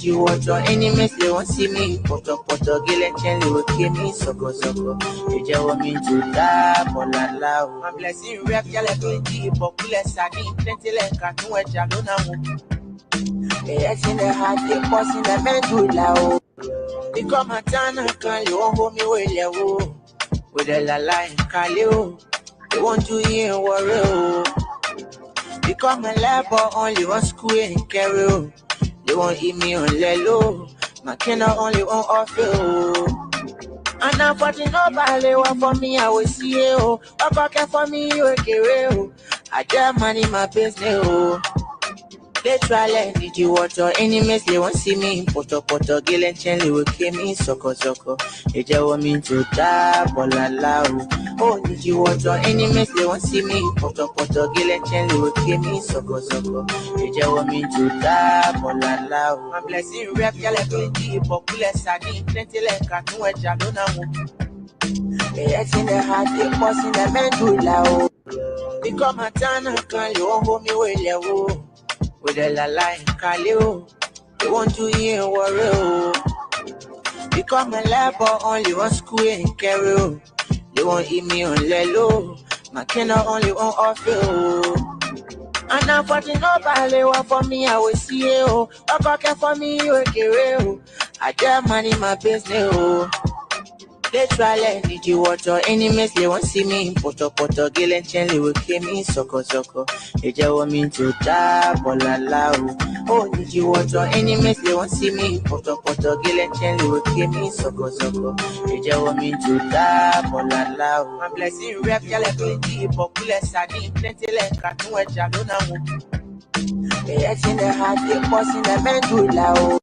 you want your enemies, they won't see me. Poto poto gile chen they will kill me. Soko soko. They just want me to die. Bola la. My blessing rap yale plenty. Bokule sadi plenty like kanu jalona. Yes in the heart, they pause in the medulla. Become a tana can you won't hold me with you. With a la line, Kaleo. They want to hear warrior. Become a labor only one school and carry. They won't eat me on lelo. My kina only on off you. And now for the nobody one for me, I will see you. What can for me, you a carry. I get money, my business. They try let did you want your enemies, they won't see me. Poto poto gil and chen they will kill me. Soko soko. They just want me to die. Bola la. Oh, did you want your enemies, they won't see me. Poto poto gil and chen they will kill me. Soko soko. They just want me to die. Bola la. My blessing rap yale plenty. Bokule sadi plenty like kanu jalona. Yes in the heart, they pause in the medulla. Become a tana can you won't hold me with you. With a la line, Kaleo. They want to hear warrior. Become a labor only one school and carry. They won't eat me on lelo. My kina only on off you. And now for the nobody one for me, I will see you. What can for me, you a carry. I get money, my business. They try let did you want your enemies, they won't see me. Poto poto gil and chen they will kill me. Soko soko. They just want me to die. Bola la. Oh, did you want your enemies, they won't see me. Poto poto gil and chen they will kill me. Soko soko. They just want me to die. Bola la. My blessing rap yale plenty. Bokule sadi plenty like kanu jalona. Yes in the heart, they pause in the medulla.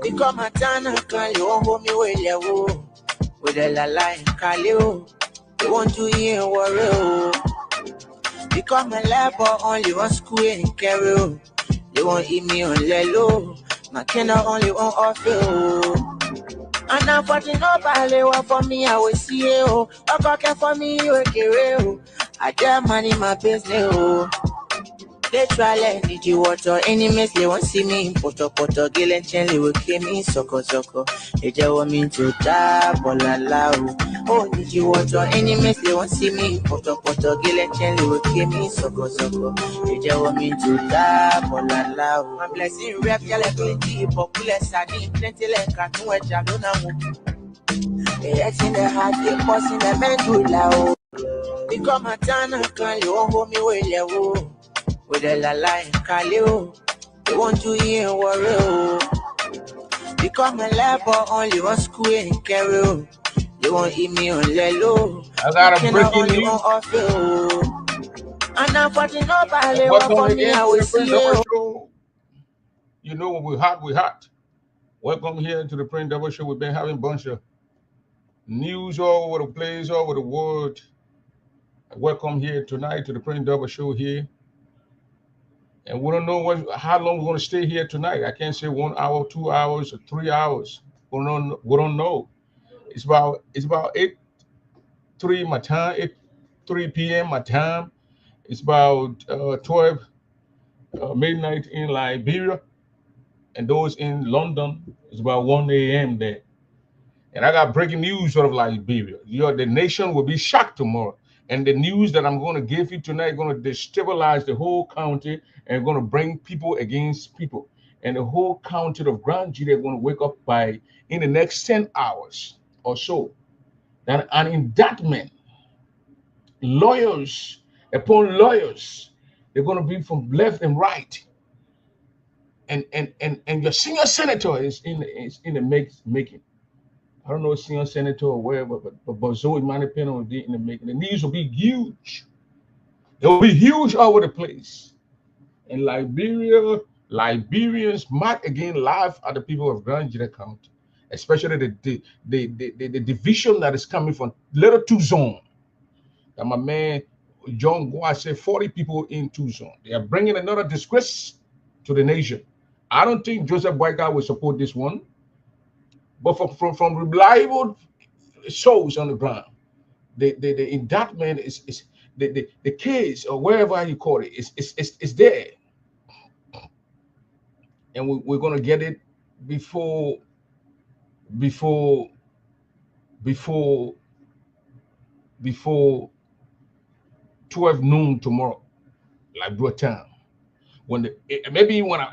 Become a tana can you won't hold me with you. With a la line, Kaleo. They want to hear warrior. Become a labor only one school and carry. They won't eat me on lelo. My kina only on off you. And now for the nobody one for me, I will see you. What can for me, you a carry. I get money, my business. They try let did you want your enemies, they won't see me. Poto poto gil and chen they will kill me. Soko soko. They just want me to die. Bola la. Oh, did you want your enemies, they won't see me. Poto poto gil and chen they will kill me. Soko soko. They just want me to die. Bola la. My blessing rap yale plenty. Bokule sadi plenty like kanu jalona. Yes in the heart, they pause in the medulla. Become a tana can you won't hold me with you. With a la line, Kaleo. They want to hear warrior. Become a labor only one school and carry. They won't eat me on lelo. I got a breaking only news. on off you. And now for the nobody one Welcome for me, again I to will the see Print Double you. Show. You know when we're hot, we're hot. Welcome here to the Print Double Show. We've been having a bunch of news all over the place, all over the world. Welcome here tonight to the Print Double Show here. And we don't know how long we're going to stay here tonight. I can't say 1 hour, 2 hours, or 3 hours. We don't know. It's about 8:03 my time, 8:03 p.m. my time. It's about 12 midnight in Liberia, and those in London, it's about 1 a.m. there. And I got breaking news sort of Liberia. The nation will be shocked tomorrow. And the news that I'm going to give you tonight is going to destabilize the whole county and going to bring people against people. And the whole county of Grand G, they're going to wake up in the next 10 hours or so. That an indictment, lawyers upon lawyers, they're going to be from left and right. And your senior senator is in the making. I don't know, senior senator or wherever, but Zoe Manipeno will be in the making. The news will be huge. It will be huge all over the place. In Liberia, Liberians mark again life at the people of Grand Jida County, especially the division that is coming from Little Tucson. That my man John Gua said 40 people in Tucson. They are bringing another disgrace to the nation. I don't think Joseph Boyka will support this one, but from reliable souls on the ground, the indictment is the case or wherever you call it is there, and we're going to get it before 12 noon tomorrow, like your time. When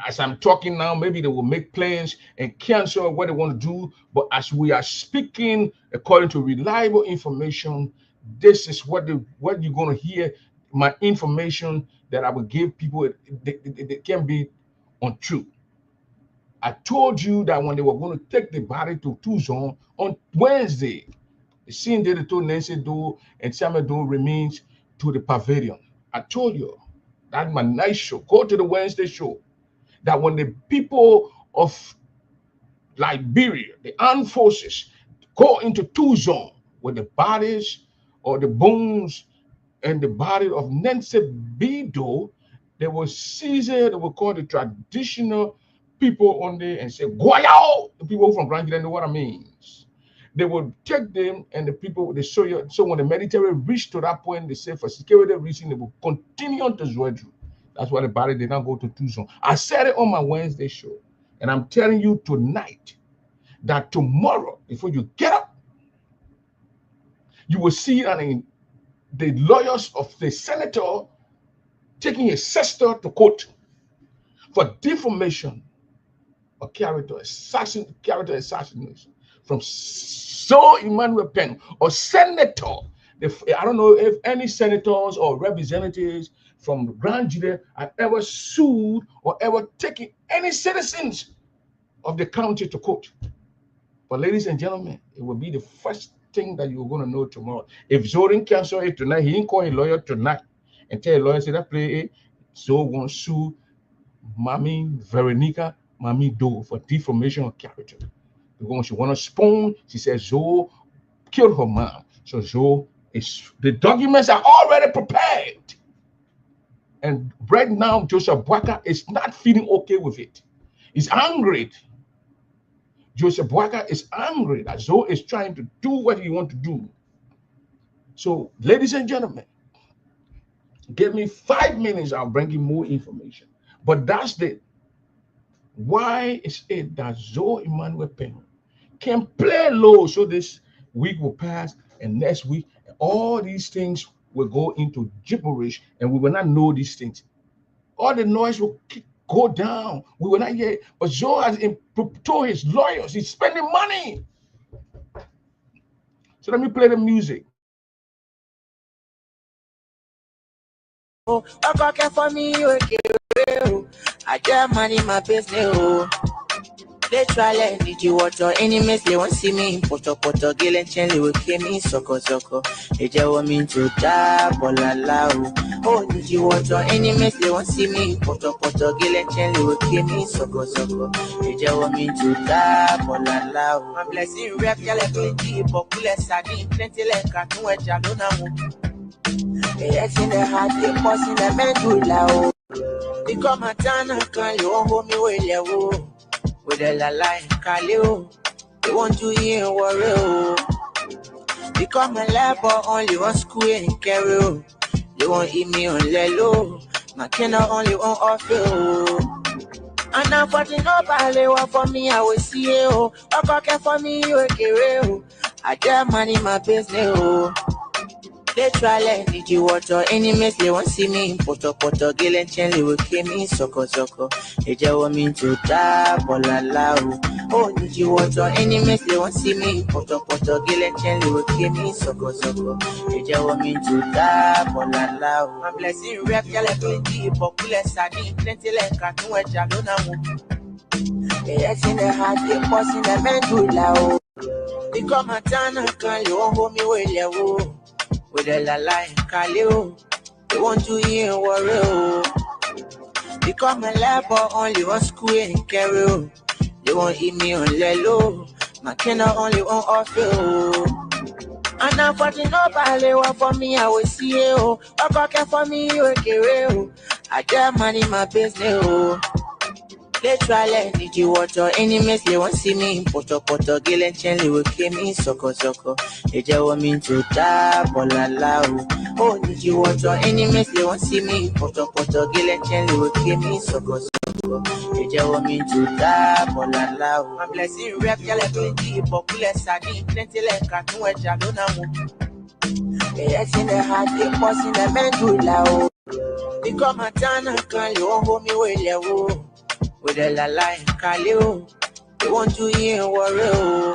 as I'm talking now, maybe they will make plans and cancel what they want to do. But as we are speaking according to reliable information, this is what you're going to hear. My information that I will give people, they can be untrue. I told you that when they were going to take the body to Tucson on Wednesday, the scene did it to Nancy Doe and Samuel Doe remains to the pavilion. I told you that my night show. Go to the Wednesday show. That when the people of Liberia, the armed forces, go into Tucson with the bodies or the bones and the body of Nancy B. Doe, they will seize it. They will call the traditional people on there and say, Guayao! The people from Grand Island know what I mean. They will take them and the people, they show you. So when the military reach to that point, they say for security reason, they will continue on to Zwedru. That's why the body did not go to Tucson. I said it on my Wednesday show. And I'm telling you tonight that tomorrow, before you get up, you will see the lawyers of the senator taking his sister to court for defamation of character assassination from so Emmanuel Penn or senator. I don't know if any senators or representatives from the Grand Jury have ever sued or ever taken any citizens of the county to court. But ladies and gentlemen, it will be the first thing that you're going to know tomorrow. If Zorin cancel it tonight, he didn't call a lawyer tonight and tell a lawyer, say that play it, so going to sue Mommy Veronica, Mommy Doe for defamation of character. Because she want to spoon, she says Zoe killed her mom. So Zoe the documents are already prepared. And right now, Joseph Boakai is not feeling okay with it. He's angry. Joseph Boakai is angry that Zoe is trying to do what he wants to do. So, ladies and gentlemen, give me 5 minutes, I'll bring you more information. But that's it. Why is it that Zoe Emmanuel Penn can play low so this week will pass and next week all these things will go into gibberish and we will not know these things. All the noise will go down. We will not hear. But Zoe has told his lawyers he's spending money. So let me play the music. Okay for me, okay. I get money, my business. They try let need you water enemies, they won't see me. Poto gil and chen, they will kill me. Soko. They just want me to die, bolala. Oh, need you water enemies, they won't see me. Poto gil and chen, they will kill me. Soko. They just want me to die, bolala. My blessing rap, yale plenty, popular sardine, plenty like cartoon, which I don't know. Yes, in the heart, they boss in the medulla. They come at Tana, can you hold me with your with a line, Kaleo. They want to hear warrior. They come a labo only one school and carry. They won't eat me on Lelo. My kennel only on offer. And I'm fighting up a for me, I will see you. Okay for me, you okay. I get money, my business. They try let need you water enemies, they won't see me. Poto gil and chen, they will kill me. Soko. They just want me to die, bolala. Oh, need you water enemies, they won't see me. Poto gil and chen, they will kill me. Soko. They just want me to die, bolala. My blessing rap, yale plenty, popular sardine, plenty like cartoon, which I don't know. Yes, in the heart, they boss in the medulla. They come at Tana, can you hold me with your with a line, Kaleo. They want to hear warrior. They come a labo only one school and carry. They won't eat me on Lelo. My kennel only on offer. And I'm fighting up a for me, I will see you. Okay for me, you okay. I get money, my business. They try let need you water enemies, they won't see me. Poto gil and chen, they will kill me. Soko. They just want me to die, bolala. Oh, need you water enemies, they won't see me. Poto gil and chen, they will kill me. Soko. They want me to die, Bolala. I'm blessing rap, y'all plenty, popular sardine, plenty like cartoon, which I don't know. Yes, in the heart, they pass in the medulla. Become a tana, can you hold me with you? With a la line, Kaleo. They want to hear warrior.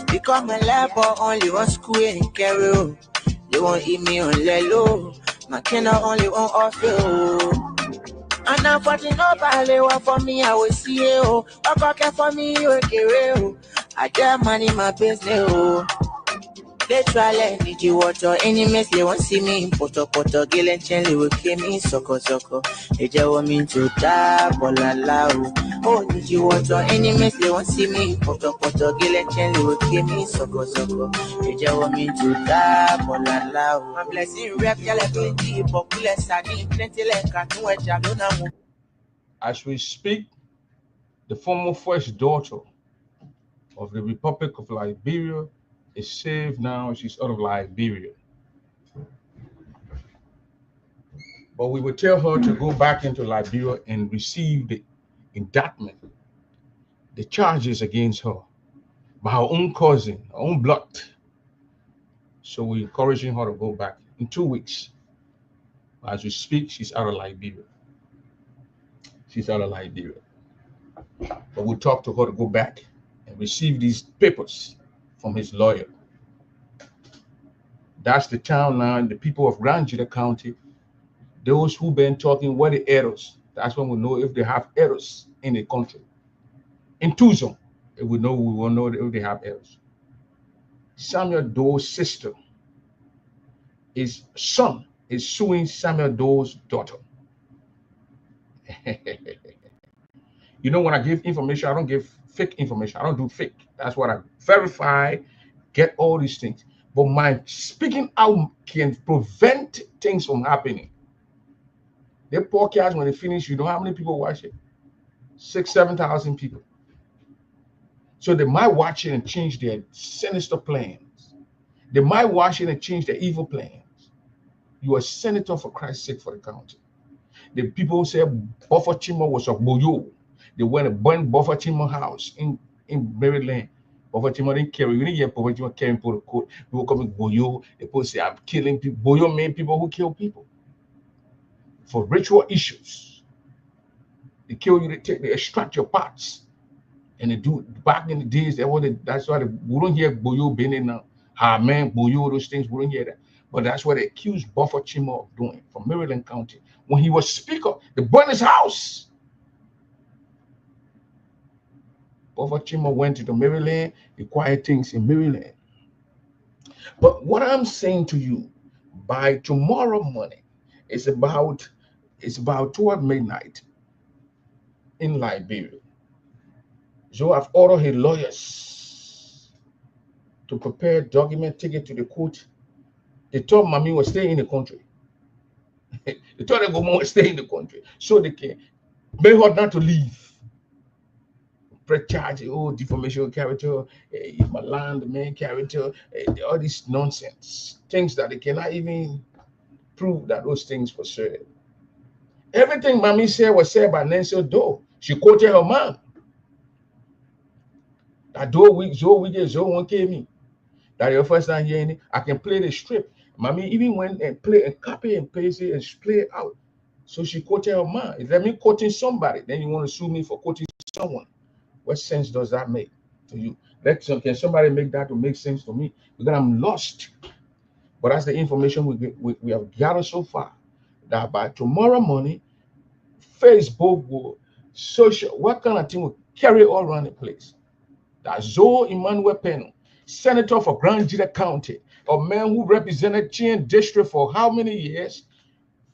Become a labor, only one school and carry. They won't eat me on Lelo. My cannot only one off you. And I'm fighting no ballet for me, I will see you. I care for me, you can. I get money, my business. They try let need you water. Enemies, they won't see me. Poto, gill and chen, they will kill me. Soko. They just want me to die, bolala. Oh, need you water. Enemies, they won't see me. Poto, gill and chen, they will kill me. Soko. They just want me to die, bolala. I'm blessing rap, y'all plenty. Popular sardine, plenty like cartoon, which I don't know. As we speak, the former first daughter of the Republic of Liberia is saved now. She's out of Liberia. But we would tell her to go back into Liberia and receive the indictment, the charges against her by her own cousin, her own blood. So we're encouraging her to go back in 2 weeks. As we speak, she's out of Liberia. She's out of Liberia. But we'll talk to her to go back and receive these papers from his lawyer. That's the town now, the people of Grand Juda County, those who've been talking what the errors. That's when we know if they have errors in the country. In Tucson, we will know if they have errors. Samuel Doe's sister, his son is suing Samuel Doe's daughter. You know, when I give information, I don't give fake information. I don't do fake. That's what I verify, get all these things. But my speaking out can prevent things from happening. The podcast, when they finish, you know how many people watch it? 6,000, 7,000 people. So they might watch it and change their sinister plans. They might watch it and change their evil plans. You are a senator for Christ's sake for the county. The people say Buffer Chimo was a boyo. They went and burned Buffer Chimo house in Maryland. Buffer Chimo didn't carry. You didn't hear Buffer Chimo carrying for the court. People coming boyo. The people say I'm killing people. Boyo mean people who kill people for ritual issues. They kill you. They extract your parts, and they do it. Back in the days. That's why we don't hear boyo being now. Ah man, boyo, those things we don't hear that. But that's what they accused Buffer Chimo of doing from Maryland County. When he was speaker, they burned his house. Buffer Chimo went to Maryland, acquired things in Maryland. But what I'm saying to you, by tomorrow morning, it's about 12 midnight in Liberia. So I've ordered his lawyers to prepare document, take it to the court. They told Mami was staying in the country. They told her go stay in the country so they can make her not to leave. Press charge, defamation of character, malign the main character, all this nonsense, things that they cannot even prove that those things were said. Everything Mami said was said by Nancy Doe. She quoted her mom. That Doe one came me. That your first time hearing it, I can play the strip. Mami even went and play and copy and paste it and play it out. So she quoted her mom. If let me quoting somebody, then you want to sue me for quoting someone. What sense does that make to you? Can somebody make that to make sense to me? Because I'm lost. But that's the information we have gathered so far. That by tomorrow morning, Facebook will social, what kind of thing will carry all around the place? That Zoe Emmanuel Peno, senator for Grand Juda County, a man who represented Chin District for how many years?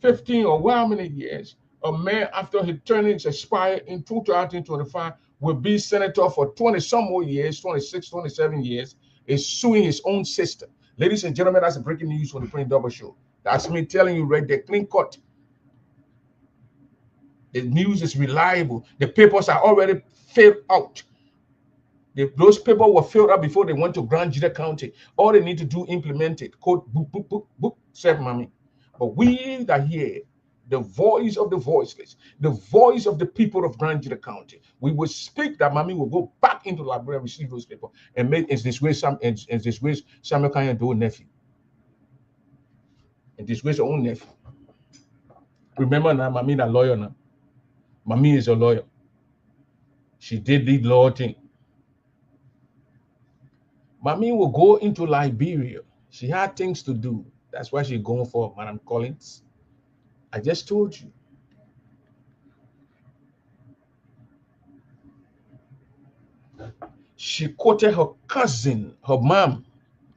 15 or how many years? A man after his term expired in 2025 will be senator for 20 some more years, 26, 27 years, is suing his own sister. Ladies and gentlemen, that's the breaking news from the Prince Double Show. That's me telling you right there, clean cut. The news is reliable. The papers are already filled out. Those papers were filled out before they went to Grand Juda County. All they need to do, implement it. Code book, save money. But we that here, the voice of the voiceless, the voice of the people of Grand Judah County. We will speak that Mami will go back into the library and receive those people and make in this way Samuel Kanye do nephew. And this way her own nephew. Remember now, Mami a lawyer now. Mami is a lawyer. She did the law thing. Mami will go into Liberia. She had things to do. That's why she's going for Madam Collins. I just told you. She quoted her cousin, her mom.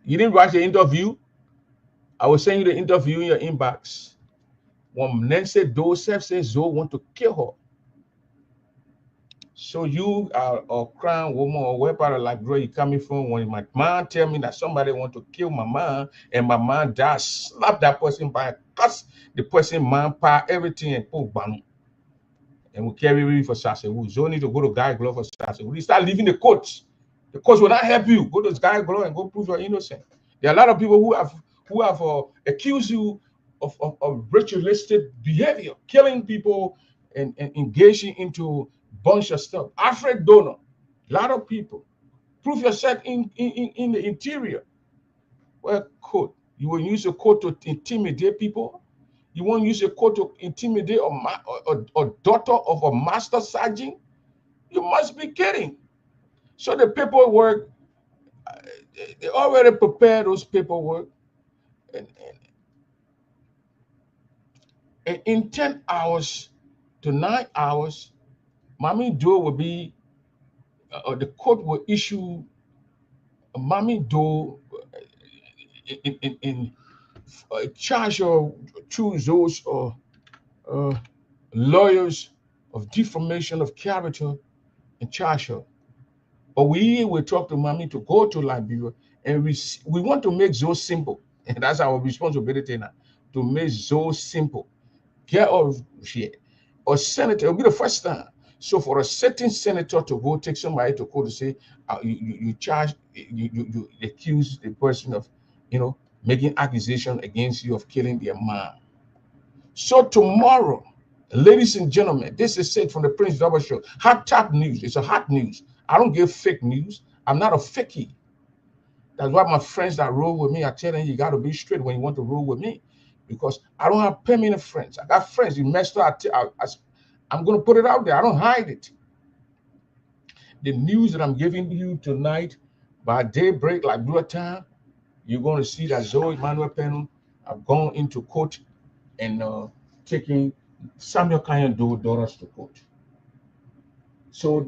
You didn't watch the interview? I was sending you the interview in your inbox. When Nancy Joseph says Zoe want to kill her. So you are a crown woman or where part of Liberia you coming from? When my mom tell me that somebody want to kill my mom and my mom died, slap that person by cuss the person mom pa everything and put bam. And we carry you for Sassewu. Zoe need to go to Guy Glow for Sassewu. You start leaving the courts. The courts will not help you. Go to Guy Glow and go prove you're innocent. There are a lot of people who have accused you of ritualistic behavior, killing people and engaging into bunch of stuff. Alfred Donor, a lot of people. Prove yourself in the interior. Well, court. You will use a court to intimidate people. You won't use a court to intimidate a daughter of a master sergeant. You must be kidding. So the paperwork, they already prepared those paperwork. And in 10 hours to 9 hours, Mami Doe will be, the court will issue Mami Doe in charge of choose those lawyers of defamation of character and charge her. But we will talk to Mami to go to Liberia and we want to make Zoe simple. And that's our responsibility now, to make Zoe simple. Get off shit. Or senator, it'll be the first time. So for a certain senator to go take somebody to court to say, you charge, you accuse the person of, making accusation against you of killing their mom. So tomorrow, ladies and gentlemen, this is it from the Prince Double Show. Hot top news. It's a hot news. I don't give fake news. I'm not a fakie. That's why my friends that roll with me, I tell them you got to be straight when you want to roll with me. Because I don't have permanent friends. I got friends. You messed up. I'm going to put it out there. I don't hide it. The news that I'm giving you tonight, by daybreak, like blue time, you're going to see that Zoe Emmanuel Peno have gone into court and taking Samuel Kanye daughters to court. So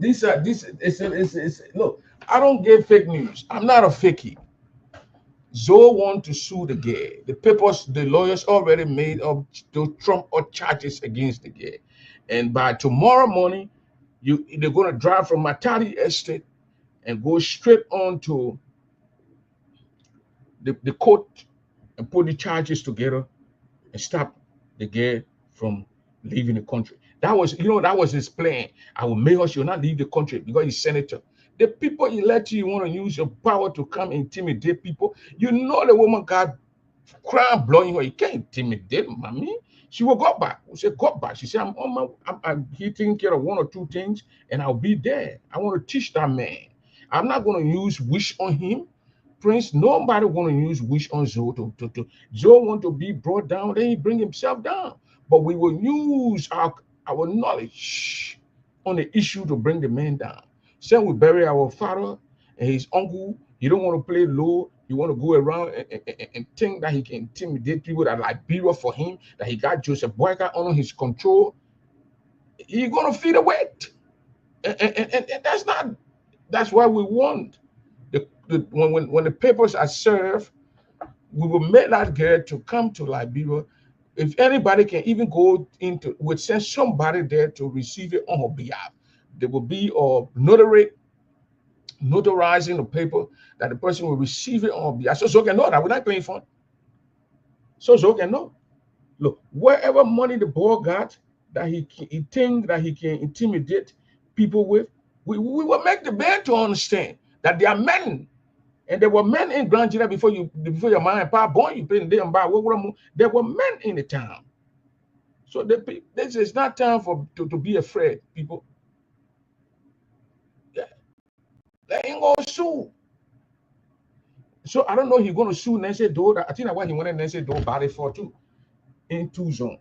look, I don't give fake news. I'm not a fakie. Zoe want to sue the gay. The papers, the lawyers already made up to trump or charges against the gay. And by tomorrow morning, they're going to drive from Matadi Estate and go straight on to the court and put the charges together and stop the gay from leaving the country. That was his plan. I will make sure you'll not leave the country because he's senator. The people elect you want to use your power to come intimidate people. You know the woman got crime blowing her. You can't intimidate mommy. She will go back. We said, go back. She said, I'm taking care of one or two things and I'll be there. I want to teach that man. I'm not going to use wish on him. Prince, nobody want to use wish on Zoe. Zoe want to be brought down, then he bring himself down. But we will use our knowledge on the issue to bring the man down. Same we bury our father and his uncle. You don't want to play low. You want to go around and think that he can intimidate people that Liberia for him, that he got Joseph Boyka under his control. He's going to feed the weight. And that's why we want. When the papers are served, we will make that girl to come to Liberia. If anybody can even go into, we'll send somebody there to receive it on her behalf. There will be a notarizing the paper that the person will receive it on her behalf. So can know that we're not paying for it. So can know. Look, wherever money the boy got that he think that he can intimidate people with, we will make the man to understand that they are men. And there were men in Grand Judah before your mom and papa born you. There were men in the town. So this is not time to be afraid, people. Yeah, they ain't gonna sue. So I don't know he's gonna sue Nancy Doe. I think that's why he wanted Nancy Doe body for too. In two zone.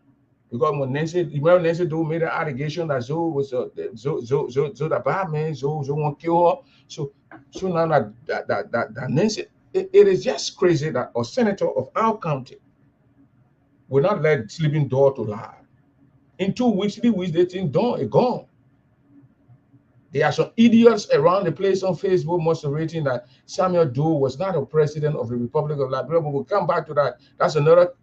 Because when Nancy Doe made an allegation that Zoe was Zoe the bad man, Zoe won't kill her. So now that Nancy, it is just crazy that a senator of our county will not let sleeping door to lie. In 2 weeks, 3 weeks, they think done, it gone. There are some idiots around the place on Facebook masquerading that Samuel Doe was not a president of the Republic of Liberia. But we'll come back to that. That's another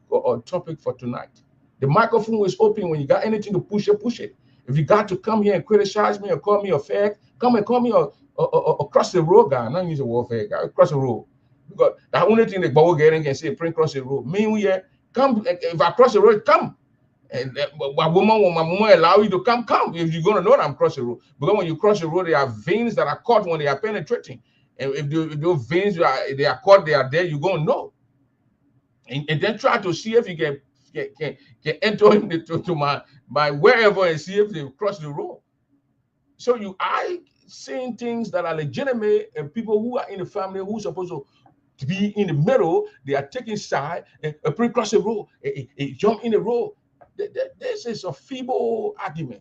topic for tonight. The microphone is open. When you got anything to push it, push it. If you got to come here and criticize me or call me a fag, come and call me across the road guy. I'm not using warfare guy, across the road. Because the only thing the boy getting can say, print cross the road. Me, come, if I cross the road, come. And my woman allow you to come. If you're gonna know that I'm crossing the road, because when you cross the road, there are veins that are caught when they are penetrating, and if those veins they are caught, they are there. You're gonna know, and then try to see if you can enter into my wherever and see if they cross the road. So I saying things that are legitimate, and people who are in the family who are supposed to be in the middle, they are taking side and cross the road, jump in the road. This is a feeble argument.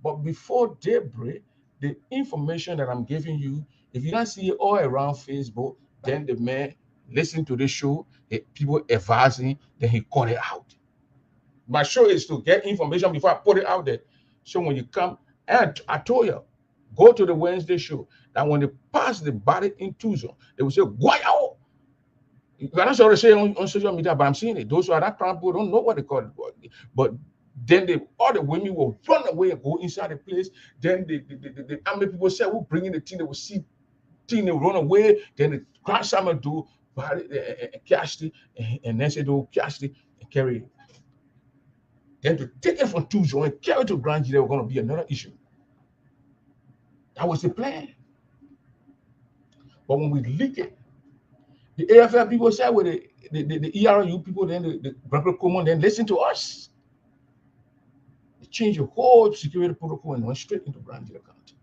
But before daybreak, the information that I'm giving you, if you don't see it all around Facebook, then the man listen to the show, people advising, then he cut it out. My show is to get information before I put it out there. So when you come, and I told you, go to the Wednesday show. That when they pass the body in Tucson, they will say, "Wow!" I'm not sure to say on social media, but I'm seeing it. Those who are not crown people don't know what they call it. But then all the women will run away and go inside the place. Then the army people say, "We'll bring in the thing." They will see thing, they will run away. Then the crash someone do catch it, and then say they'll catch it and carry it. Then to take it from Tucson and carry it to Grand Jury, there was going to be another issue. That was the plan. But when we leak it, the AFL people say, well, the ERU people, then the Brother Coleman, then listen to us. They changed the whole security protocol and went straight into Grand Jury County.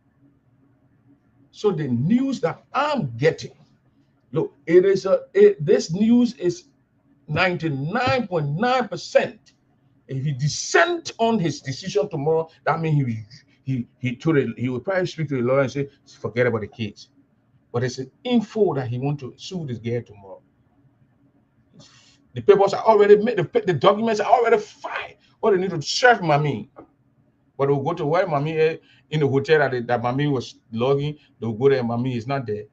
So the news that I'm getting, look, this news is 99.9%. If he dissent on his decision tomorrow, that means he will probably speak to the lawyer and say, forget about the kids. But it's an info that he want to sue this guy tomorrow. The papers are already made, the documents are already filed. All they need to serve Mami. But they'll go to where Mami is in the hotel that Mami was logging. They'll go there and Mami is not there.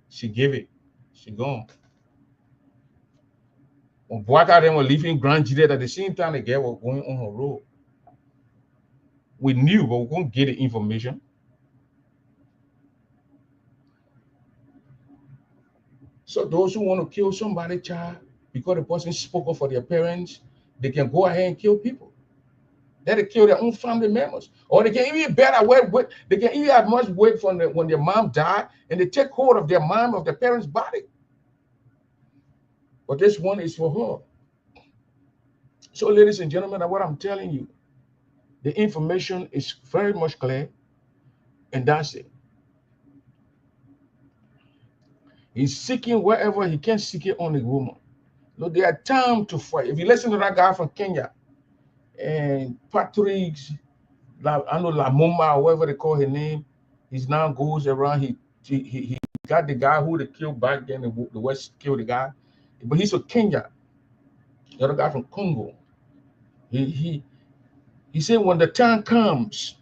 She gave it. She gone. When Boaka then were leaving Grand Jury at the same time, the girl was going on her road. We knew, but we couldn't get the information. So those who want to kill somebody, child, because the person spoke up for their parents, they can go ahead and kill people. They kill their own family members. Or they can even better wait. They can even have much wait from when their mom died and they take hold of their mom, of their parents' body. But this one is for her. So, ladies and gentlemen, what I'm telling you, the information is very much clear, and that's it. He's seeking wherever he can seek it on the woman. Look, there are time to fight. If you listen to that guy from Kenya, and Patrick, I know Lamoma, or whatever they call his name, he now goes around. He got the guy who they killed back then. The West killed the guy, but he's from Kenya. The other guy from Congo. He said when the time comes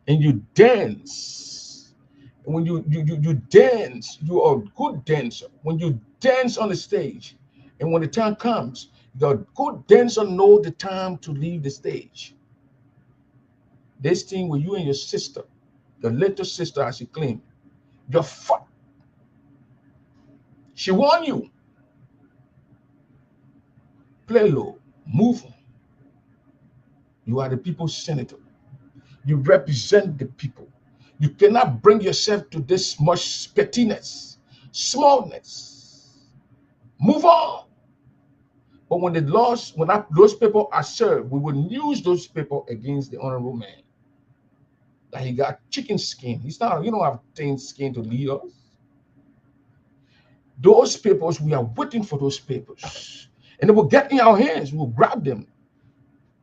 and you dance, and when you dance, you are a good dancer. When you dance on the stage, and when the time comes, the good dancer know the time to leave the stage. This thing with you and your sister, the little sister, as she claimed, you're fucked. She warned you. Play low, move on. You are the people's senator. You represent the people. You cannot bring yourself to this much pettiness, smallness. Move on. But when those people are served, we will use those people against the honorable man. Like he got chicken skin. He's not, you don't have thin skin to lead us. Those papers, we are waiting for those papers. And they will get in our hands. We'll grab them.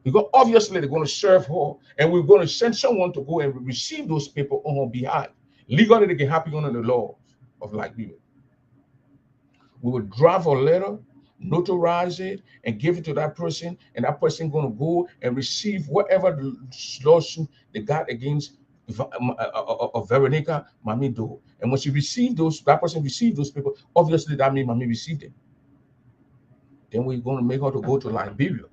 Because obviously they're going to serve her. And we're going to send someone to go and receive those papers on her behalf. Legally, they can happen under the laws of Liberia. We will draft a letter, notarize it, and give it to that person. And that person going to go and receive whatever lawsuit they got against Veronica Mamido. And when she received that person received those people, obviously that means Mami received it. Then we're going to make her to go to Liberia.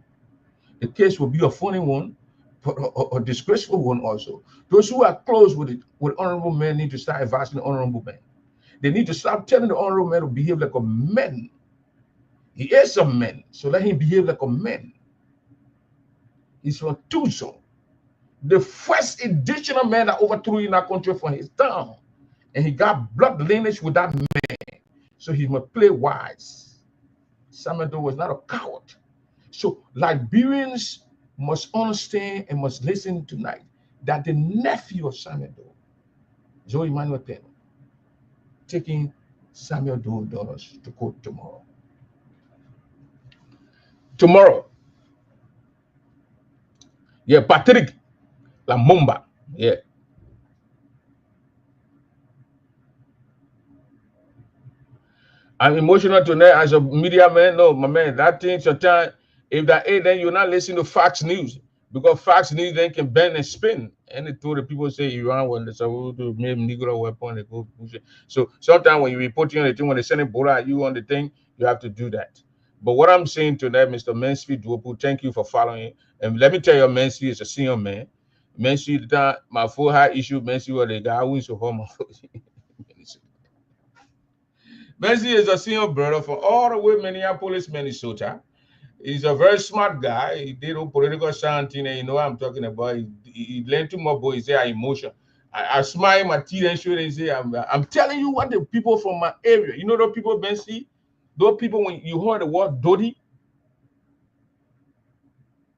The case will be a funny one, but a disgraceful one also. Those who are close with honorable men need to start advising the honorable men. They need to stop telling the honorable man to behave like a man. He is a man, so let him behave like a man. He's from Tucson. The first indigenous man that overthrew in our country from his town. And he got blood lineage with that man. So he must play wise. Samuel Doe was not a coward. So Liberians must understand and must listen tonight that the nephew of Samuel Doe, Joe Emmanuel Teno, taking Samuel Doe daughters to court tomorrow. Yeah, Patrick Lamumba. Yeah. I'm emotional tonight as a media man. No, my man, that thing sometimes, if that ain't, then you're not listening to Fox News. Because Fox News then can bend and spin. And the two the people say Iran when they say to make Negro weapon, they go push it. So sometimes when you report on the thing, when they send a bullet at you on the thing, you have to do that. But what I'm saying tonight, Mr. Mansfield Dwopu, thank you for following. And let me tell you, Mansfield is a senior man. Mansfield, my full high issue, Mansfield, the guy who is a homo. Messi is a senior brother for all the way Minneapolis, Minnesota. He's a very smart guy. He did a political science, and you know what I'm talking about. He learned too much, but he say emotion. I smile my teeth and show and say, I'm telling you what the people from my area, you know those people, Bensi? Those people, when you heard the word Dodi,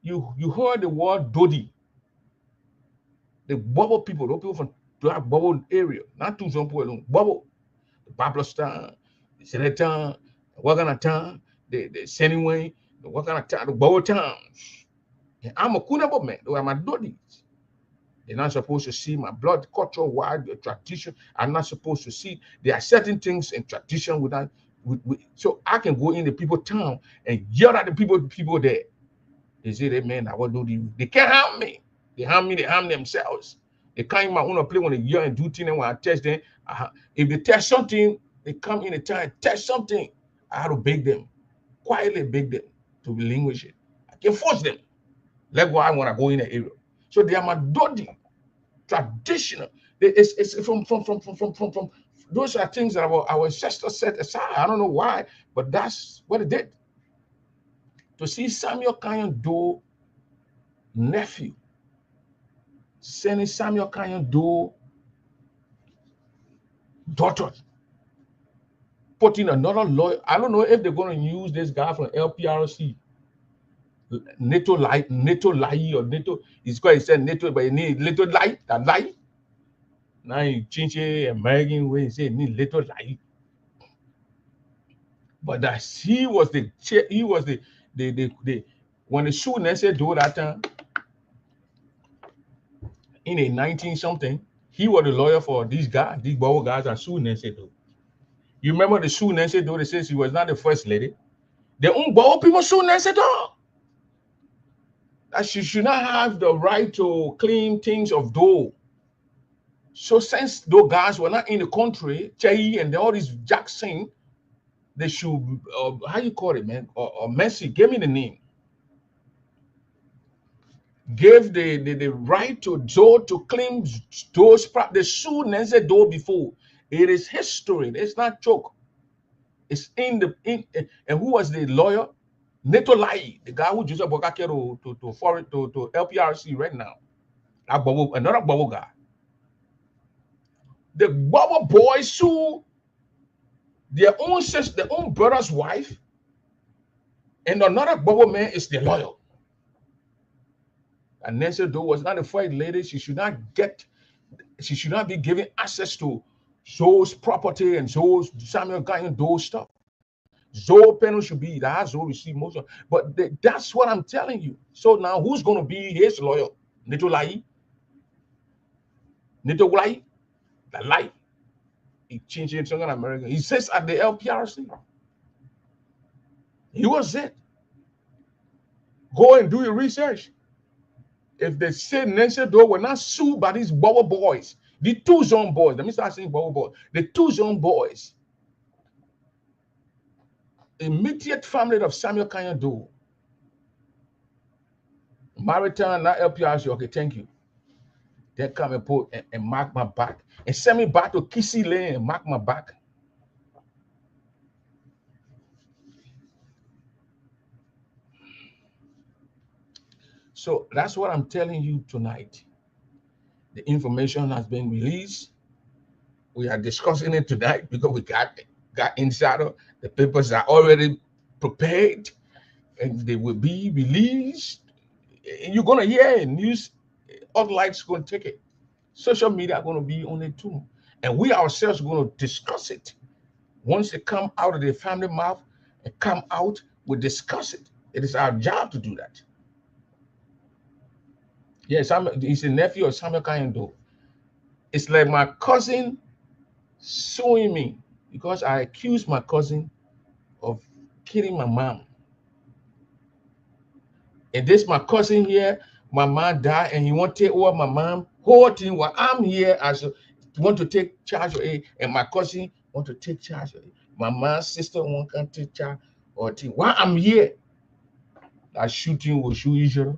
you heard the word Dodi. The Bubble people, those people from that Bubble area, not too some people alone, Bubble, the Babylon, the Senetan, the Waganatan, the Seniway, the Waganatan, the Bubble towns. And I'm a Kunabo man, though I'm a Dodi. They're not supposed to see my blood, culture, wide tradition. I'm not supposed to see. There are certain things in tradition without. So I can go in the people town and yell at the people there. They say, "That man, I will do you. They can't harm me. They harm me. They harm themselves. They can't even want to play when they yell and do things. And when I test them, if they test something, they come in the town and test something. I have to beg them, quietly beg them to relinquish it. I can force them. Let go. I want to go in the area. So they are my dodgy, traditional. It's from those are things that our ancestors set aside. I don't know why, but that's what it did. To see Samuel Canyon Doe nephew sending Samuel Canyon Doe daughter, putting another lawyer. I don't know if they're going to use this guy from LPRC. Neto Lai or Neto, it's quite he said Neto, but he need little light, that light. Now he change it American way, he say need little light. But that he was the when the shooting said do that time in a 19 something, he was the lawyer for these Bobo guys are suing Nancy Do. You remember the sue Nancy Do? They says she was not the first lady. The own Bobo people sue Nancy Do. That she should not have the right to claim things of Doe. So since those guys were not in the country, Chahi and all these Jackson, they should how you call it, man? Or Messi, give me the name. Gave the right to Joe to claim those the sue Nancy Doe before. It is history. It's not joke. It's and who was the lawyer? Neto Lai, the guy who just about to LPRC right now. Another bubble guy. The bubble boys sue their own sister, their own brother's wife. And another Bobo man is the lawyer. And Nancy Doe was not a first lady. She should not be given access to Zoe's property and Zoe's Samuel Guy Doe stuff. Zoe panel should be that Zoe receive most of, but that's what I'm telling you. So now who's going to be his lawyer? Nito Lai? Nito Lai? The life. He changed it in America. He sits at the LPRC. He was it. Go and do your research. If they say Nancy Doe were not sued by these Bobo boys, the two zone boys, let me start saying Bobo boys, the two zone boys, immediate family of Samuel Kanye Doe, Maritime, not LPRC, okay, thank you. They come and put and mark my back and send me back to Kissy Lane and mark my back. So that's what I'm telling you tonight. The information has been released. We are discussing it tonight because we got insider. The papers are already prepared and they will be released. And you're gonna hear news. All lights going to take it. Social media are going to be on it too, and we ourselves are going to discuss it. Once it come out of the family mouth and come out, we discuss it. It is our job to do that. Yes, he's a nephew of Samuel Kayendo. It's like my cousin suing me because I accused my cousin of killing my mom. And this my cousin here, my mom died, and he want to take over my mom. Whole thing while I'm here as want to take charge of it, and my cousin want to take charge of it. My mom's sister won't come take charge or thing. While I'm here, that shooting will shoot each other.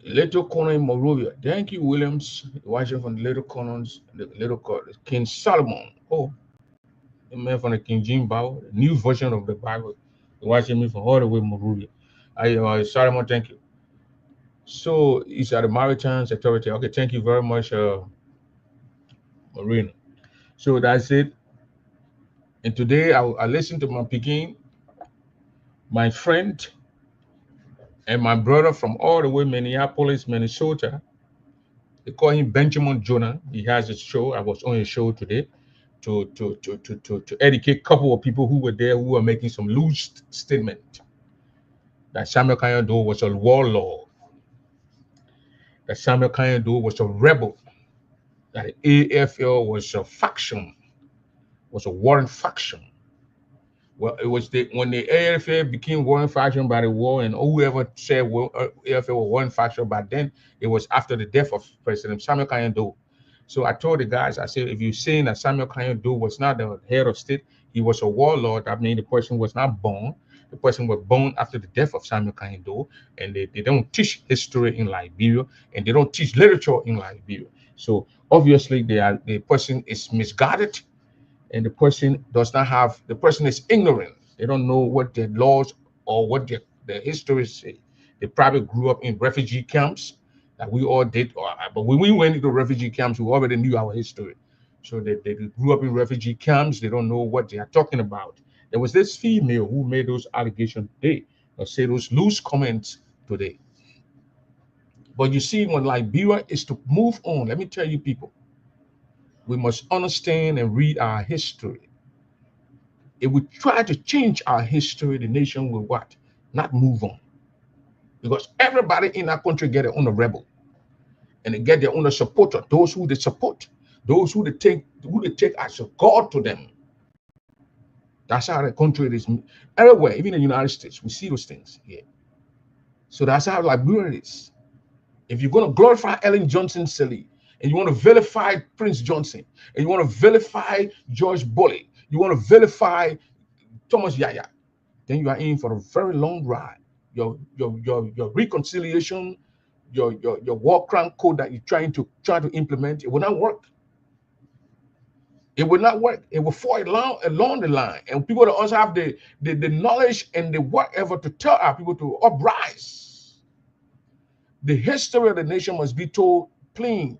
Little Corner in Morovia. Thank you, Williams. Watching from the Little Corners, the Little Corner. King Solomon. Oh, the man from the King James Bible, the new version of the Bible. Watching me from all the way Morovia. Solomon, thank you. So it's at the Maritime Authority. Okay, thank you very much, Marina. So that's it. And today I listened to my Peking, my friend, and my brother from all the way Minneapolis, Minnesota. They call him Benjamin Jonah. He has a show. I was on a show today to educate a couple of people who were there who were making some loose statement that Samuel Kayando was a warlord, that Samuel Kayando was a rebel, that the AFL was a faction, was a warring faction. Well, it was when the AFL became warring faction by the war, and whoever said AFL was warring faction, but then it was after the death of President Samuel Kayando. So I told the guys, I said, if you're saying that Samuel Kayando was not the head of state, he was a warlord, I mean, the person was not born. The person was born after the death of Samuel Kayando, and they don't teach history in Liberia, and they don't teach literature in Liberia. So obviously, the person is misguided, and the person is ignorant. They don't know what the laws or what the history say. They probably grew up in refugee camps that we all did, but when we went into refugee camps, we already knew our history. So they grew up in refugee camps. They don't know what they are talking about. There was this female who made those allegations today, or say those loose comments today. But you see, when Liberia is to move on, let me tell you people, we must understand and read our history. If we try to change our history, the nation will what? Not move on. Because everybody in our country get their own rebel. And they get their own supporter, those who they support, those who they take as a God to them. That's how the country is. Everywhere, even in the United States, we see those things here. So that's how Liberia is. If you're going to glorify Ellen Johnson Sirleaf, and you want to vilify Prince Johnson, and you want to vilify George Bulley, you want to vilify Thomas Yaya, then you are in for a very long ride. Your reconciliation, your war crime code that you're trying to implement, it will not work. It will not work. It will fall along the line. And people that also have the knowledge and the whatever to tell our people to uprise. The history of the nation must be told plain.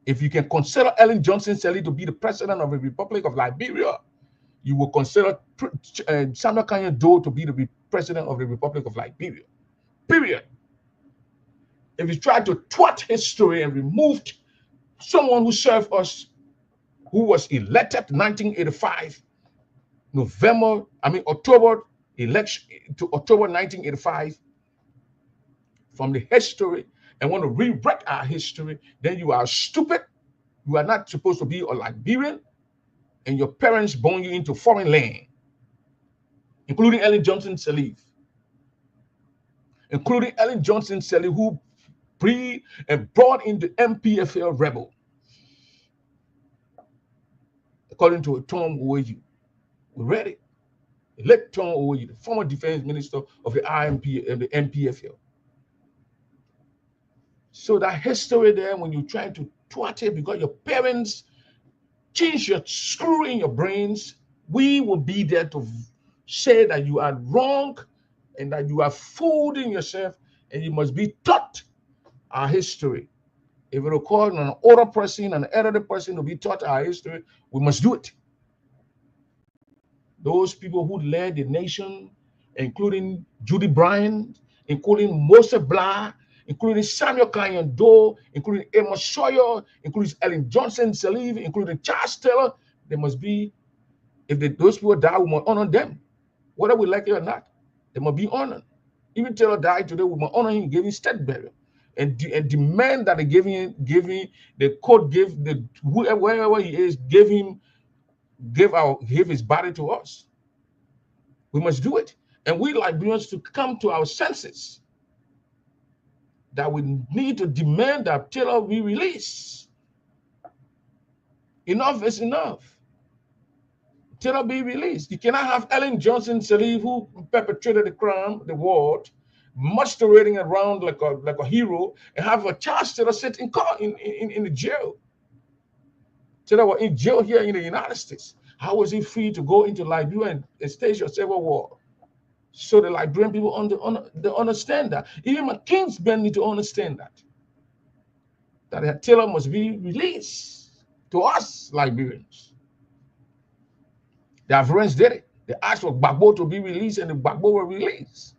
If you can consider Ellen Johnson Sirleaf to be the president of the Republic of Liberia, you will consider Samuel Kanye Doe to be the president of the Republic of Liberia. Period. If you try to thwart history and remove someone who served us, who was elected 1985, October election to October 1985 from the history, and want to rewrite our history, then you are stupid. You are not supposed to be a Liberian, and your parents born you into foreign land, including Ellen Johnson Sirleaf, who breed and brought in the MPFL rebel, according to Tom Oweju. We read it. Elect Tom Oweju, the former defense minister of the IMP and the MPFL. So that history there, when you try to thwart it because your parents change your screw in your brains, we will be there to say that you are wrong and that you are fooling yourself, and you must be taught our history. If we record an older person, an elderly person to be taught our history, we must do it. Those people who led the nation, including Judy Bryant, including Moses Blah, including Samuel Kanye Doe, including Amos Sawyer, including Ellen Johnson Sirleaf, including Charles Taylor, they must be, if those people die, we must honor them. Whether we like it or not, they must be honored. Even Taylor died today, we must honor him, give him state burial. And demand that they give the court give the wherever he is, give his body to us. We must do it. And we Liberians to come to our senses that we need to demand that Taylor be released. Enough is enough. Taylor be released. You cannot have Ellen Johnson Sirleaf, who perpetrated the crime, the war, masquerading around like a hero, and have a Charles Taylor sit in the jail. Taylor was in jail here in the United States. How was he free to go into Liberia and stage a civil war? So the Liberian people they understand that. Even McCain's men need to understand that Taylor must be released to us Liberians. The Ivorians did it. They asked for Gbagbo to be released, and the Gbagbo were released.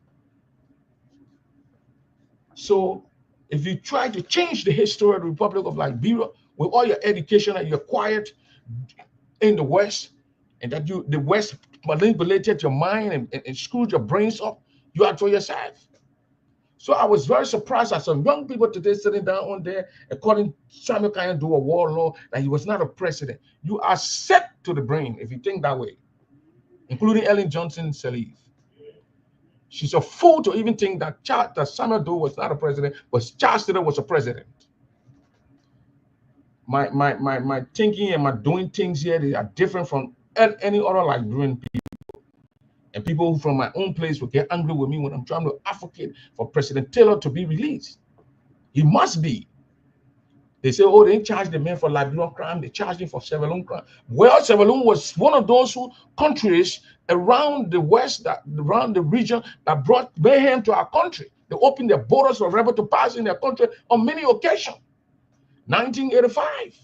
So if you try to change the history of the Republic of Liberia with all your education that you acquired in the West, and that the West manipulated your mind and screwed your brains up, you are for yourself. So I was very surprised at some young people today sitting down on there, according to Samuel Kanye Doe, a warlord, that he was not a president. You are set to the brain if you think that way, including Ellen Johnson Sirleaf. She's a fool to even think that Samuel Doe was not a president, but Charles Taylor was a president. My thinking and my doing things here, they are different from any other Liberian people. And people from my own place will get angry with me when I'm trying to advocate for President Taylor to be released. He must be. They say, oh, they didn't charge the man for Liberian crime, they charged him for Sierra Leone crime. Well, Sierra Leone was one of those countries around the West, around the region, that brought mayhem to our country. They opened their borders for rebels to pass in their country on many occasions. 1985.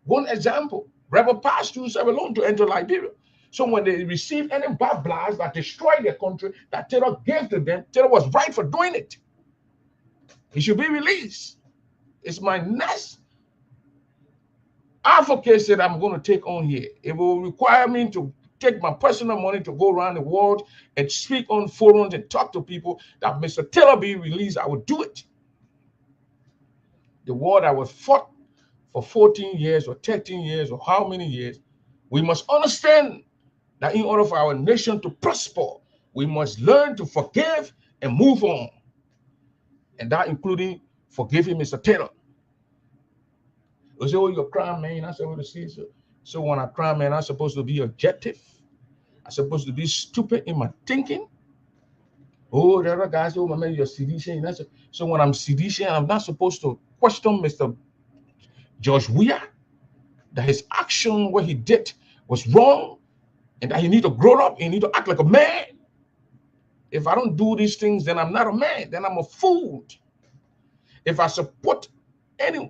One example, rebel passed through Sierra Leone to enter Liberia. So when they received any bad blast that destroyed their country, that Taylor gave to them, Taylor was right for doing it. He should be released. It's my next advocacy that I'm going to take on here. It will require me to take my personal money to go around the world and speak on forums and talk to people that Mr. Taylor be released. I will do it. The war that was fought for 14 years or 13 years or how many years, we must understand that in order for our nation to prosper, we must learn to forgive and move on. And that including forgiving Mr. Taylor. You say, oh, you're a crime, man. I said, what to see. So when I cry, man, I'm supposed to be objective. I'm supposed to be stupid in my thinking. Oh, the other guys say, oh, man, you're sedition. So when I'm sedition, I'm not supposed to question Mr. George Weah, that his action, what he did was wrong, and that he need to grow up, he need to act like a man. If I don't do these things, then I'm not a man, then I'm a fool. If I support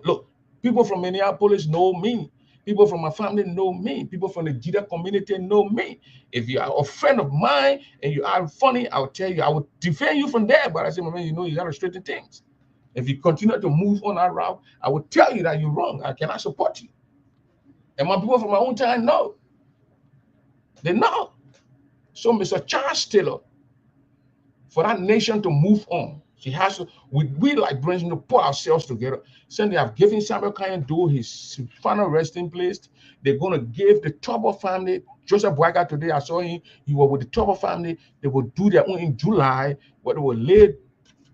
look, people from Minneapolis know me. People from my family know me. People from the Jida community know me. If you are a friend of mine and you are funny, I'll tell you, I will defend you from there. But I say, my man, you know, you got to straighten things. If you continue to move on that route, I will tell you that you're wrong. I cannot support you. And my people from my own time know. They know. So, Mr. Charles Taylor, for that nation to move on, she has to, we like Brenton to put ourselves together. Saying they have given Samuel Kanye his final resting place. They're going to give the Tubber family, Joseph Boyka today, I saw him, he was with the Tubber family. They will do their own in July, where they will lay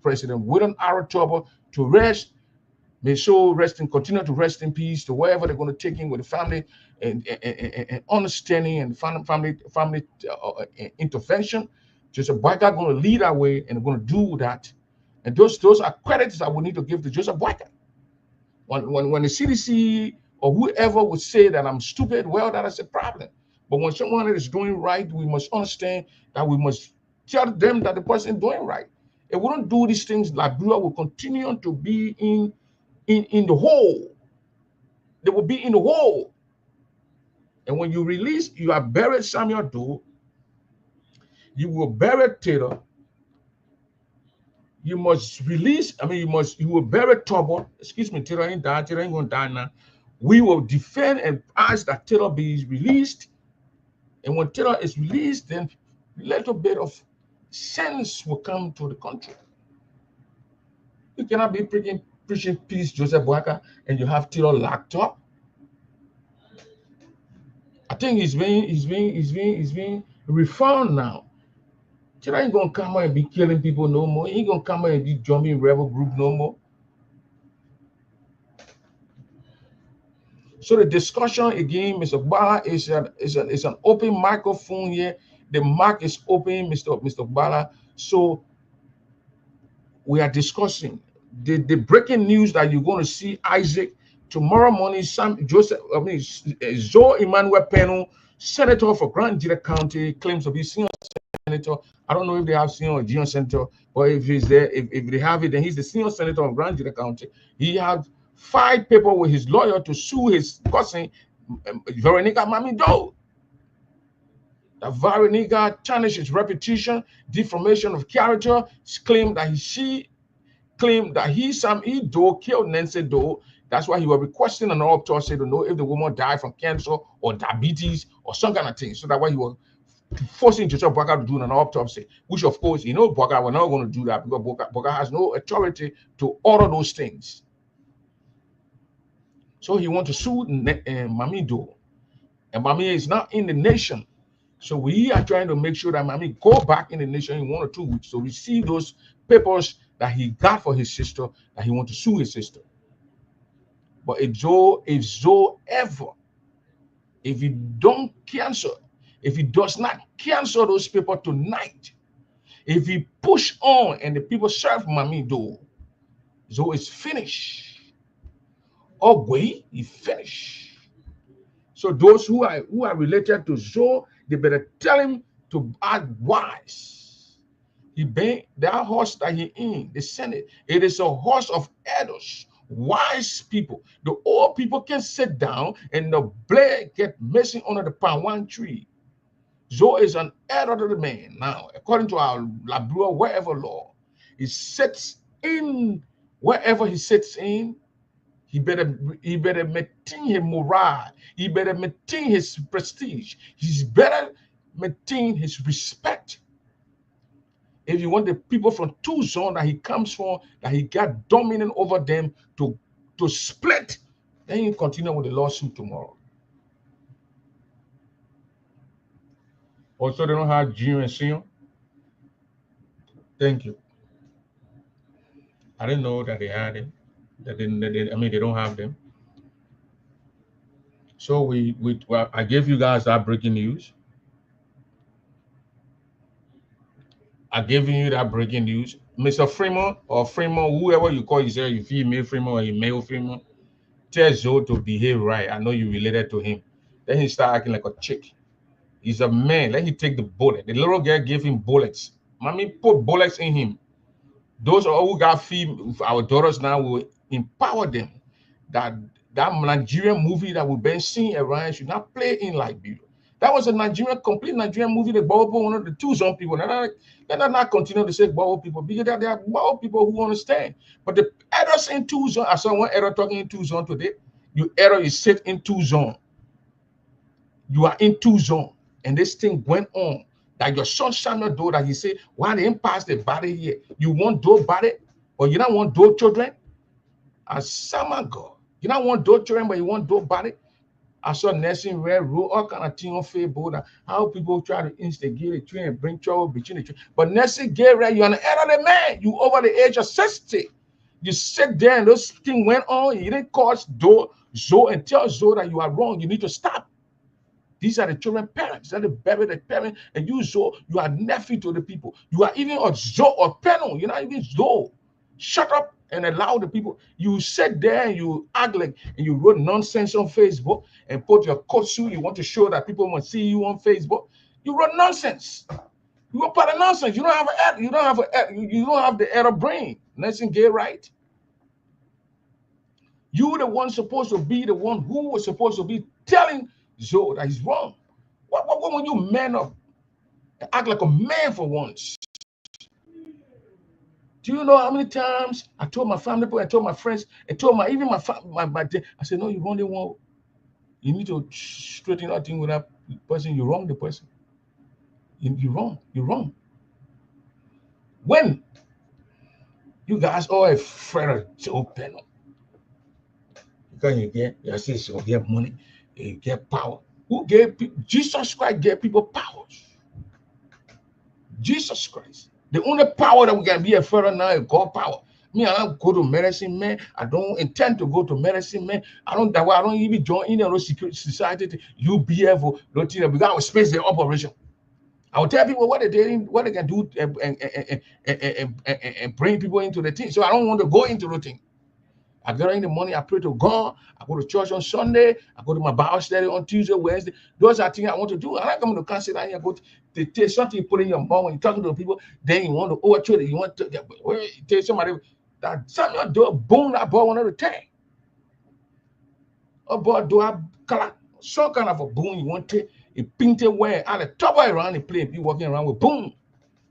President William R. Tubber to rest. May so rest and continue to rest in peace to wherever they're going to take him with the family and understanding and family intervention. Joseph Boyka going to lead our way and going to do that. And those are credits that we need to give to Joseph Boyka. When the CDC or whoever would say that I'm stupid, well, that is a problem. But when someone is doing right, we must understand that we must tell them that the person is doing right. If we don't do these things, Liberia will continue to be in the hole. They will be in the hole. And when you release, you have buried Samuel Doe, you will bury Taylor. You must release, you will bury Tubber. Excuse me, Taylor ain't going to die now. We will defend and ask that Taylor be released. And when Taylor is released, then a little bit of sense will come to the country. You cannot be preaching peace, Joseph Boyka, and you have Taylor locked up. I think he's being reformed now. Taylor ain't gonna come out and be killing people no more. He ain't gonna come out and be jumping rebel group no more. So the discussion again, Mr. Bala, is an open microphone here. The mic is open, Mr. Bala. So we are discussing the breaking news that you're going to see Isaac tomorrow morning. Zoe Emmanuel Peno, senator for Grand Jira County, claims to be senior senator. I don't know if they have senior or junior senator, but if he's there, if they have it, then he's the senior senator of Grand Jira County. He had filed paper with his lawyer to sue his cousin, Veronica Mamido. That Veronica tarnished his reputation, defamation of character, claimed that he Sam E. Doe killed Nancy Doe. That's why he was requesting an autopsy to know if the woman died from cancer or diabetes or some kind of thing. So that's why he was forcing Joseph Boyka to do an autopsy, which of course, Boyka was not going to do that because Boyka has no authority to order those things. So he wants to sue Mami Doe. And Mami is not in the nation. So we are trying to make sure that Mami go back in the nation in 1 or 2 weeks to receive those papers that he got for his sister, that he wants to sue his sister. But if he don't cancel, if he does not cancel those papers tonight, if he push on and the people serve Mami Doe, Zoe is finished. Ogwe, he finished. So those who are related to Zoe, they better tell him to act wise. He been that horse that he in the Senate. It is a horse of elders, wise people. The old people can sit down and the blade get messing under the palm tree. Zoe is an elderly man now, according to our Labua wherever law. He sits in wherever he sits in. He better maintain his morale. He better maintain his prestige. He's better maintain his respect. If you want the people from Tucson that he comes from, that he got dominant over them to split, then you continue with the lawsuit tomorrow. Also, they don't have Junior and Senior. Thank you. I didn't know that they had it. They don't have them. So I gave you guys that breaking news. I gave you that breaking news. Mr. Freeman or Freeman, whoever you call yourself, you female Freeman or you male Freeman, tell Zoe to behave right. I know you related to him. Then he start acting like a chick. He's a man. Let him take the bullet. The little girl gave him bullets. Mommy put bullets in him. Those who got female, our daughters now will empower them. That that Nigerian movie that we've been seeing around should not play in Liberia. That was a complete Nigerian movie. The Bobo, one of the two zone people. Let us not continue to say Bobo people because there are Bobo people who understand. But the errors in two zone, I saw one error talking in two zone today. You error is sit in two zone. You are in two zone, and this thing went on. That your son Samuel do that he say, why they didn't pass the body here? You want those body, or you don't want those children? As some God, you don't want those children, but you want those body. I saw nursing red rule, all kind of thing on Facebook. How people try to instigate a tree and bring trouble between the tree. But nursing gay red, you're an elderly man. You over the age of 60. You sit there and those things went on. You didn't cause Zoe and tell Zoe that you are wrong. You need to stop. These are the children parents. They're the baby, the parent, and you Zoe, you are nephew to the people. You are even a Zoe or Penal. You're not even Zoe. Shut up and allow the people. You sit there and you act like, and you wrote nonsense on Facebook and put your coat suit. You want to show that people want to see you on Facebook. You wrote nonsense. You were part of nonsense. You don't have the error brain. Nothing gay right. You the one supposed to be the one who was supposed to be telling Zoe that he's wrong. What when you man up and act like a man for once? Do you know how many times I told my family, I told my friends, I told even my I said, no, you wrong the one. You need to straighten out thing with that person. You wrong the person. You're wrong. You're wrong. When you guys all afraid to open up, because you get money, you get power. Who gave people? Jesus Christ gave people powers. Jesus Christ. The only power that we can be afraid of now is God power. Me, I don't go to medicine, man. I don't intend to go to medicine, man. I don't even join in a secret society. You be able to because I will space the operation. I will tell people what they can do and bring people into the thing. So I don't want to go into the thing. I get in the morning, I pray to God. I go to church on Sunday. I go to my Bible study on Tuesday, Wednesday. Those are things I want to do. I'm not coming to cancel that here. Go to take something you put in your mouth when you're talking to people. Then you want to overthrow it. You want to tell somebody that something do a boom that boy one of the time. A boy do a some kind of a boom you want to a painted way at the top of around the plane. Be walking around with boom,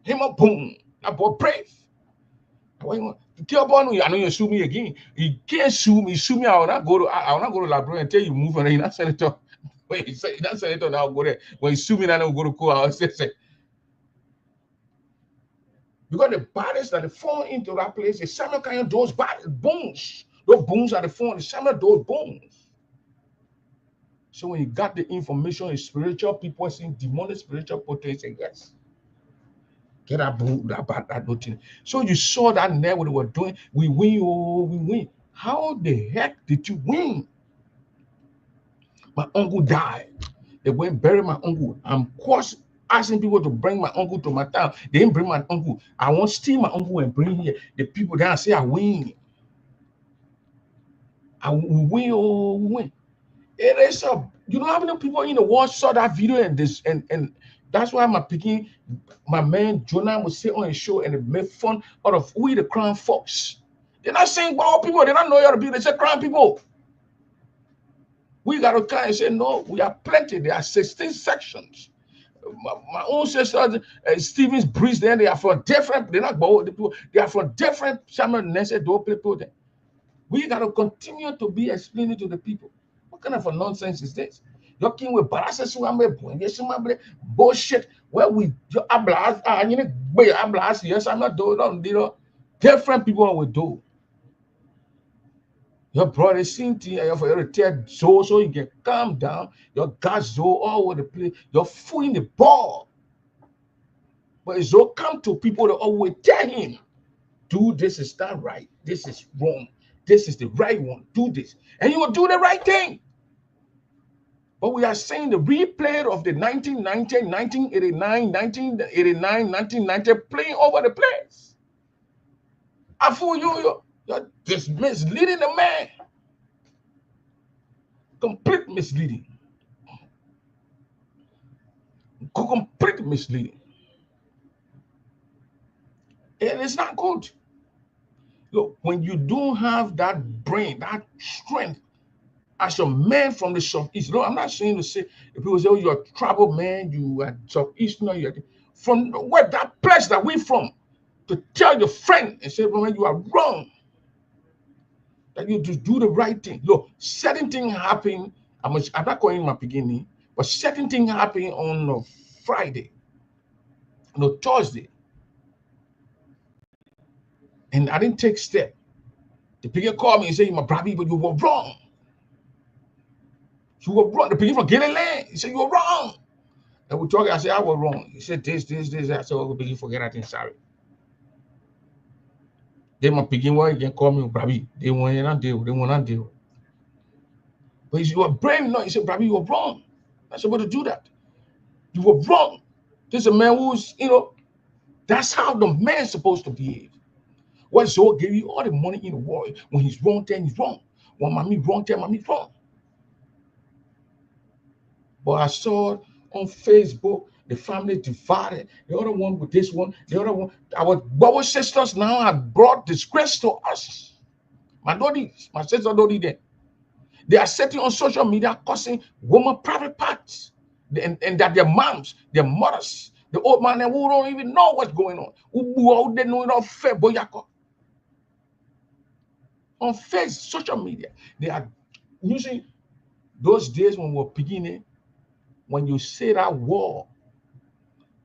him a boom. That boy brave. Tell boy, I know you sue me again. You can't sue me. Sue me. I will not go to library until you move and you're not senator. When you say that senator, now go there. When you sue me, now I'll go to court. I'll say. Because the bodies that they fall into that place, the Samuel kind of those bodies, bones. Those bones are the fall. The Samuel those bones. So when you got the information, the spiritual people seeing demonic spiritual potency, yes. Get that nothing. So you saw that net what they were doing. We win, oh, we win. How the heck did you win? My uncle died. They went bury my uncle. I'm asking people to bring my uncle to my town. They didn't bring my uncle. I want to steal my uncle and bring here. The people there say I win. I win, oh, we win. It is a you know how many people in the world saw that video and this and that's why my man Jonah would say on his show and make fun out of we the crown folks. They're not saying bald people, they don't know how to be, they say crown people. We got to kind and say no, we are plenty. There are 16 sections. My own sister, Stevens Breeze, then they are from different, they're not bald people, they are from different people. We got to continue to be explaining to the people. What kind of a nonsense is this? You're king with bullshit. Well, I blast, yes, I'm not doing, different people will do. Your brother Cynthia, your tear so you can calm down. Your guys all over the place. You're fooling the ball. But it's all come to people that always tell him, do this is not right. This is wrong. This is the right one. Do this. And you will do the right thing. But we are saying the replay of the 1990, 1989, 1989, 1990 playing over the place. I fool you're just misleading the man. Complete misleading. Complete misleading. It is not good. Look, when you don't have that brain, that strength as a man from the southeast. No, I'm not saying to say if people say, oh, you're a tribal man, you are southeast, no, you're from where that place that we from, to tell your friend and say, man, you are wrong. That you just do the right thing. Look, certain things happen. I'm not calling my beginning, but certain things happen on Friday, no Thursday, and I didn't take step. The people called me and said, my brother, but you were wrong. You were wrong. The people from Gilliland, he said, you were wrong. And we talking, I said, I was wrong. He said, this. I said, oh, begin forget, I think, sorry. Then my begin one again call me, Bravi. They want to deal. They want to deal. But you were brave. No, he said, Bravi, you were wrong. I said, to do that. You were wrong. This is a man who's, that's how the man's supposed to behave. What Zoe gave you all the money in the world. When he's wrong, then he's wrong. When mommy wrong, then mommy's wrong. But I saw on Facebook, the family divided. The other one with this one, the other one. Our brother sisters now have brought disgrace to us. My sister Dodi there. They are sitting on social media cussing women private parts. And that their moms, their mothers, the old man who don't even know what's going on. Who they know it all fair boyako. On social media, they are using those days when we're beginning, when you say that word,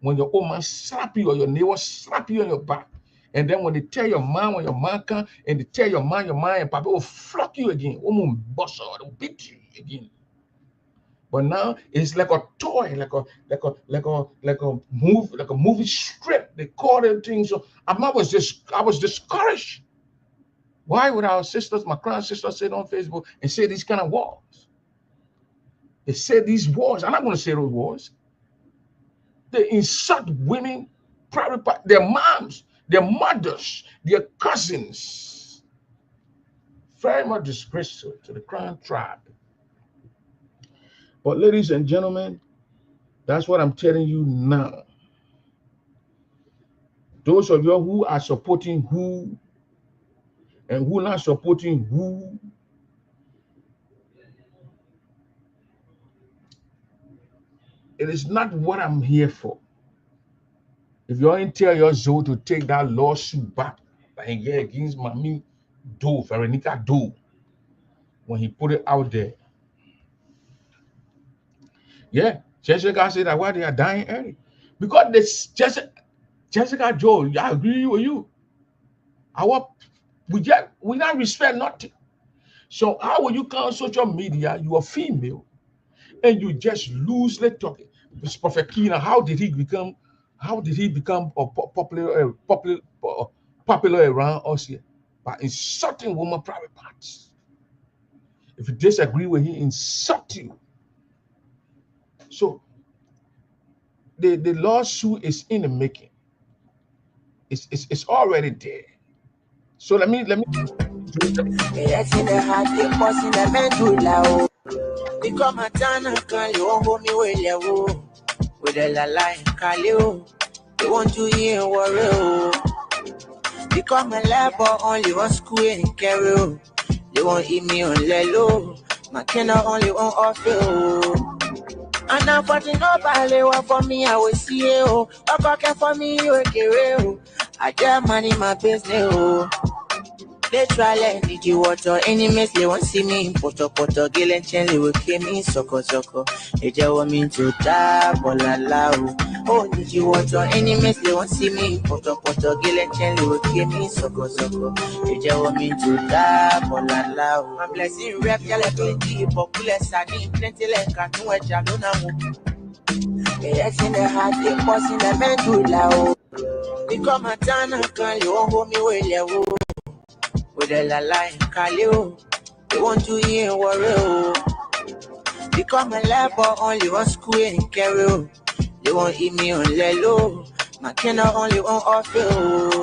when your old man slap you or your neighbor slap you on your back, and then when they tell your mom, when your mom come and they tell your mom and papa will flog you again, woman bust or they'll beat you again. But now it's like a toy, like a movie strip. They call them things. So I was discouraged. Why would our sisters, my crown sisters, sit on Facebook and say these kind of words? They say these words. I'm not going to say those words. They insult women, their moms, their mothers, their cousins. Very much disgraceful to the crown tribe. But ladies and gentlemen, that's what I'm telling you now. Those of you who are supporting who and who not supporting who, it is not what I'm here for. If you ain't tell your Zoe to take that lawsuit back, like against Mami Do, Veronica Do, when he put it out there. Yeah, Jessica said that why they are dying early. Because this Jessica Joe, I agree with you. We not respect nothing. So how will you come on social media? You are female, and you just loosely talking. This Prophet Kina, how did he become popular around us here? By insulting women private parts. If you disagree with him, insult you. So the lawsuit is in the making. It's already there. So let me Yes, in the heart, they boss in the medulla. Become a tana, can you hold me with you? With a line, Kaleo. They want to hear warrior. Become a labor, only one school and carry. They won't eat me on Lelo. My kenna only one off you. And I'm fighting no ballet for me, I will see you. A pocket for me, you will. I get money, my business. They try let me do water. Enemies, they won't see me. Poto, gill and chen, they will kill me. Soko. They just want me to die. Bolala. Oh, did you water? Enemies, they won't see me. Poto, gill and chen, they will kill me. Soko. They just want me to die. Bolala. My blessing rap, y'all like plenty. Popular, sardine, plenty like cartoon, which I don't know. Yes, in the heart, they boss in the medulla. Become a tana, can you hold me with you? With a line, Kaleo. They want to hear warrior. Become a labor, only one school and carry. They won't eat me on Lelo. My kenna only one off you.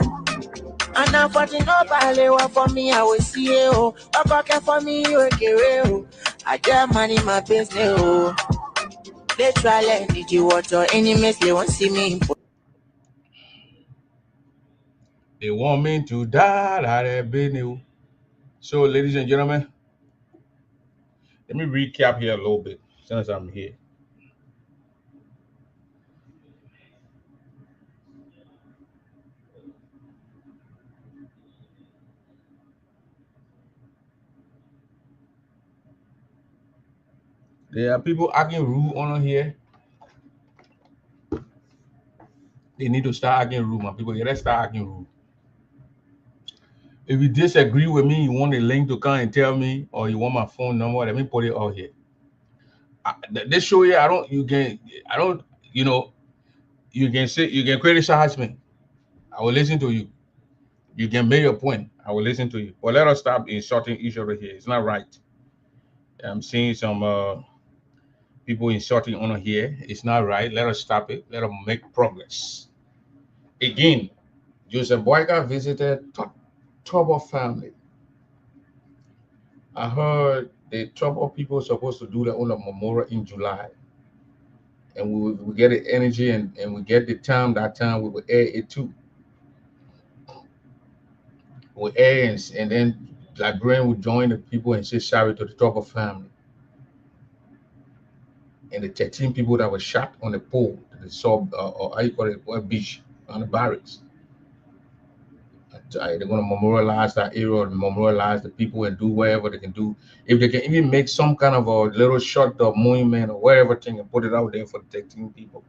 And I'm fighting no ballet for me, I will see you. A pocket for me, you will carry. I get money, my business. They try let me do water. Enemies, they won't see me. They want me to die. So, ladies and gentlemen, Let me recap here a little bit since I'm here. There are people acting rude on here. They need to start acting rude, man. People, let's start acting rude. If you disagree with me, you want a link to come and tell me, or you want my phone number, let me put it out here. This show here, I don't, you know, you can say, you can criticize me. I will listen to you. You can make your point. I will listen to you. But let us stop insulting each other here. It's not right. I'm seeing some people insulting on here. It's not right. Let us stop it. Let us make progress. Again, Joseph Boyka visited Trouble family. I heard the Trouble people are supposed to do their own memorial in July. And we get the energy and we get the time, that time we will air it too. We air and then Librarian would join the people and say sorry to the Trouble family. And the 13 people that were shot on the pole, the sub, or how you call it, beach on the barracks. They're going to memorialize that area, memorialize the people, and do whatever they can do. If they can even make some kind of a little short monument or whatever thing and put it out there for the 13 people,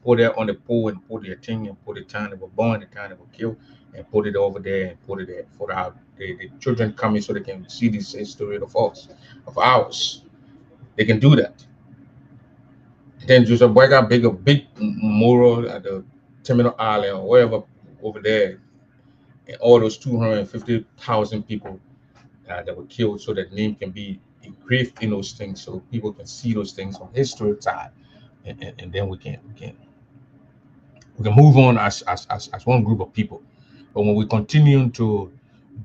put it on the pole and put their thing and put the time they were born, the time they were killed, and put it over there and put it there for the children coming so they can see this history of us, of ours. They can do that. Then Joseph Boyka big a big mural at the Terminal Island or wherever over there, and all those 250,000 people that were killed, so that name can be engraved in those things, so people can see those things from history side, and then we can move on as one group of people. But when we continue to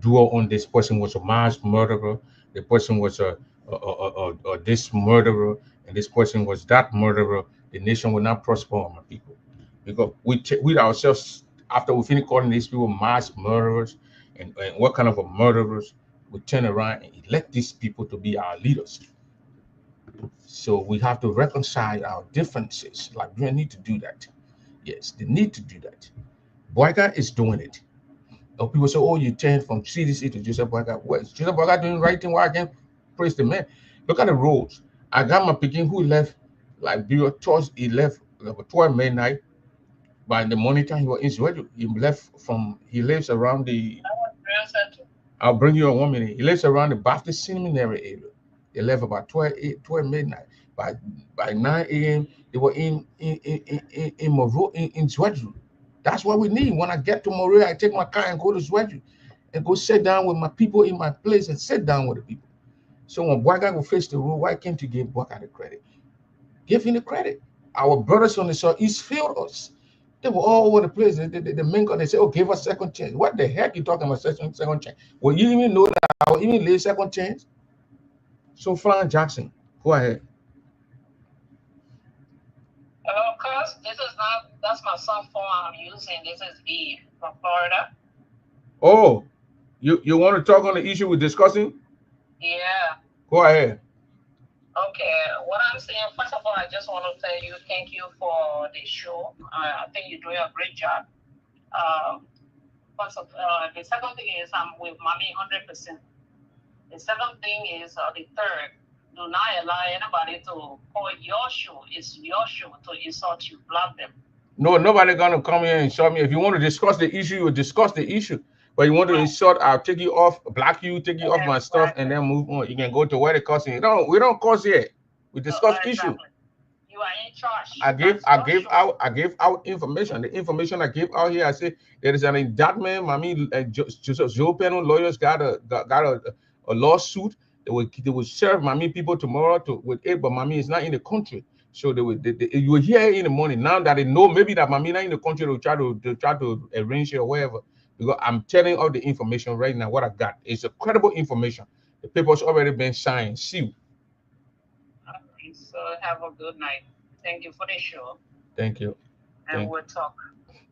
dwell on this person was a mass murderer, the person was a this murderer, and this person was that murderer, the nation will not prosper, my people. Because we ourselves, after we finish calling these people mass murderers and what kind of a murderers, we turn around and elect these people to be our leaders. So we have to reconcile our differences. Like we need to do that. Yes, they need to do that. Boyka is doing it. People say, "Oh, you turned from CDC to Joseph Boyka." What is Joseph Boyka doing right thing? Why I can't praise the man? Look at the roads. I got my picking who left like towards he left like 12 midnight. By the morning time he was in Sweden. He left from he lives around the I'll bring you in 1 minute. He lives around the Baptist Seminary area. They left about 12 midnight. By 9 a.m. they were in Monroe in Sweden. That's what we need. When I get to Monroe, I take my car and go to Sweden and go sit down with my people in my place and sit down with the people. So when Boyka will face the rule, why can't you give Boyka the credit? Give him the credit. Our brothers on the southeast failed us. They were all over the place. They mingle. They say, "Oh, give us second chance." What the heck you talking about second chance? Well, you even know that I will even lay second chance. So, Fran Jackson, go ahead. Of course, this is not. That's my cell phone I'm using. This is B from Florida. Oh, you want to talk on the issue we're discussing? Yeah. Go ahead. Okay. What I'm saying, first of all, I just want to tell you thank you for the show. I think you're doing a great job. The second thing is I'm with Mommy 100%. The second thing is the third. Do not allow anybody to call your show. It's your show to insult you, block them. No, nobody gonna come here and show me. If you want to discuss the issue, you discuss the issue. But you want to insult, I'll take you off, block you, take you off my stuff, and then move on. You can go to where the cussing. No, we don't cuss here. We discuss issue. You are in charge. I gave out information. The information I gave out here, I say there is an indictment. Joe Penal lawyers got a lawsuit. They will serve people tomorrow with it, but is not in the country. So you will hear in the morning. Now that they know maybe that not in the country, they'll try to arrange it or whatever. Because I'm telling all the information right now. What I got is a credible information. The paper's already been signed, sealed. So have a good night. Thank you for the show. Thank you. And we'll talk.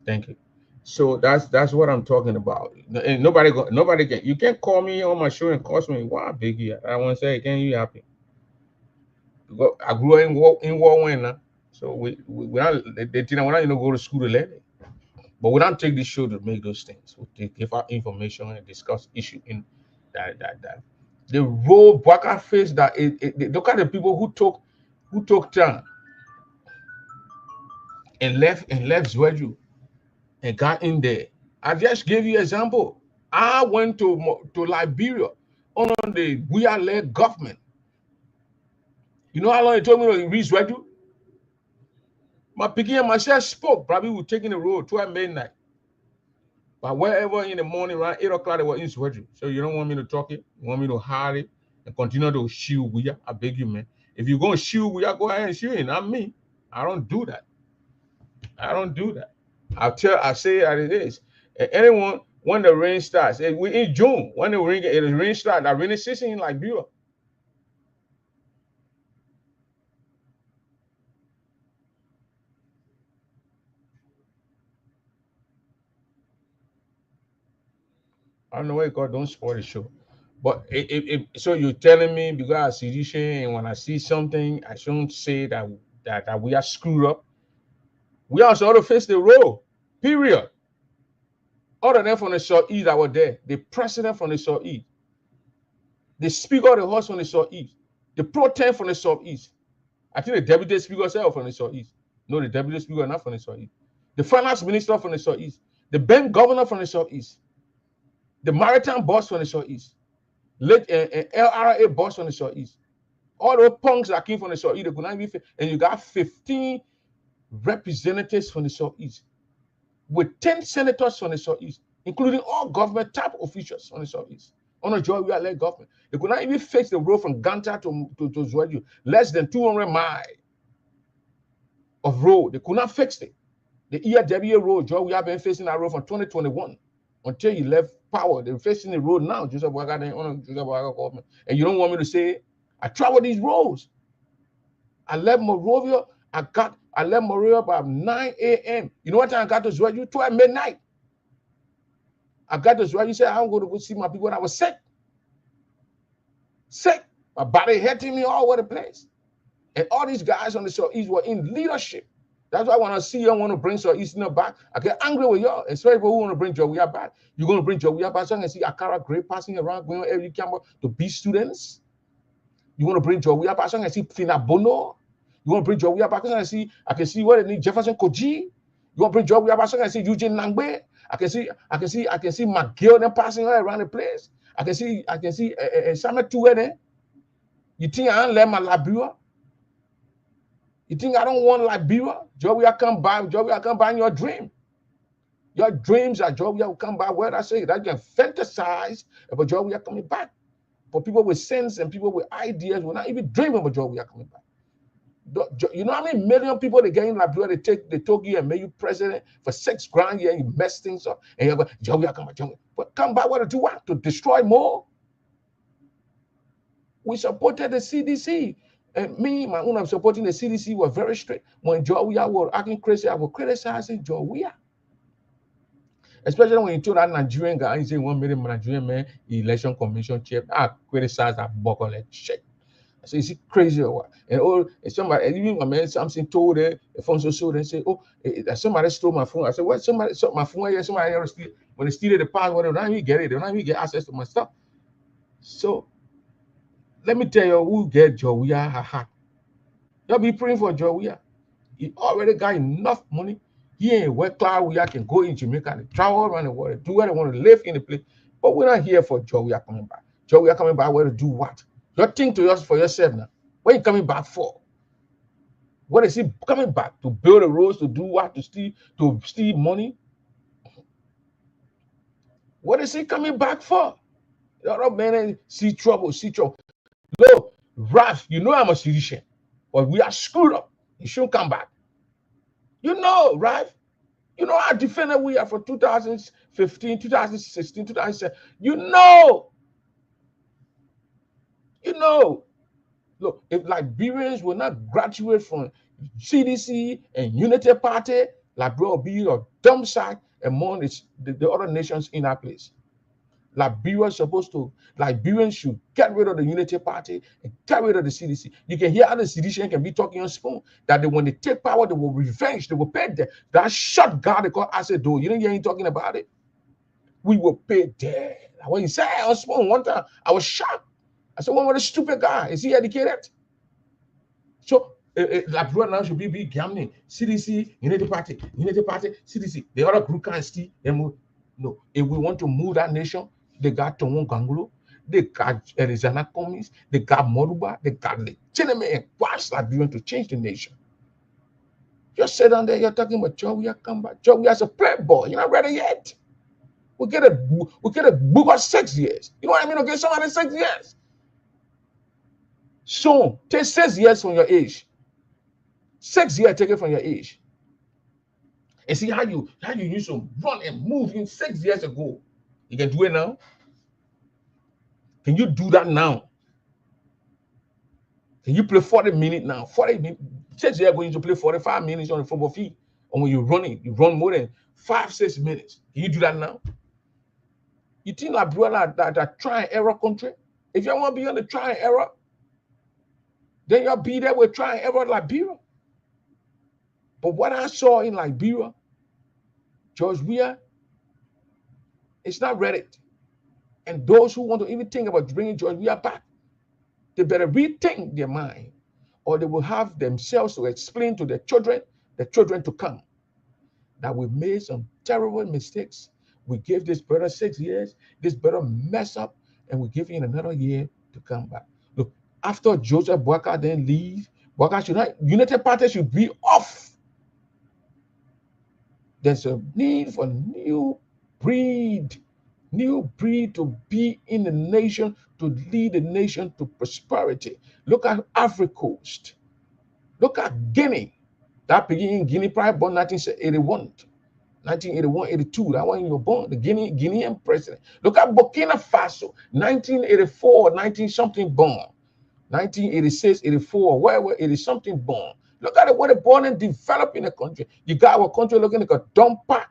Thank you. So that's what I'm talking about. And nobody can. You can't call me on my show and cost me. Wow, Biggie. I want to say, can you happy? I grew up in war when, so we not we're not go to school to learn it. But we don't take this show to make those things. We give out information and discuss issue in that. The role Baka face that look at the people who took time and left Zweju and got in there. I just gave you an example. I went to Liberia under the Guya-led government. You know how long it took me to reach Zweju? My picking and myself spoke. Probably we taking the road 12 midnight. But wherever in the morning, around 8 o'clock, they were in Sweaty. So you don't want me to talk it. You want me to hide it and continue to shield we are. I beg you, man. If you're going to shield we are, go ahead and shield it. Not me. I don't do that. I don't do that. I say it as it is. Anyone, when the rain starts, we in June, when the rain starts, that rainy season in Liberia. I don't know why God don't spoil the show. But so you're telling me because I see this and when I see something, I shouldn't say that we are screwed up. We also ought to face the role. Period. Other than from the Southeast that were there, the president from the Southeast, the speaker of the House from the Southeast, the pro tem from the Southeast. I think the deputy speaker self from the Southeast. No, the deputy speaker not from the Southeast. The finance minister from the Southeast, the bank governor from the Southeast, the maritime boss from the Southeast, LRA boss from the Southeast. All those punks that came from the Southeast, they could not be, and you got 15 representatives from the Southeast, with 10 senators from the Southeast, including all government type officials from the Southeast. On a joy we are led government. They could not even fix the road from Ganta to Zwadio, less than 200 miles of road. They could not fix it. The ERWA road, Joy, we have been facing that road from 2021 until he left power. They're facing the road now, Joseph Waga, government. And you don't want me to say, I travel these roads. I left Morovia. I left Morovia about 9 a.m. You know what time I got to Zwadio? 12 midnight. I got to Zwadio. Said I'm going to go see my people. And I was sick. Sick. My body hurting me all over the place. And all these guys on the Southeast were in leadership. That's why when I see you, I want to bring Southeastern back. I get angry with y'all, especially people who want to bring Jowia back. You're going to bring Jowia back so I can see Akara Gray passing around, going on every camera to be students. You want to bring Jowia back so I can see Fina Bono. You want to bring Jowia back so I can see what they need Jefferson Koji. You want to bring Jowia back so I can see Eugene Nangbe. I can see McGill them passing all around the place. I can see Samuel Tuwe there. You think I don't let my Liberia? You think I don't want Liberia? Jovia come by in your dream. Your dreams are Jovia will come by. Where I say that you can fantasize about Jovia coming back. For people with sense and people with ideas will not even dream about Jovia coming back. You know how many million people they get in Liberia, they took you and made you president for $6 grand a year, you mess things up, and you go, Jovia come back, Jovia. But come back, what to do what? To destroy more? We supported the CDC. And me, my own, I'm supporting the CDC were very strict. When Jowia was acting crazy, I was criticizing Jowia. Especially when you told that Nigerian guy, he said 1 million Nigerian man, election commission chair, I criticized that buckle like shit. I said, is he crazy or what? And somebody, even my man something told her, the phone so they say, somebody stole my phone. I said, what? Somebody stole my phone here, somebody else steal. When they steal the password, they don't even get it, they don't even get access to my stuff. So let me tell you who get Jowia. Y'all be praying for Jowia. He already got enough money. He ain't where Claudia can go in Jamaica and travel around the world, do what they want to live in the place. But we're not here for Jowia coming back. Jowia coming back, where to do what? You think to us for yourself now. What are you coming back for? What is he coming back? To build the roads, to do what? To steal money? What is he coming back for? A lot of men see trouble. Look, Ralph, you know I'm a Syrian, but we are screwed up. You shouldn't come back. You know, right? You know how defended we are for 2015, 2016, 2017. You know. Look, if Liberians will not graduate from CDC and Unity Party, Liberia will be a dump site among the other nations in our place. Liberians should get rid of the Unity Party and get rid of the CDC. You can hear other CDC can be talking on spoon that when they take power, they will revenge, they will pay them. That shut God they call Acedo. You didn't hear him talking about it? We will pay debt. When he said on spoon one time, I was shocked. I said, what a stupid guy. Is he educated? So Liberia now should be gambling. CDC, Unity Party, CDC. The other group can't still move. No, if we want to move that nation, they got Tongon Gangulo, they got Arizona Commies, they got Moruba, they got legitimate and quash Liberian to change the nation. Just sit down there, you're talking about Joe, come back. Joe, as a playboy, you're not ready yet. We get a book of 6 years. You know what I mean? Okay, somebody 6 years. So take 6 years from your age. 6 years, take it from your age. And see how you used to run and move in 6 years ago. You can do it now. Can you do that now? Can you play 40 minutes now? 40 minutes. 6 years ago, you used to play 45 minutes on the football field. And when you're running, you run more than 5-6 minutes. Can you do that now? You think Liberia that try and error country? If you want to be on the try and error, then you'll be there with try and error Liberia. But what I saw in Liberia, George Weah, it's not ready. And those who want to even think about bringing George Weah back, they better rethink their mind, or they will have themselves to explain to their children to come, that we made some terrible mistakes. We gave this brother 6 years, this brother mess up, and we give him another year to come back. Look, after Joseph Boakai then leave, Boakai should not, United Party should be off. There's a need for new breed to be in the nation, to lead the nation to prosperity. Look at Africa Coast. Look at Guinea. That beginning in Guinea, probably born 1981, 82. That one you were born, the Guinean president. Look at Burkina Faso, 1984, 19-something born. 1986, 84, wherever it is something born. Look at it, what it born and develop in the country. You got our country looking like a dump pack.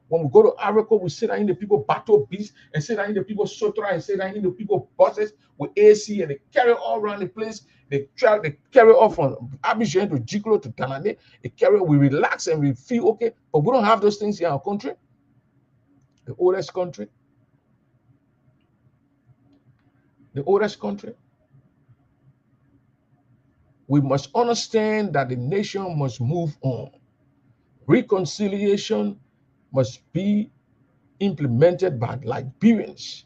When we go to Africa, we sit down in the people battle beasts and sit down in the people sotra and sit down in the people buses with AC and they carry all around the place. They carry off from Abidjan to Jiklo to Tanane. They carry, we relax and we feel okay. But we don't have those things in our country. The oldest country. The oldest country. We must understand that the nation must move on. Reconciliation must be implemented by Liberians.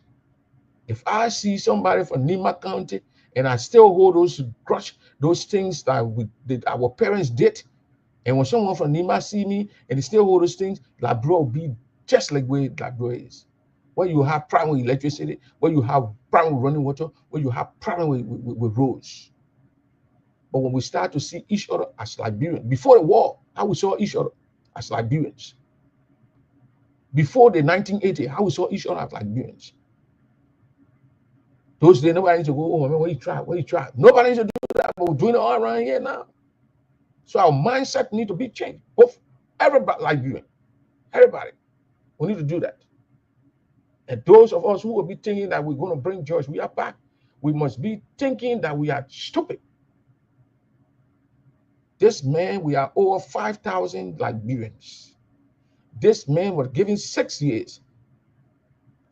If I see somebody from Nima County and I still hold those things that our parents did, and when someone from Nima see me and they still hold those things, Liberia will be just like where Liberia is. Where you have problem with electricity, where you have problem with running water, where you have problem with roads. But when we start to see each other as Liberians, before the war, how we saw each other as Liberians. Before the 1980, how we saw each other as Liberians. Those days, nobody needs to go, oh man, what you try? Nobody needs to do that, but we're doing it all around here now. So our mindset need to be changed. Both everybody, Liberian, everybody, we need to do that. And those of us who will be thinking that we're going to bring George Weah back, we must be thinking that we are stupid. This man, we are over 5,000 Liberians. This man was given 6 years.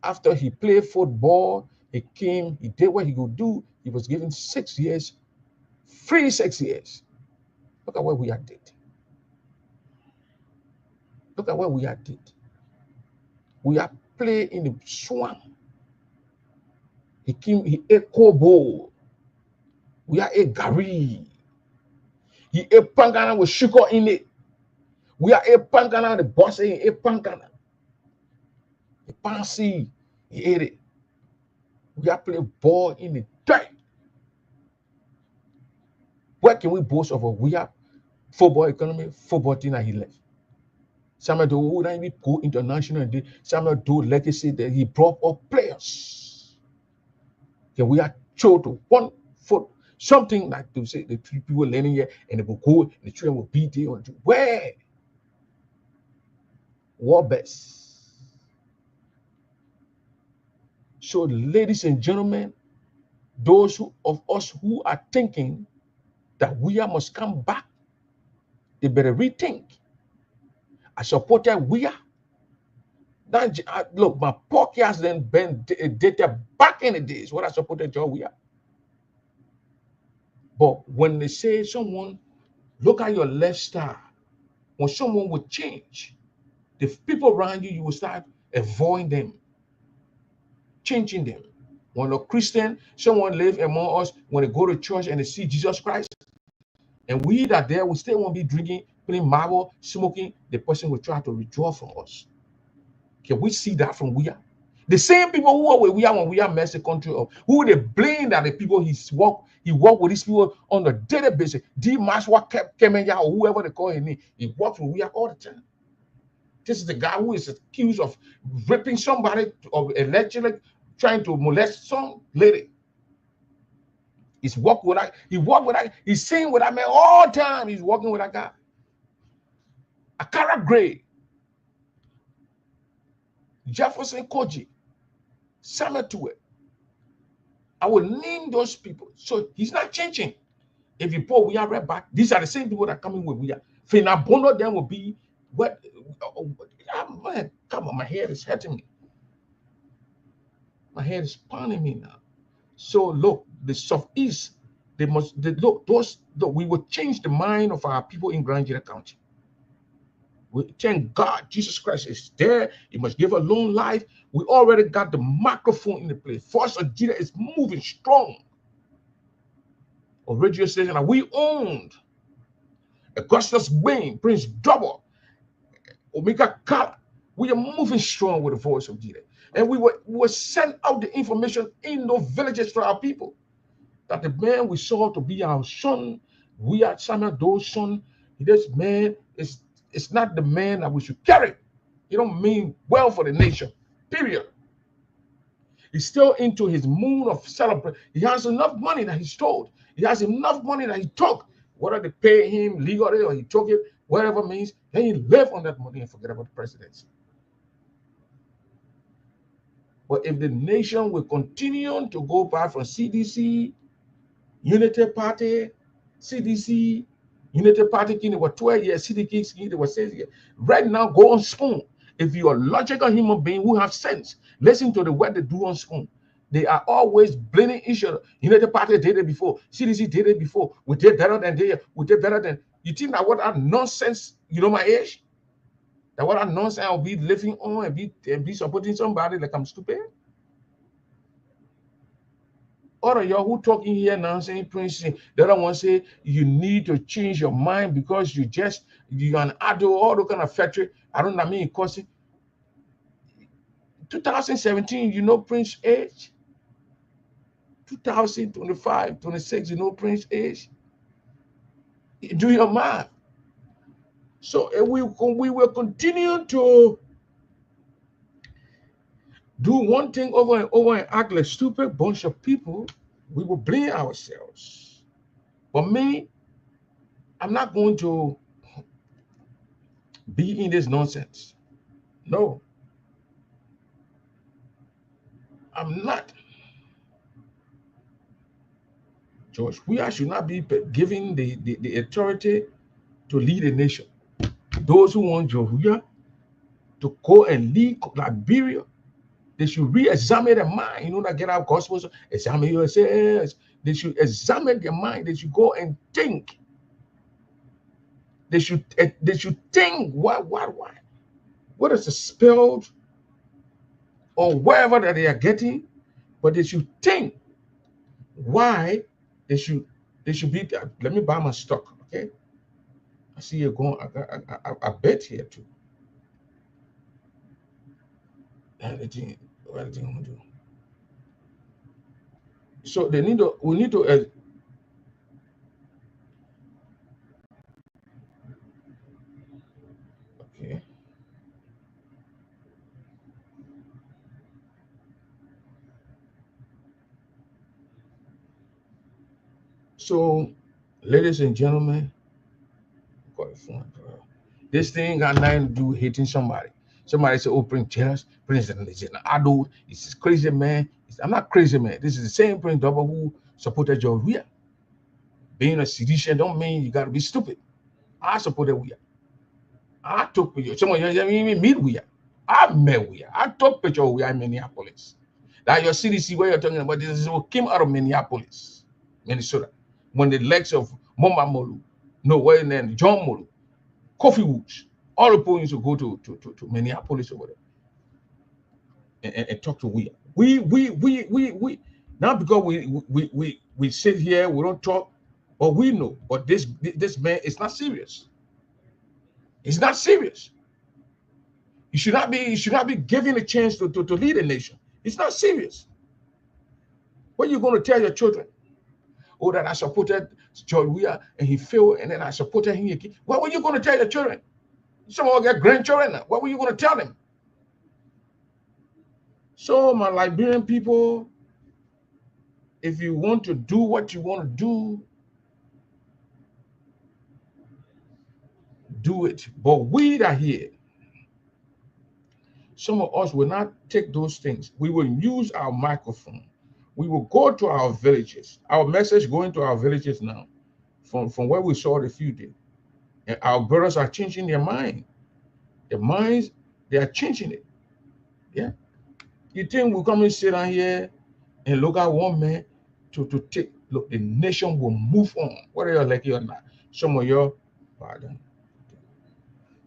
After he played football, he came, he did what he could do. He was given 6 years, free 6 years. Look at what we did. Look at what we did. We are playing in the swamp. He came, he ate kobo. We are a gari. He ate pankana with sugar in it. We are a pankana, the boss ate a pankana. The pansi, he ate it. We are playing ball in the dirt. Where can we boast of? We have football economy, football team that he left. Samuel Doe would even go international and Samuel Doe legacy that he brought up players. Yeah, we are told to 1 foot, something like to say the 3 people learning here and they will go, and the children will be there. Where? War best. So, ladies and gentlemen, those of us who are thinking that we must come back, they better rethink. I supported we are. Look, my podcast then been dated back in the days when I supported John we are. But when they say someone, look at your lifestyle, when someone would change, the people around you, you will start avoiding them, changing them. When a Christian, someone live among us, when they go to church and they see Jesus Christ, and we that there, we still won't be drinking, playing marble, smoking, the person will try to withdraw from us. Can we see that from we are? The same people who are with we are when we are mess the country up, who they blame that the people he walk with these people on a daily basis. D Mash what kept Kemenya or whoever they call him, he walks with we are all the time. This is the guy who is accused of raping somebody, of allegedly trying to molest some lady. He's walking with that, he's saying with that man all the time. He's walking with that guy. Akara Gray, Jefferson Koji, Samuel Tuwe. I will name those people. So he's not changing. If you pull we are right back, these are the same people that are coming with we are. Fina Bono then will be what man, come on, my head is hurting me. My head is pounding me now. So look, the Southeast, we will change the mind of our people in Grand General County. We thank God Jesus Christ is there. He must give a long life. We already got the microphone in the place. Force of Jesus is moving strong. A radio station that we owned. Augustus Wayne, Prince Double, Omega Kala. We are moving strong with the voice of Jesus. And we will send out the information in those villages to our people. That the man we saw to be our son, we are Samuel Doe's son. This man it's not the man that we should carry. He don't mean well for the nation. Period. He's still into his mood of celebrate. He has enough money that he stole. He has enough money that he took. Whether they pay him legally or he took it, whatever means, then he live on that money and forget about the presidency. But if the nation will continue to go back from CDC, Unity Party, CDC, Unity Party, they were 12 years, CDC, they were 6 years. Right now, go on Spoon. If you're a logical human being who have sense, listen to what they do on Spoon. They are always blaming each other. Unity Party did it before. CDC did it before. We did better than they. We did better than. You think that what that nonsense, you know my age? That what that nonsense I'll be living on and be supporting somebody like I'm stupid? All of y'all who talking here now saying, Prince, the other one say you need to change your mind because you're an adult, all the kind of factory. I don't know, I mean, because 2017, you know Prince age? 2025, 26, you know Prince age? Do your math. So we will continue to do one thing over and over and act like stupid bunch of people. We will blame ourselves. But me, I'm not going to be in this nonsense. No, I'm not. George, we should not be giving the authority to lead a nation. Those who want Jehovah to go and lead Liberia, they should re-examine their mind. You know that get our gospels, examine yourselves. They should examine their mind. They should go and think. They should think why? What is the spell or whatever that they are getting? But they should think why they should be there. Let me buy my stock, okay? I see you going. I bet here too. Anything I'm gonna do. So we need to. Okay. So, ladies and gentlemen, got a phone. This thing got nothing to do with hating somebody. Somebody say, "Oh, Prince Charles, Prince is an adult. He's a crazy man." I'm not crazy, man. This is the same Prince Double who supported your rear. Being a sedition don't mean you got to be stupid. I supported we. I took picture. Someone even meet we. I met we. I took picture we in Minneapolis. That your CDC where you're talking about this is what came out of Minneapolis, Minnesota. When the legs of Moma Molu, no, where then John Molu, Coffee Woods, all the people used to go to Minneapolis over there and talk to we. We. Not because we sit here, we don't talk, but we know. But this man is not serious. It's not serious. You should not be given a chance to lead a nation. It's not serious. What are you going to tell your children? Oh, that I supported George Weah and he failed, and then I supported him again. What were you going to tell your children? Some of them got grandchildren now. What were you going to tell them? So, my Liberian people, if you want to do what you want to do it. But we that are here, some of us will not take those things. We will use our microphone. We will go to our villages. Our message going to our villages now, from where we saw the few days. And our brothers are changing their mind. Their minds, they are changing it. Yeah. You think we'll come and sit down here and look at one man to take, look, the nation will move on, whether you're like it or not. Some of you, pardon.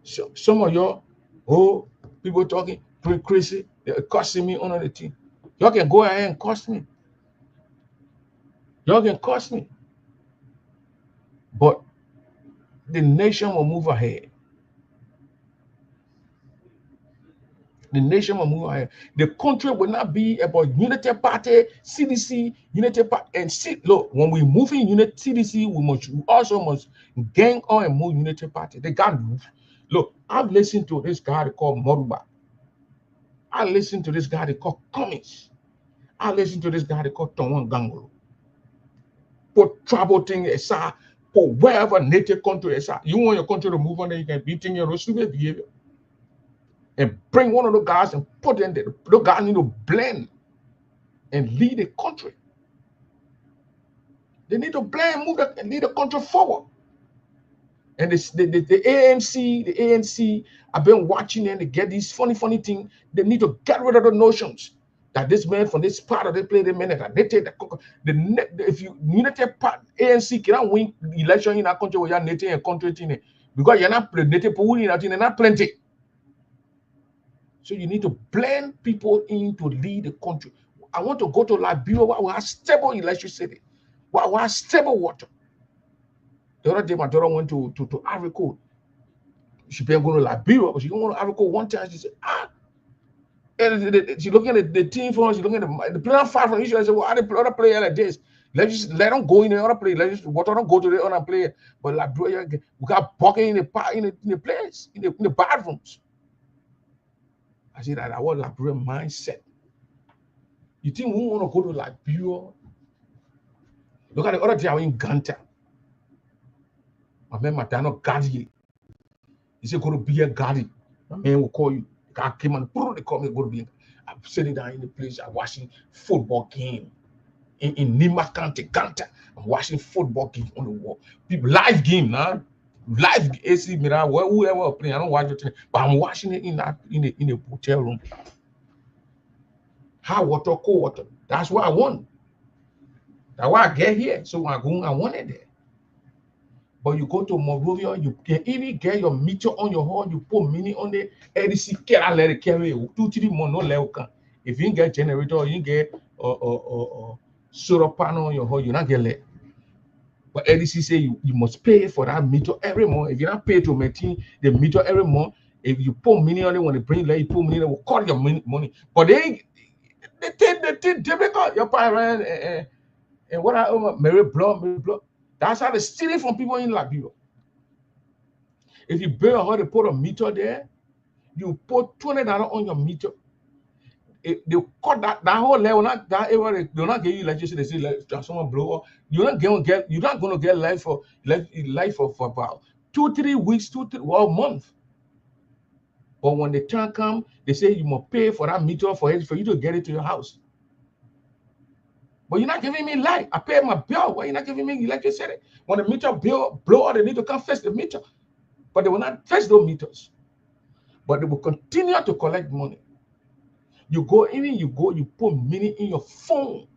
So, some of you, oh, people talking, pretty crazy, they're cussing me on the team. Y'all can go ahead and cuss me. Y'all can cuss me. But the nation will move ahead. The nation will move ahead. The country will not be about unity party, CDC, unity party, and see. Look, when we move in unity CDC, we also must gang on and move unity party. They got look. I've listened to this guy called Moruba. I listened to this guy called Cummings. I listened to this guy called Tonwan Gangolo. Put trouble thing aside, for wherever native country aside. You want your country to move on, then you can be thinking your stupid behavior. And bring one of those guys and put in there. Those guys need to blend and lead the country. They need to blend, move and lead the country forward. And the ANC, I've been watching them. They get these funny things. They need to get rid of the notions that this man from this part of the play the minute that they take if you unity part ANC cannot win the election in our country where you're native and country thing because you're not native people in that not plenty. So you need to blend people in to lead the country. I want to go to Liberia where we have stable electricity, where we have stable water. The other day, my daughter went to Ivory Coast. She been going to Liberia, but she don't go to Ivory Coast one time. She said, and she looking at the team for us. She looking at the player far from Israel. I said, well, are the other player like this? Let them go in the other place. Water don't go to the other player. But Liberia, we got bucket in the place, in the bathrooms. I said that was Liberian mindset. You think we want to go to Liberia? Look at the other day I was in Ganta. My man Matano Gadi. He said, go to be a Gadi. My man will call you. The guy came and they call me, go to be. I'm sitting down in the place, I'm watching football game in Nima County, Ganta. I'm watching football game on the wall. People live game now. Live AC Mira, whoever playing, I don't watch it, but I'm watching it in a hotel room. Hot water, cold water. That's what I want. That's why I get here. So I want it there. But you go to Monrovia, you can even get your meter on your horn, you put mini on the LDC, let it carry 2-3 months, no level. If you get generator, you get solar panel on your horn, you not get let. But LDC say you must pay for that meter every month. If you not pay to maintain the meter every month, if you put money on it, when they bring let you put money, they will cut your money. But they difficult. Your parents and what I Mary Blood. That's how they steal it from people in Liberia. If you pay how they put a meter there, you put $20 on your meter. They cut that whole level, not that area. They're not getting electricity. They say transformer blow up. You're not going to get life for about 2-3 weeks, 2-3 month. But when the time comes, they say you must pay for that meter for you to get it to your house. But you're not giving me light. I pay my bill. Why you're not giving me electricity? When the meter bill blow out, they need to come fetch the meter. But they will not fetch those meters. But they will continue to collect money. You go in, you put money in your phone.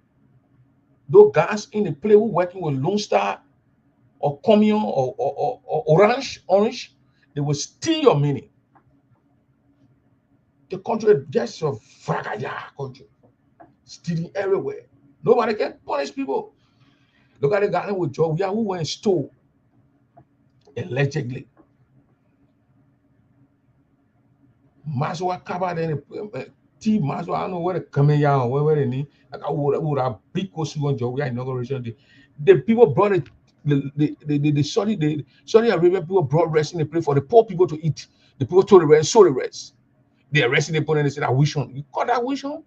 Those guys in the play who working with Lone Star or Comion or Orange, they will steal your money. The country just a fragile country, stealing everywhere. Nobody can punish people. Look at the guy with Joe who went and stole allegedly. Maswa covered in T Maswa, I don't know where the coming out, where they need. Like I would have big costume on Joe inauguration day. The people brought it. The Saudi Arabia people brought rest in the place for the poor people to eat. The people told the rest, sold the rest. They arrested the opponent and they said, I wish on. You call that wish on?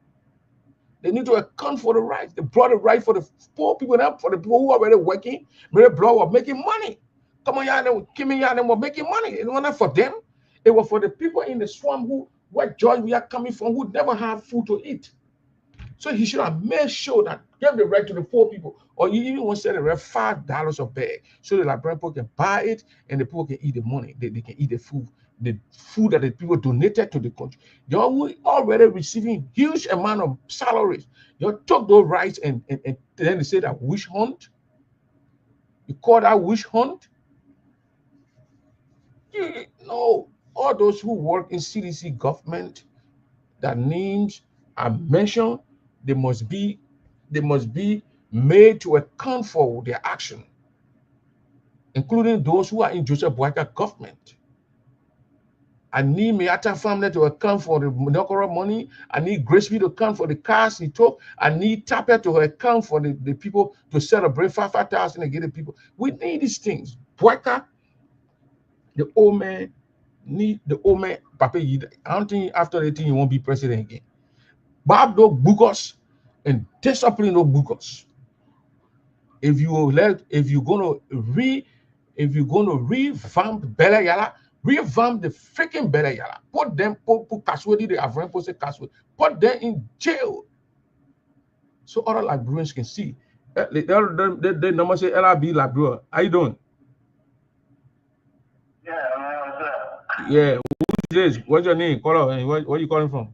They need to account for the rights. They brought the right for the poor people now, for the people who are already working, very blood were making money. Come on, y'all, were making money. It was not for them. It was for the people in the swamp where George we are coming from, who never have food to eat. So he should have made sure that gave the right to the poor people, or you even want to sell the rent $5 a bag, so that like people can buy it and the people can eat the money. They can eat the food that the people donated to the country. You're already receiving huge amount of salaries. You took those rights and then they say that witch hunt. You call that witch hunt? No, all those who work in CDC government, that names are mentioned, they must be made to account for their action, including those who are in Joseph Boyka government. I need Meata family to account for the Monokoro money. I need Graceby to account for the cars he took. I need Tapper to account for the people to celebrate 5,000 and get the people. We need these things. Boyka, the old man, Papa, I don't think after 18 you won't be president again. Bob no Bukos and discipline no Bukos. If you're gonna revamp Bella Yala, revamp the freaking Bella Yala. Put them Kaswedi, the Avran posted Kaswedi, put them in jail. So other librarians can see. They number say LRB librarian. How you doing? Yeah, who's this? What's your name? Call up. Where are you calling from?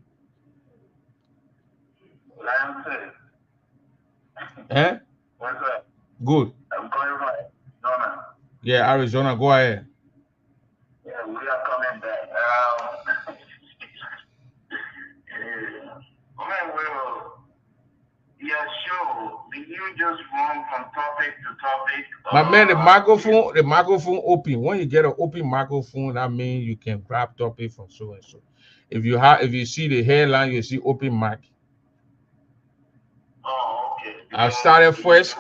Eh? What's up? Good. I'm calling from Arizona. Yeah, Arizona. Go ahead. Yeah, we are coming back. Well, yeah, sure. Did you just run from topic to topic? My man, the microphone open. When you get an open microphone, that means you can grab topic from so and so. If you see the headline, you see open mic. Oh, okay. I started first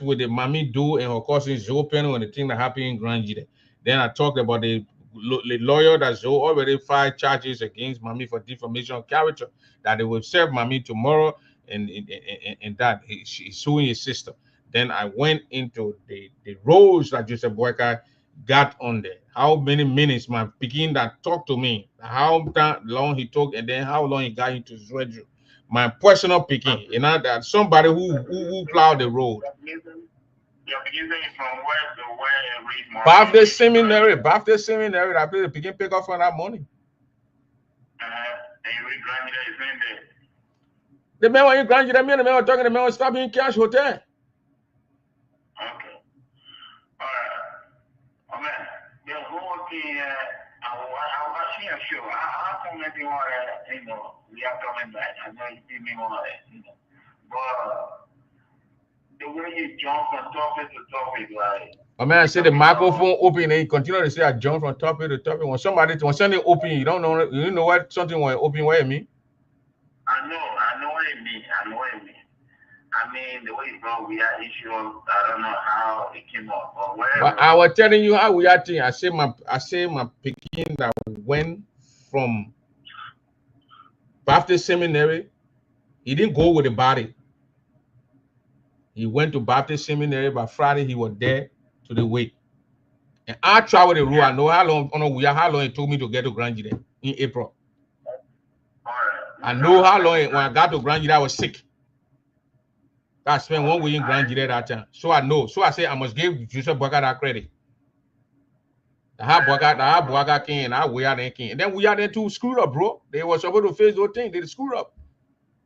with the Mami Do and her cousin Zoe Penn when the thing that happened in Grand Gide. Then I talked about the lawyer that Zoe already filed charges against Mami for defamation of character, that they will serve Mami tomorrow, and that she's suing his sister. Then I went into the roles that Joseph Boyka got on there. How many minutes my picking that talked to me, how long he took, and then how long he got into Zwedru. My personal picking, that somebody who plowed the road. You're beginning from where to where and read more. Baptist Seminary, that place picking pick up for that money. And you read Grand Gide is in there. The man when you Grand Gide, the man was talking, the man was stopping cash hotel. Okay. All right. Oh man, yeah, who was the I watching a show. I comment on that, we are coming back. I know you see me on that, but the way you jump from topic to topic, like. Oh man, I said the microphone open and you continue to say I jump from topic to topic. When something open, you don't know what something when open what it mean. I know what it means. I mean, the way it broke, we had issues. I don't know how it came up, or whatever. But I was telling you how we are thinking. I say my picking that went from Baptist Seminary. He didn't go with the body. He went to Baptist Seminary. By Friday, he was there to the wake. And I travel the road. I know how long it took me to get to Grand Gide in April. I know how long when I got to Grand Gide I was sick. I spent 1 week in Grand Gide that time. So I know. So I say I must give Joseph Boga that credit. The Boga king and I we are then king. And then we are then too screwed up, bro. They were supposed to face those things. They screwed up.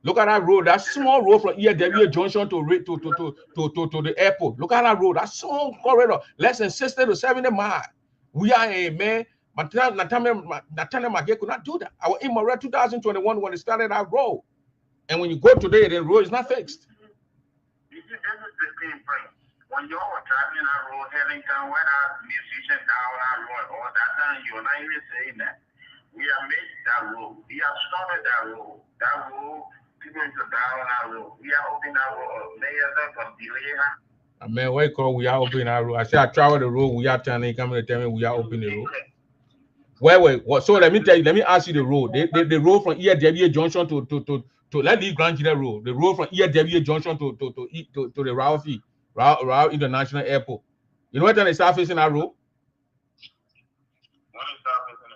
Look at that road. That small road from EW Junction to the airport. Look at that road. That small corridor. Less than 60 to 70 miles. We are a man. Natana Mage could not do that. I was in Morel 2021 when they started that road. And when you go today, the road is not fixed. You see, this is the same thing. When you were traveling that road, heading down where that musician down that road, all that time, you're not even saying that. We have made that road. We have started that road. That road. People into down that road. We are opening that road. Layers up from delay. Man, why call we are opening that road? I say I travel the road. We are turning. Coming to tell me we are opening the road. Wait. What? So let me tell you. Let me ask you the road. The road from EW Junction to let's leave Grand Gide Road. The road from EW Junction to the Rao International Airport. You know what time they start facing that road?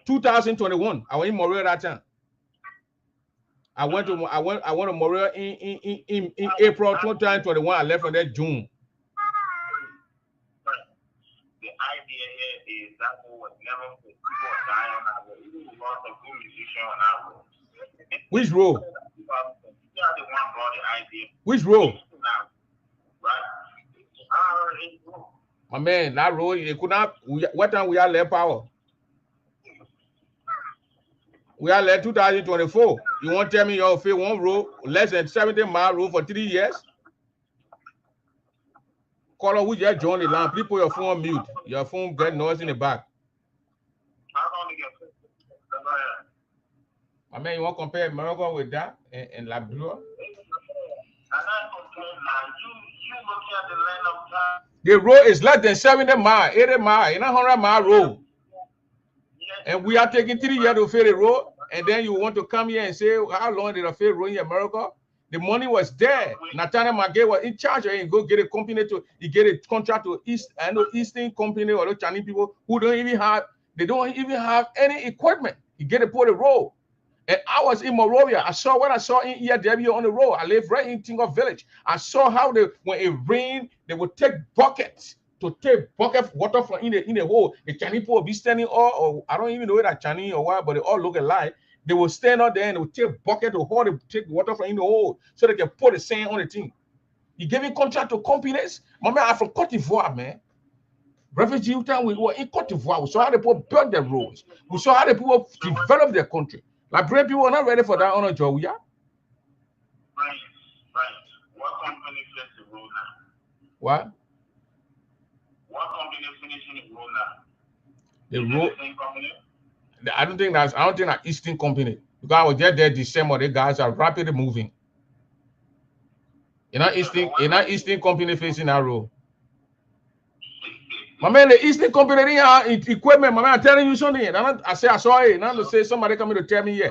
2021. I was in Morel that time. I went to Morel in April 2021. I left from there June. The idea here is that was never people die on that road. Even lots of good musicians on that road. Which road? You are the one brought the idea. Which road? Right. My man, that road they could not. What time we are left power? We are left 2024. You won't tell me you'll fill one road, less than 70-mile road for 3 years? Caller, who just joined the line, please put your phone on mute. Your phone get noise in the back. My man, you want to compare America with that and Labrador? The road is less than 70 miles, 80 miles, in a 100-mile road. And we are taking 3 years to fill the road. And then you want to come here and say, how long did I fill road in America? The money was there. Nathaniel Mage was in charge and go get a company he get a contract to Eastern company or the Chinese people who don't even have any equipment. He get to put the road. And I was in Monrovia. I saw what I saw in EW on the road. I live right in Tingo Village. I saw how when it rained, they would take buckets to take bucket of water from in the hole. The Chinese people will be standing or I don't even know that Chinese or what, but they all look alike. They will stand out there and they will take bucket to hold take water from in the hole so they can put the sand on the thing. He gave a contract to companies. My man, I'm from Cote d'Ivoire, man. Refugee time, we were in Cote d'Ivoire. We saw how the people build their roads. We saw how the people develop their country. Like brave people are not ready for that honor job, yeah? Right. What company finished the road now? What? What company finishing the road now? The road. Same company? I don't think that Eastern company. Because I was just there December, the guys are rapidly moving. You're not Eastern company facing that road. My man, the Eastern company didn't have equipment. My man, I'm telling you something. I saw it. Now to say somebody coming to tell me, yeah.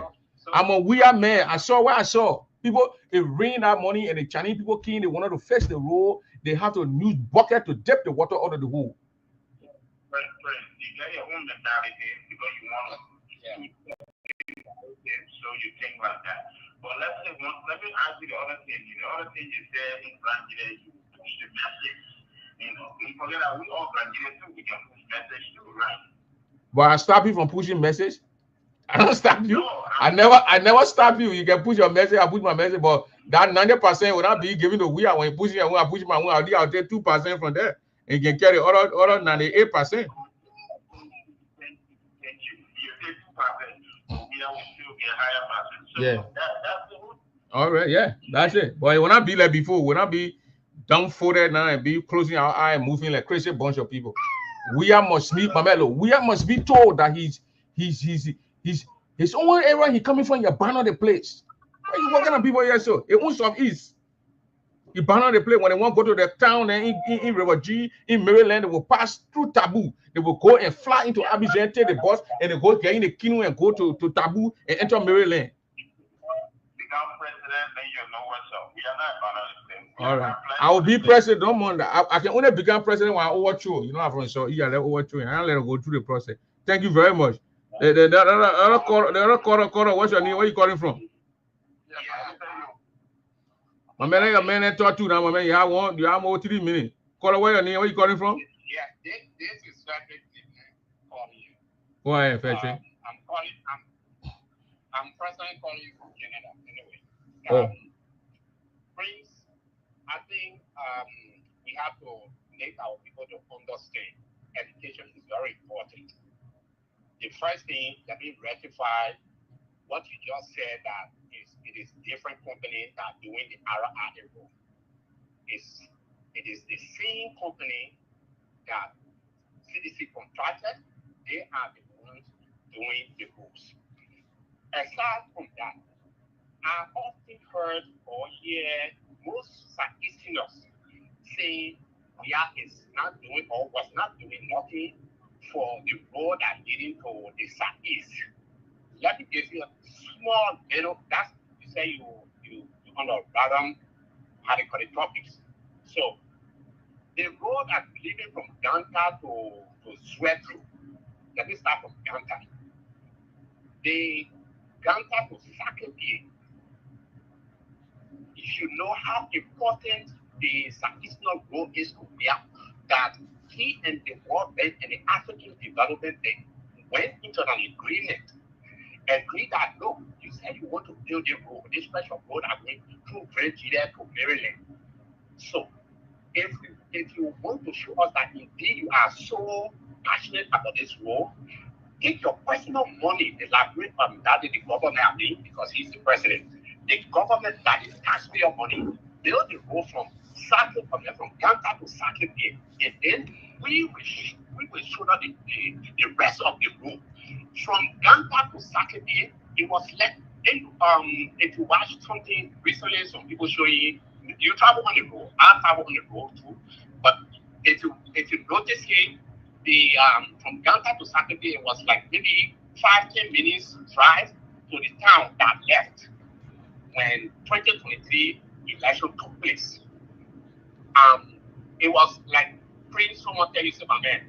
I'm a weird man. I saw what I saw. People, it rained that money and the Chinese people came, they wanted to fetch the road. They have to use bucket to dip the water out of the hole. Right. You get your own mentality because you want to so you think like that. But let me ask you the other thing. The other thing you said in Grand Gide, you push the message. You know, we forget that we all Grand Gide too. We can push message too, right? But I stop you from pushing message. I don't stop you. No, I never stop you. You can push your message. I push my message, but that 90% will not be given to we. When you push it, when I push my own, I'll take 2% from there, and you can carry other 98%. Yeah. All right, yeah, that's it. But it will not be like before. It will not be dumbfolded now and be closing our eye and moving like crazy bunch of people. We must be told that his own area he coming from. You abandon the place. Why you working on people here so? It won't solve east. You abandon the place when they want to go to the town and in River G, in Maryland, they will pass through Taboo. They will go and fly into Abidjan, take the bus, and they go get in the canoe and go to Taboo and enter Maryland. All right. I will be president. Don't mind. I can only become president when I overthrow. You know, from so yeah, let overthrow. I don't let it go through the process. Thank you very much. The other caller, what's your name? Where you calling from? My man, talk to now. My man, you have 3 minutes. Caller, where your name? Where you calling from? Yeah, this is Frederick calling you. Go ahead, Fetchy. I'm personally calling you from Canada. Anyway. Prince, I think we have to make our people to understand education is very important. The first thing, let me rectify what you just said, that it is different companies that are doing the RRA role. It is the same company that CDC contracted. They are the ones doing the rules. Aside from that, I often heard or hear most practitioners say Korea is not doing or was not doing nothing for the road that leading to the southeast. Let me give you a small little, that's you say you on the bottom, how they call it, topics. So the road that's leading from Ganta to Sweatru, let me start from Ganta. The Ganta to Sakopie, if you know how important the Sakisno road is to Korea, that he and the World Bank and the African Development Bank went into an agreement, agreed that, look, you said you want to build a road, this special road that went through Virginia to Maryland. So if you want to show us that indeed you are so passionate about this road, take your personal money, elaborate on that in the government, I mean, because he's the president. The government that is taxpayer money, build the road from Ganta to Sakopie, and then we will show that the rest of the road. From Ganta to Sakopie, it was left. If you watch something recently, some people showing you travel on the road. I travel on the road too. But if you notice here, the from Ganta to Sakopie, it was like maybe 5-10 minutes drive to the town that left when 2023 election took place. It was like Prince, someone tell you, my man,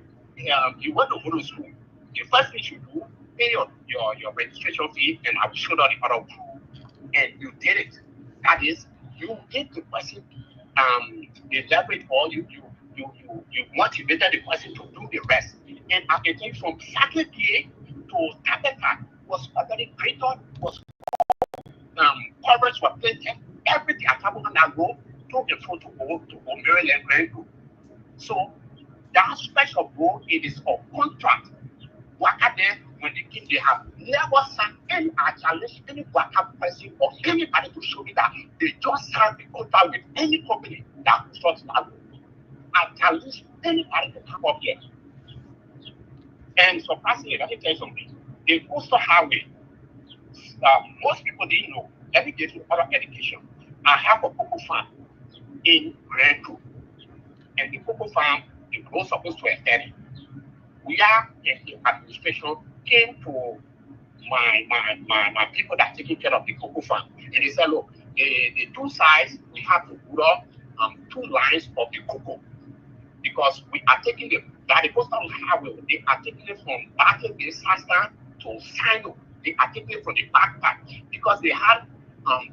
you want to go to school. The first thing you do, pay your registration fee, and I will show you the other one. And you did it. That is, you get the person, the leverage, or you motivated the person to do the rest. And I can think from Sakopie to Tabata was already created, was coverage was planted, everything at Tabata on that road to and fro to go Maryland Grand Group. So that special road, it is a contract. Waka there, when they have never signed any challenge any Waka person or anybody to show me that they just signed a contract with any company that constructs that road. I challenge anybody to come up here. And surprisingly, let me tell you something. The coastal highway, most people didn't know. Let me get you other education. I have a cocoa farm in Grand Group. And the cocoa farm, the road supposed to extend it. We are in the administration came to my people that are taking care of the cocoa farm. And they said, look, the two sides, we have to put up 2 lines of the cocoa. Because we are taking the coastal highway, they are taking it from Battle Disaster to Sino. They are taking it from the backpack because they had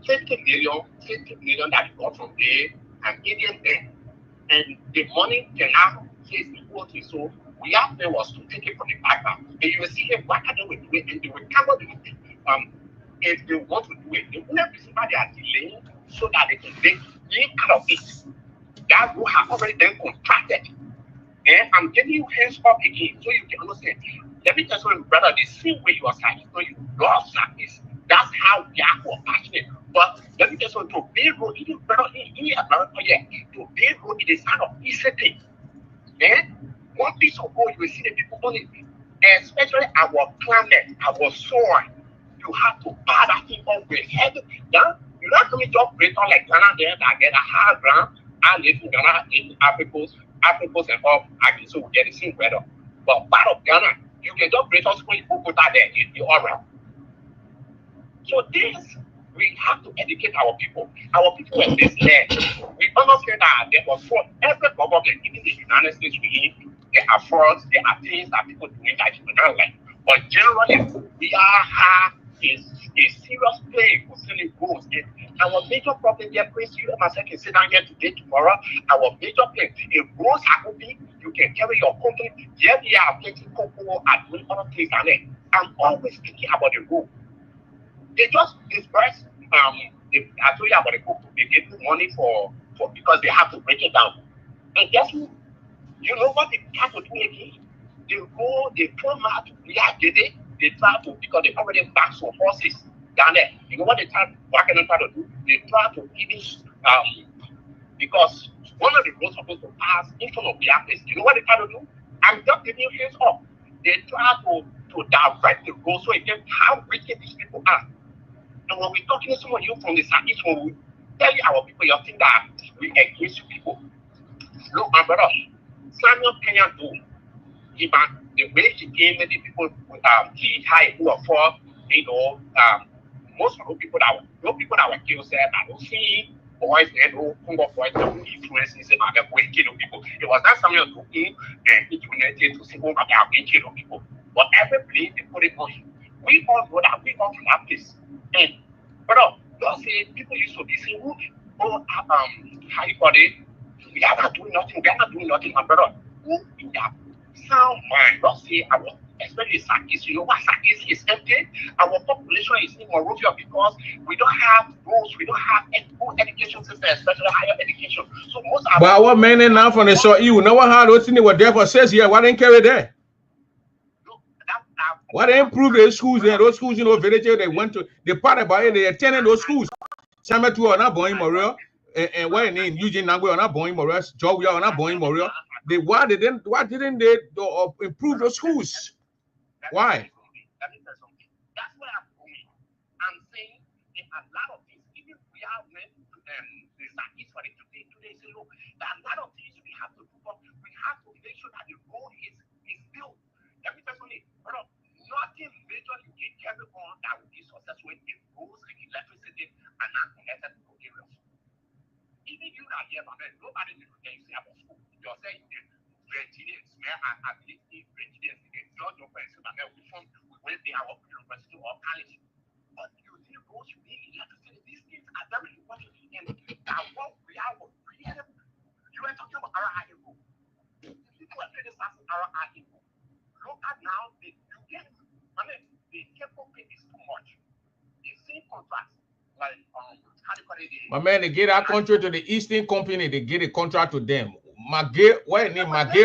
50 million that they got from the Indian Bank. And the money cannot face the whole thing. So we have to was to take it from the backpack. And you will see them what they will do it, and they will cover the if they want to do it. They will not be somebody are delaying so that they can make out of it. That will have already been contracted. And I'm giving you hands up again so you can understand. Let me tell you, brother, the same way you are saying, so you love service. That's how we are passionate. But let me tell you, to build road, even brother in America, yeah, to build road, it is kind of easy thing. And one piece of road, you will see the people on it, especially our climate, our soil. You have to buy that thing up with heavy. Yeah? You don't have to just break on like Ghana there that get a high ground. I live in Ghana, in Africans and all, so we get the same weather. But part of Ghana, you can just break us when you put that there, you're all right. So this, we have to educate our people. Our people were misled. We understand that there was fraud. Every government, even the United States, there are frauds, there are things that people doing that you don't like. But generally, we have a serious play concerning rules. Our major problem here, Prince, you myself can sit down here today, tomorrow. Our major play, if rules are open, you can carry your company. Here we are plenty people are doing other things than it. I'm always thinking about the rule. They just disperse. I told you about the book. They give you money for because they have to break it down. And guess who? You know what they have to do again? They go, they come out, they try to, because they already back some horses down there. You know what they try to do? They try to even, because one of the roads supposed to pass in front of the place. You know what they try to do? I'm just giving you hands up. They try to direct the road so it can how wicked these people are. And when we're talking to some of you from the Southeast, when we tell you our people, you think that we against you people. Look, my brother, Samuel Kenya do. The way he came, many people he high who are for, most of the people that were killed said that don't see boys and Congo boys that will influence in the way kill people. It was not Samuel looking and it related to single about kill people. But every place they put it on you. We all know that we all have this. And brother, don't say people used to be saying, how you call it? We are not doing nothing, my brother. Who in that sound mind? Don't say especially Sakis. You know what Sakis is empty? Our population is in Morovia because we don't have those, we don't have a good education system, especially higher education. So most of but what men now from the show you know what how those things were there for 6 years, why didn't carry there? Why they improve the schools there? Those schools, village they went to, they part about it, they attended those schools. Some two are not born in Moria, and why name Eugene Nangwe are not born in Moria, Joe we are not born in Moria. Why didn't they improve those schools? Why? That's what I'm doing. I'm saying there are a lot of things. Even we have went to the Southeast for today say, look, there are a lot of things we have to do, but we have to make sure that the road is built. Every person, nothing major you can carry on that will be successful if roads and electricity are not connected to areas. Even you are here, my man, nobody will say about school. You're saying Virginians, I believe Virginians, judge your person, my man, we went there, our university or college. But you see, roads, you need electricity. These things are very important. And that what we are creative. You are talking about our IMO. People are criticizing our IMO. Look at now, the careful pay is too much. The same contract, like how do you call it? My man, they get that contract to the Eastern Company, they get a contract to them. Magay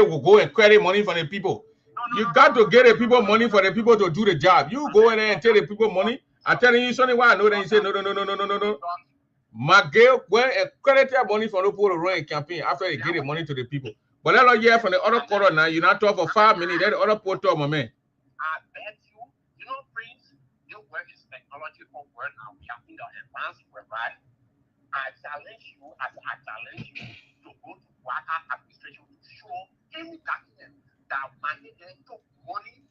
will go and credit money for the people. You got to get the people money for the people to do the job. You go in there and tell the people money. I'm telling you something why I know, then you say no. Magay went and credit their money for the people to run a campaign after they get the money to the people. But let us hear from the other quarter now. You're not talking for 5 minutes. Then the other quarter, my man. I bet you know, Prince, your word is technological word and we are in the advanced word, right? I challenge you to go to water administration to show any document that Magay took money.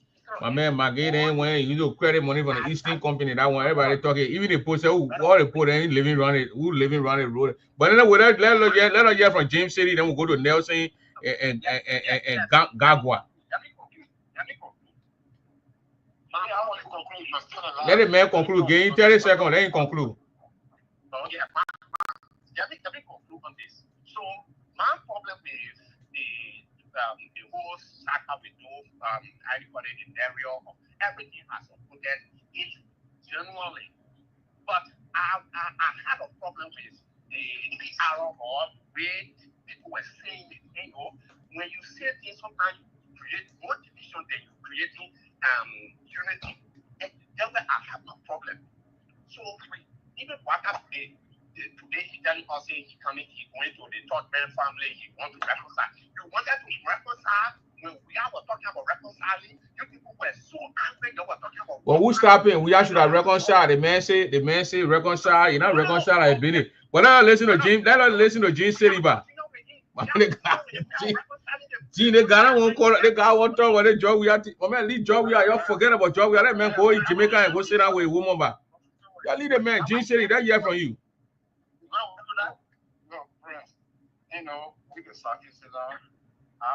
My man, Magay then when you do credit money from the Eastern Company, that one everybody talking. Even the post say, all the post ain't living around it, who living around the road. But then let us hear from James City, then we'll go to Nelson and Gagua. Let the man conclude. Gain 30 seconds. Let him conclude. Okay, let me conclude on this. So my problem is the whole saga with those in the area of everything has included it genuinely. But I had a problem with the PR or way people were saying it. When you say things, sometimes you create more division than you creating unity. And that's why I have no problem. So even what today he telling us he going to the third man family, he want to reconcile. You wanted to reconcile when we were talking about reconciling, you people were so angry they were talking about. Well, who's stopping? We should have reconciled. The man say reconcile, you're not reconcile, I believe. But let us listen to James City back. Gene Ghana won't call it. The guy won't talk about the job we are. Man, leave job we are. You forget about job we are. That man go in Jamaica and go sit down with a woman back. You lead the man. Gene said that year from you. No, friends. You know, with the Southeast, I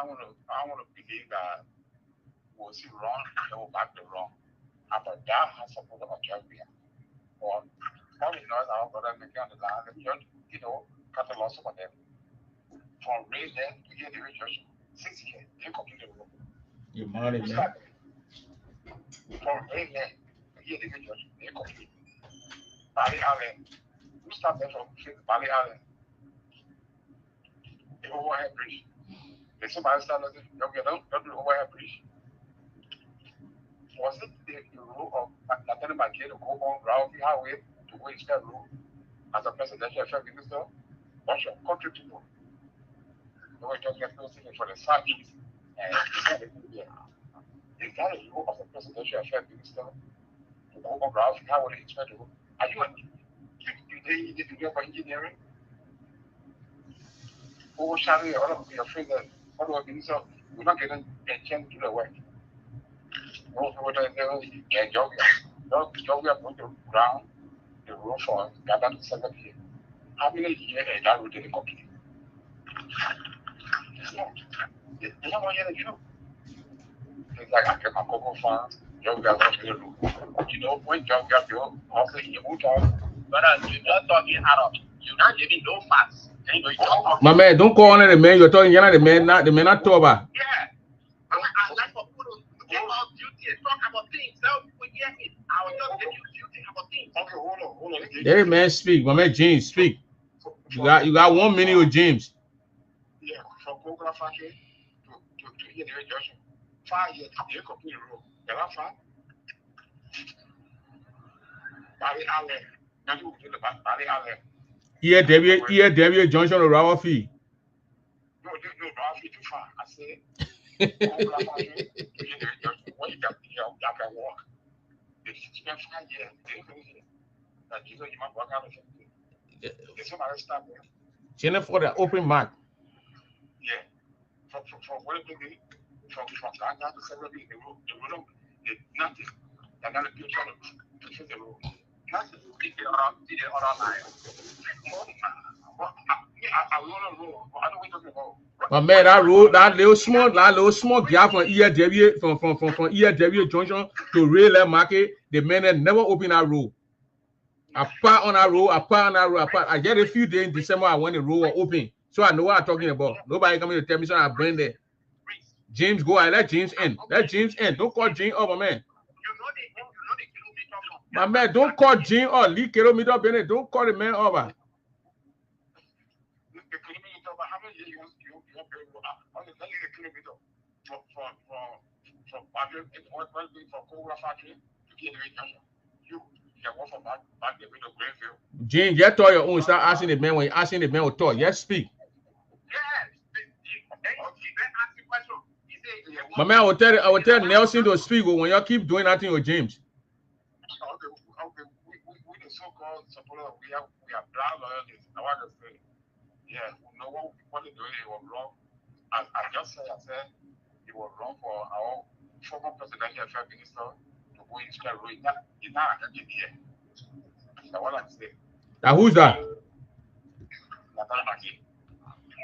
want to believe that was it wrong, they will back the wrong. After that, I support about Georgia. Or probably not our brother making on the land, you know, cut a loss of them. From raise them to hear the church 6 years, they complete the room. Your money, man. From raise them to hear the church, they complete. Bali Allen, who started from Bali Allen? The overhead bridge. The somebody started, don't do overhead bridge. Was it the rule of Nathaniel McGee to go on Ralph Highway to go into that room as a presidential minister? What's your country people? They were just getting those things for the Southeast and is that a rule of the presidential minister to go on Ralph Highway into that room? Are you for engineering? Who shall we all of your friends that all of minister we're not getting a chance to do the work? No, Georgia put the ground, the roof for Ghana to 7 years. How many years that road didn't complete? It's not. They don't want you to do. It's like I kept my cocoa farm, Georgia wants to do. You know, when Georgia built, also you moved on. But you're not talking Arab. You're not giving no facts. My man, don't call on the man. You're talking, you're not the man, not talk about. Yeah. I like for people to get about duty and talk about things. Now people hear it. I will just get you duty about things. Okay, hold on. Let the man speak. My man James, speak. You got 1 minute with James. Yeah, from Coca Factory to here the Joshua. 5 years, they complete the road. The last one. Bali Allen. Now you do the Bali Allen. Here, Debbie Johnson or Rawa fee. No, Rawa fee too far. I say. Coca Factory to here the Joshua. When you can walk. They spend 5 years. They finish it. That you might walk out of it. There's some other stuff there. Jennifer for the open mic. Yeah. From what it be, from Ghana to 7 the road, nothing. And then the picture to fix the road. Nothing. The other line. I want to roll. I don't want to go. My man, that road, that little small gap from ERW from ERW Junction to Rail Market, the men had never opened that road. Apart on that road. I get a few days in December when the road was open. So I know what I'm talking about. Nobody coming to tell me so I bring there. James, go ahead. Let James in. Don't call James up, my man. My man, don't call James up. Leave kilometer Bennett. Don't call the man over. James, you talk your own. Start asking the man when you're asking the man will talk. Yes, speak. My man, I will tell Nelson to speak when you keep doing nothing with James. Okay. We the so-called supporters, we are proud loyalists. I want to say, yeah, we know what they're doing. It was wrong. I just said it was wrong for our former presidential affairs minister to go into the road. It's not a good idea. That's what I'm saying. Now who's that?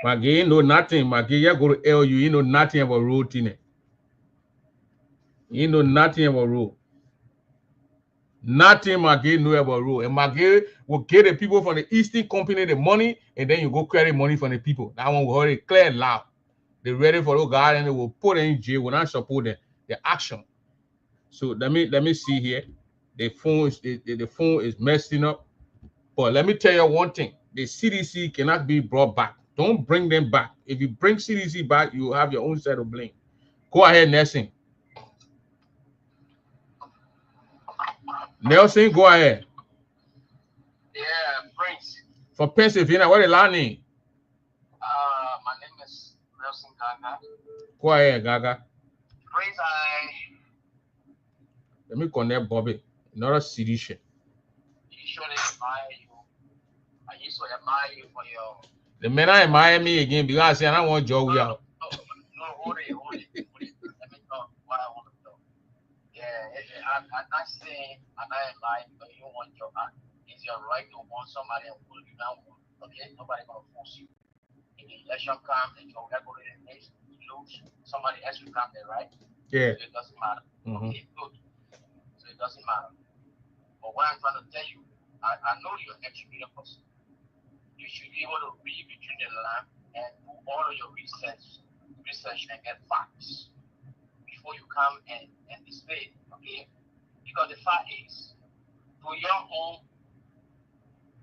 McGee know nothing. McGee, you go to LU. You know nothing about road in it. You know nothing about road. Nothing McGee know about road. And McGee will get the people from the Eastern Company the money, and then you go credit money from the people. That one will already clear loud. They're ready for those guys, and they will put them in jail. Will not support them. The action. So let me see here. The phone is messing up. But let me tell you one thing. The CDC cannot be brought back. Don't bring them back. If you bring CDC back, you have your own set of blame. Go ahead, Nelson. Nelson, go ahead. Yeah, Prince. From Pennsylvania, what is your name? My name is Nelson Gaga. Go ahead, Gaga. Prince, Let me connect Bobby. Another sedition. You surely admire you. I used to admire you for your. The men I admire me again because I say I don't want Joe out. No, hold it. Let me talk what I want to talk. Yeah, not saying I'm not lying because you want your heart. It's your right to want somebody and pull you down. Okay, nobody gonna force you. If the election comes and your regulated needs lose, somebody else will come there, right? Yeah. So it doesn't matter. Mm-hmm. Okay, good. So it doesn't matter. But what I'm trying to tell you, I know you're an educated person. You should be able to read between the lines and do all of your research and get facts before you come and display, okay? Because the fact is, to your own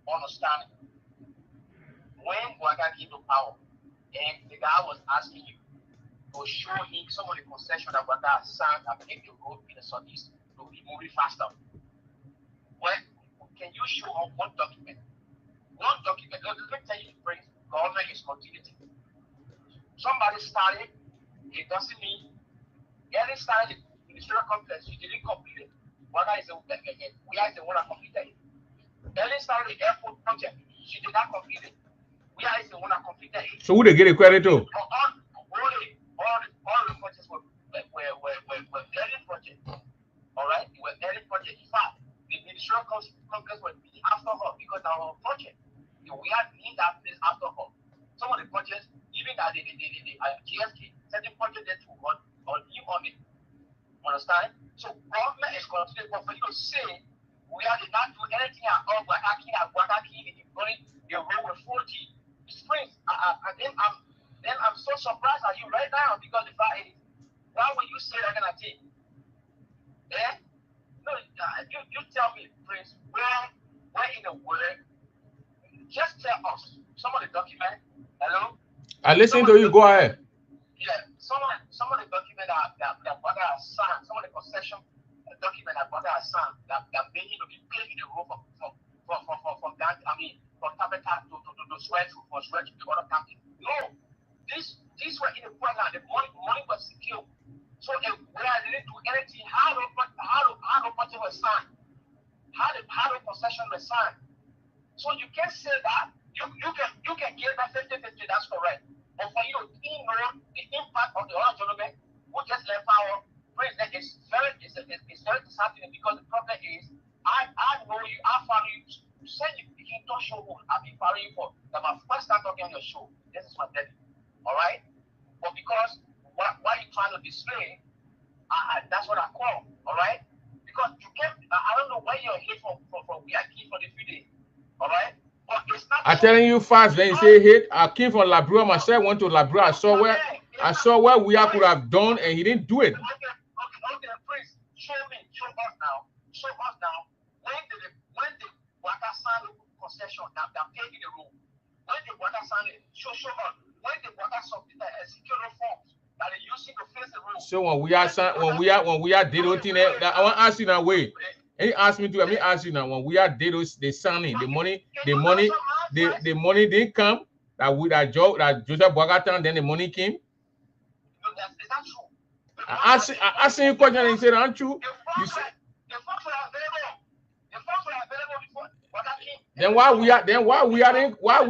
understanding, when Ouaga came to power, and the guy was asking you to show him some of the concessions that Ouaga signed that make the road in the southeast to be moving faster. Well, can you show on one document? One document, let me tell you, friends, government is continuity. Somebody started, it doesn't mean getting started in the ministerial complex, you didn't complete it. Ouaga is the one that completed it. Ellen started the airport project, she did not complete it. We are the one that completed it. So who they get a credit to? All the projects were early projects. All right, it was early project. In fact, the ministerial complex was after her because our project, we had in that place after her. Some of the projects, even that the GSK, certain projects that were on new on it. Understand? So government is continuing, but for you to say we are not doing anything at all, but acting at what acting in running the road with 4G. Springs, then I'm so surprised at you right now because the fact is, why would you say that kind of thing? Yeah? No, you tell me, Prince, where in the world? Just tell us some of the documents. Hello? I listen to you. Go ahead. Yeah, some of the documents that brother has signed, some of the concession document that brother has signed that made him to be paid in the road from that, from Tabata to swear to the other county. No, these were in the point now. The money was secure. So where I didn't do anything, how the budget was signed, how the concession was signed. So you can say that you can give that 50-50, that's correct. But for you to ignore the impact of the other gentleman who just left power, it's very disheartening because the problem is I know you, I follow you. You said you can talk show. I've been following you for my first time talking on your show. This is my debut. All right? But because what you're trying to display, that's what I call. All right? Because you can't, I don't know where you're here from VIP for the few days. All right? But it's not. I'm telling you fast. Then you say hit. I came from Labrador myself. Went to Labrador. I saw where we could have done, and he didn't do it. Okay, please show us now. When the water sign concession that paid in the room, when the water sign show us when the water secure forms that are using to face the room. So when we are did thing, I want to ask you now. Wait. And he asked me to. Let me ask you now. When we are did the signing, the money didn't come. That Joseph Boagatan, then the money came. No, that's not true. I asked you a question and he said, aren't you? You said, the funds were available. The funds were available before. Then why we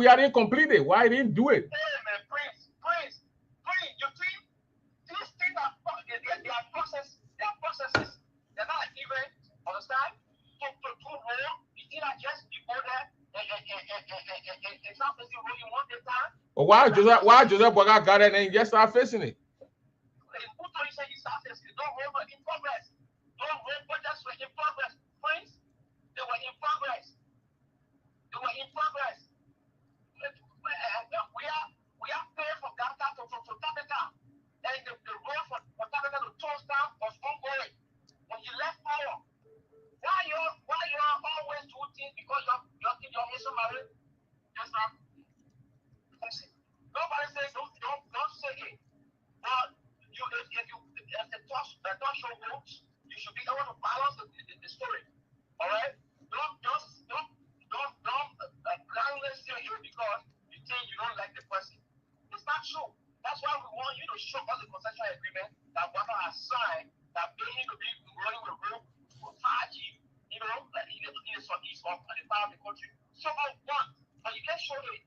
didn't complete it? Why didn't do it? Hey man, Prince, you think these things are processes. They're not even, understand? To do more, you think I just you go there and start facing what you want this time? But why Joseph Boga got it and just start facing it? Who told you say you start facing it? Don't roll in progress. Don't roll projects were in progress. Prince, they were in progress. We are paid from Ghana to Tabata. And the road for Tabata to Toasttown was ongoing. When you left power, why you always do things because you're Haitian married? Yes, sir. Nobody says don't say it. But if the talk show works, you should be able to balance the story. All right? Don't blindly say it because you think you don't like the person. It's not true. That's why we want you to show us the concession agreement that Ouaga has signed that made him to be running with road for 5G, like in the southeast of the part of the country. So I want, but you can't show it.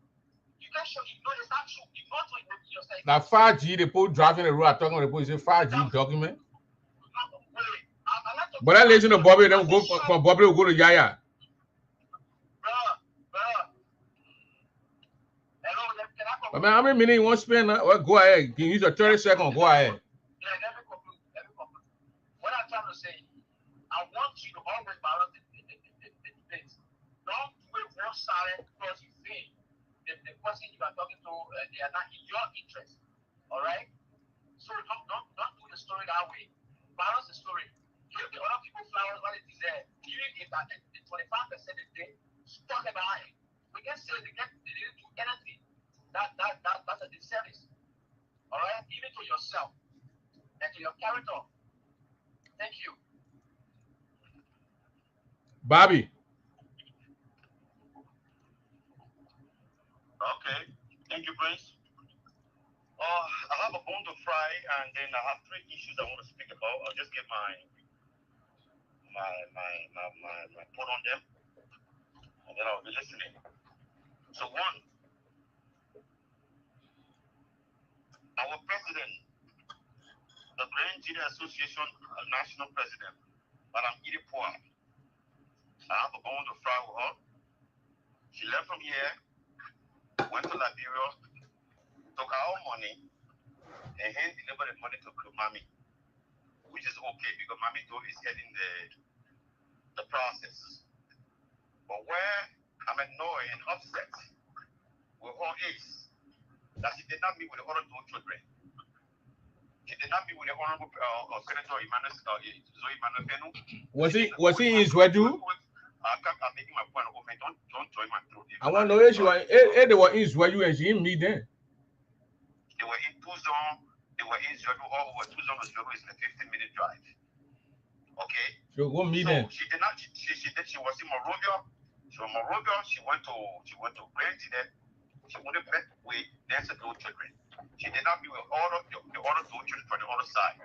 You can't show it. No, it's not true. You go to it with yourself. Now 5G, they put driving the road. I'm talking about the 5G document. But I listen to Bobby, don't go from Bobby will go to Yaya. But man, how many minutes you want to spend? Well, go ahead. You use a 30 seconds. Go ahead. Yeah, let me conclude. What I'm trying to say, I want you to always balance the things. Don't do it one-sided because you think the person you are talking to, they are not in your interest. All right? So don't do the story that way. Balance the story. Give the other people flowers while it is there. Even if that the 25% a day, talk about it. We can say they didn't do anything. That's a disservice. All right? Even to yourself and to your character. Thank you. Bobby. Okay. Thank you, Prince. I have a bone to fry, and then I have 3 issues I want to speak about. I'll just get my put on them, and then I'll be listening. So one, our president, the Grand Jury Association national president, Madam Edie Poir, I have a bone to fry with her. She left from here, went to Liberia, took our money, and hand delivered the money to Mami, which is okay because Mami though is heading the process. But where I'm annoyed and upset with her is that she did not meet with the other 2 children. She did not meet with the Honorable Senator Emmanuel Zoe Emmanuel Benu. Was he in Zwedu? I'm making my point. Don't join my throat. I want to know if they were in Zwedu and she didn't meet them. They were in 2 zones. They were in Zwedu. All over 2 zones of Zwedu is a 15-minute drive. Okay. So go meet them. She did not. She was in Morovia. So Morovia, she went to Grand Jury. She would have met with their 2 children. She did not meet with all of the other 2 children from the other side,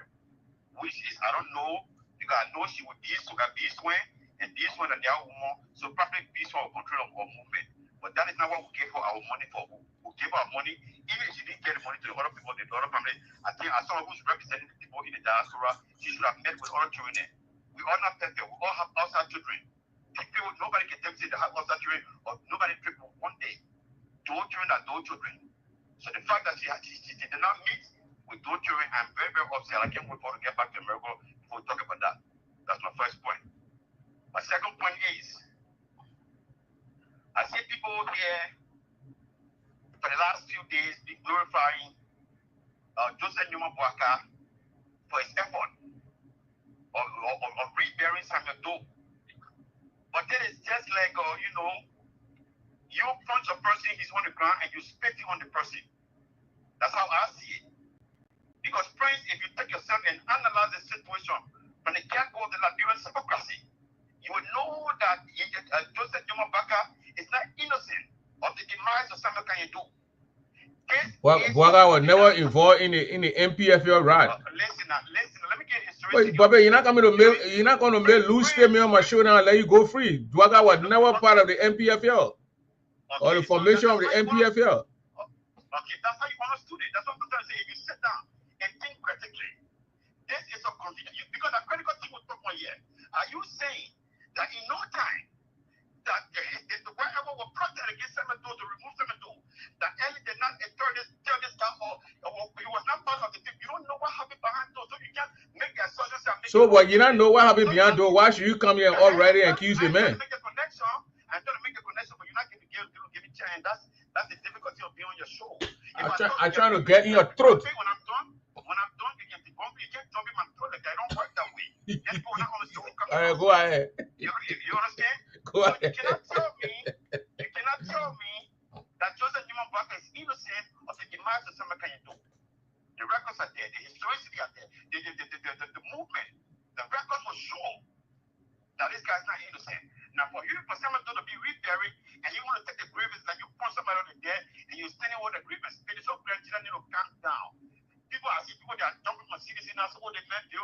which is I don't know because I know she would be this one and this one and the other woman. So probably this one will control our movement. But that is not what we gave her our money for. We gave her money, even if she didn't get the money to the other people, the other family. I think as someone who's representing the people in the diaspora, she should have met with other children. We all not perfect. We all have outside children. People, nobody can tell me they have outside children, or nobody people one day. 2 children are 2 children. So the fact that she did not meet with 2 children, I'm very, very upset. I can't wait for her to get back to America before we talk about that. That's my first point. My second point is, I see people here for the last few days be glorifying Joseph Newman Boaka for his effort of reburying Samuel Doe. But that is just like, you punch a person, he's on the ground, and you spit it on the person. That's how I see it. Because, Prince, if you take yourself and analyze the situation from the get-go of the Liberian democracy, you will know that Joseph Newman Boaka is not innocent of the demise of Samuel Kanyedu. Boaka was never involved in the MPFL riot. Listen, let me get history. Wait, Bobby, you're not going to make loose statement on my shoulder and let you go free. Boaka was never part of the MPFL or the formation of the MPFL. Okay, that's how you understood it. That's what I'm trying to say. If you sit down and think critically, this is a confusion. Because the critical thing will talk 1 year. Are you saying that in no time, that wherever were protested against Semedo to remove Semedo, that Ellie did not tell this guy or he was not part of the team? You don't know what happened behind those, so you can't make the assumptions. So, but you don't know what happened behind those. Why should you come here already and accuse the man? Make a connection. I'm trying to make a connection, but you're not going to give me chance. That's the difficulty of being on your show. I'm trying to get in your throat. When I'm done, you can debunk me. You can't jump in my throat. Like I don't work that way. Just go not on the show. All right, go ahead. You understand? Go ahead. You cannot tell me that Joseph Newman Boaka is innocent of the demise of Samuel Kanyedu. The records are there. The historicity are there. The movement, the records will show that this guy's not innocent. Now, for Samuel to be reburied, and you want to take the grievance, like you punch somebody on the dead, and you're standing with the grievance, it is so great, you need to calm down. People are seeing people that are jumping from CDC now, so what they meant, they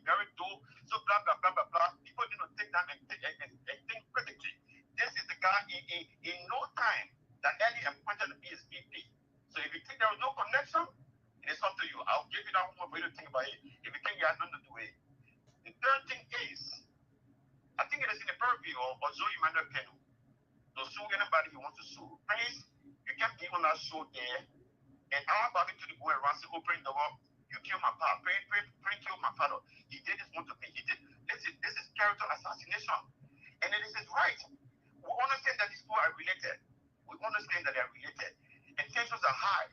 buried too, so blah, blah, blah, blah, blah. People need to take time and think critically. This is the guy in no time that Ellie appointed the BSPP. So if you think there was no connection, it is up to you. I'll give you that one more way to think about it. If you think you have nothing to do with it. third thing is, I think it is in the purview of Zoe Manuel Penu to sue anybody you want to sue. Please, you can't be on that show there. And I'm about to go around say, open the door, you kill my father, pray kill my father. He did this one to me. He did this is character assassination. And it is his right. We understand that these people are related. We understand that they are related. And tensions are high.